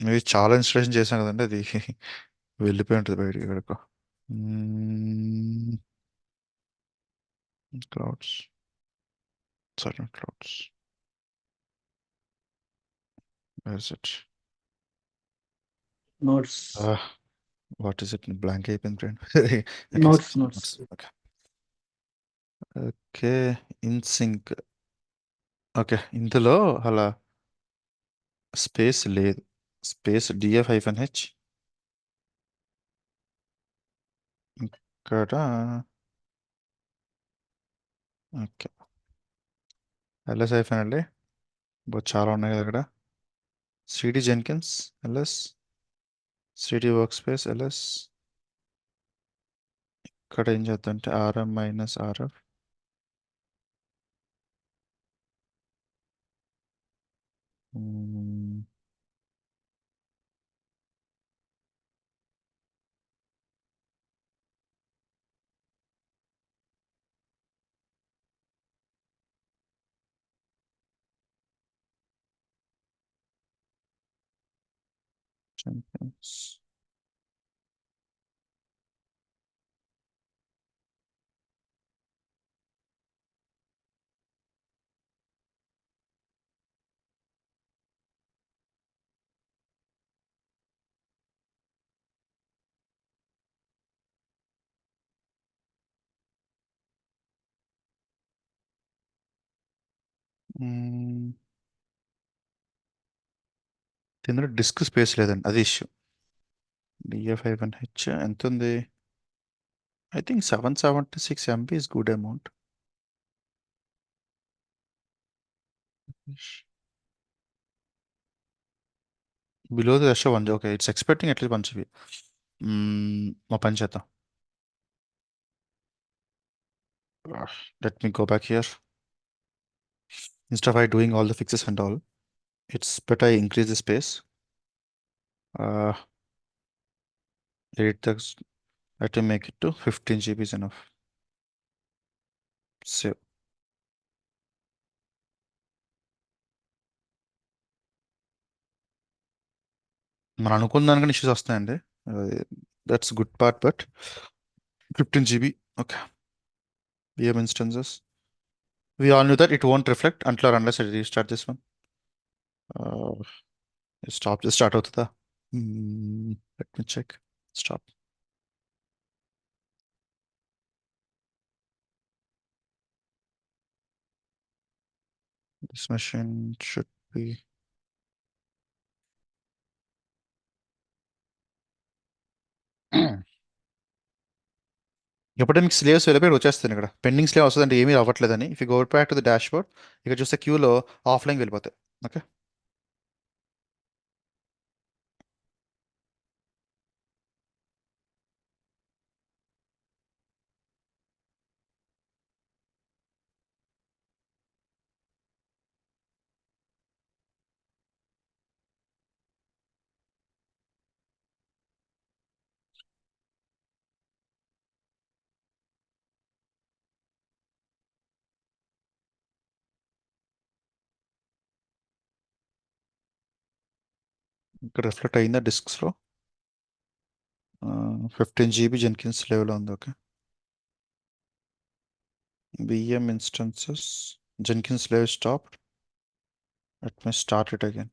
S1: మీరు చాలా installation చేశాను కదండి, అది వెళ్ళిపోయి ఉంటుంది బయటికి ఎక్కడికో. Clouds, silent clouds, where is it?
S2: Notes
S1: what is it? Blank అయిపోయింది friend.
S2: Notes.
S1: Okay okay, in sync. Okay, ఇందులో అలా స్పేస్ లేదు, స్పేస్ df-h ఇక్కడ. ఓకే, ls అండి, చాలా ఉన్నాయి కదా ఇక్కడ. cd jenkins ls, cd workspace ls. ఇక్కడ ఏం చేద్దాం అంటే rm-rf jenkins. ఇందులో డిస్క్ స్పేస్ లేదండి, అది ఇష్యూ. DA51H ఎంత ఉంది? I think 776 MB is good amount. Below the ratio 1, okay, it's expecting at least 1 GB. మా పని చేద్దాం. Let me go back here. Instead of I doing all the fixes and all, it's better I increase the space. Edit the, let me make it to 15 GB is enough. Save. మనం అనుకున్న దానికన్నా issues వస్తాయండి. That's good part, but 15 GB, okay. VM instances. We all knew that it won't reflect until or unless I restart this one. Start అవుతుందా? Let me check. Stop. This machine should be. ఎప్పుడైతే మీకు slaves వెళ్ళిపోయి వచ్చేస్తాను ఇక్కడ pending slave వస్తుందంటే ఏమీ అవ్వట్లేదని. If you go back to the dashboard, ఇక్కడ చూస్తే క్యూలో ఆఫ్లైన్ వెళ్ళిపోతాయి. ఓకే, ఇక్కడ రిఫ్లెక్ట్ అయిందా డిస్క్స్లో? 15 GB జెన్కిన్స్ స్లేవ్లో ఉంది. Okay, VM instances, Jenkins slave stopped. Let me start it again.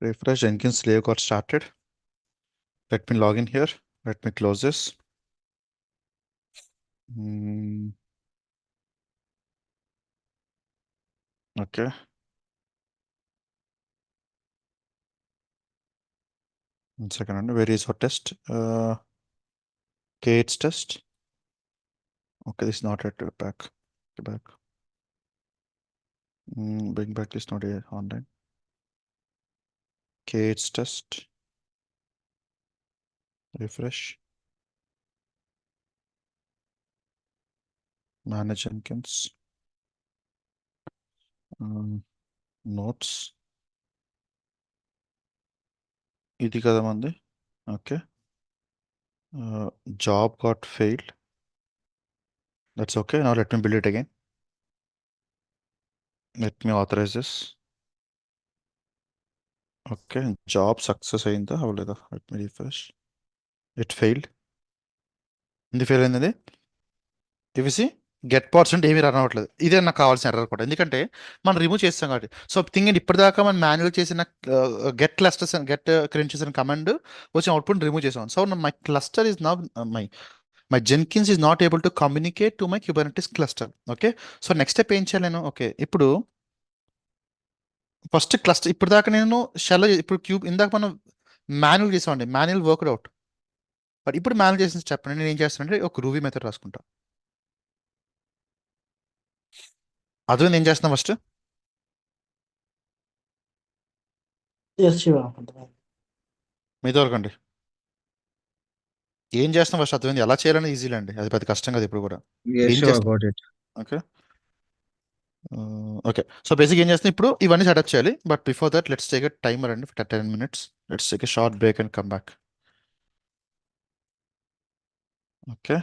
S1: Refresh, Jenkins slave got started. Let me log in here. Let me close this. Okay. One second. Where is our test? K8's test. Okay, this is not at back. Go back. Bring back this not here online. K8's test. Refresh. Manage Jenkins. Notes. ఇది కదా మంది. Okay, job got failed. That's okay. Now let me build it again. Let me authorize this. Okay, job success అయిందా అవ్వలేదా? Let me refresh. It failed. ఎందుకు fail అయింది? ఇవిసి get parts అంటే ఏమీ run అవ్వట్లేదు. ఇదే నాకు కావాల్సిన ఎర్రర్ కూడా, ఎందుకంటే మనం రిమూవ్ చేస్తాం కాబట్టి. సో థింగ్ ఏంటి, ఇప్పటిదాకా మనం మాన్యువల్ చేసిన get clusters and get credentials అని కమాండ్ వచ్చిన అవుట్పుట్ రిమూవ్ చేసాం. So my cluster is now my Jenkins is not able to communicate to my Kubernetes cluster. Okay, so next step ఏం చేయాలి నేను? ఓకే, ఇప్పుడు ఫస్ట్ క్లస్టర్, ఇప్పుడు దాకా నేను షెల్, ఇప్పుడు క్యూబ్ ఇందాక మనం మాన్యువల్ చేసామండి, మాన్యువల్ వర్క్డ్ అవుట్. బట్ ఇప్పుడు మాన్యువల్ చేసిన స్టెప్ నేను ఏం చేస్తానంటే ఒక రూబీ మెథడ్ రాసుకుంటా. అదే నేను ఏం చేస్తున్నా ఫస్ట్?
S2: ఎస్ శివ.
S1: మీతో వరకండి ఏం చేస్తాం ఫస్ట్ అర్థమైంది. ఎలా చేయాలని ఈజీలే అండి, అది పెద్ద కష్టం కదా ఇప్పుడు కూడా.
S3: Yes,
S1: ఏం
S3: sure,
S1: చేస్తాం?
S3: got it.
S1: Okay, okay. So basic ఏం చేస్తాం ఇప్పుడు, ఇవన్నీ సెటప్ చేయాలి. But before that let's take a timer అండి, 10 minutes. Let's take a short break and come back. Okay,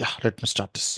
S1: yeah, let me start this.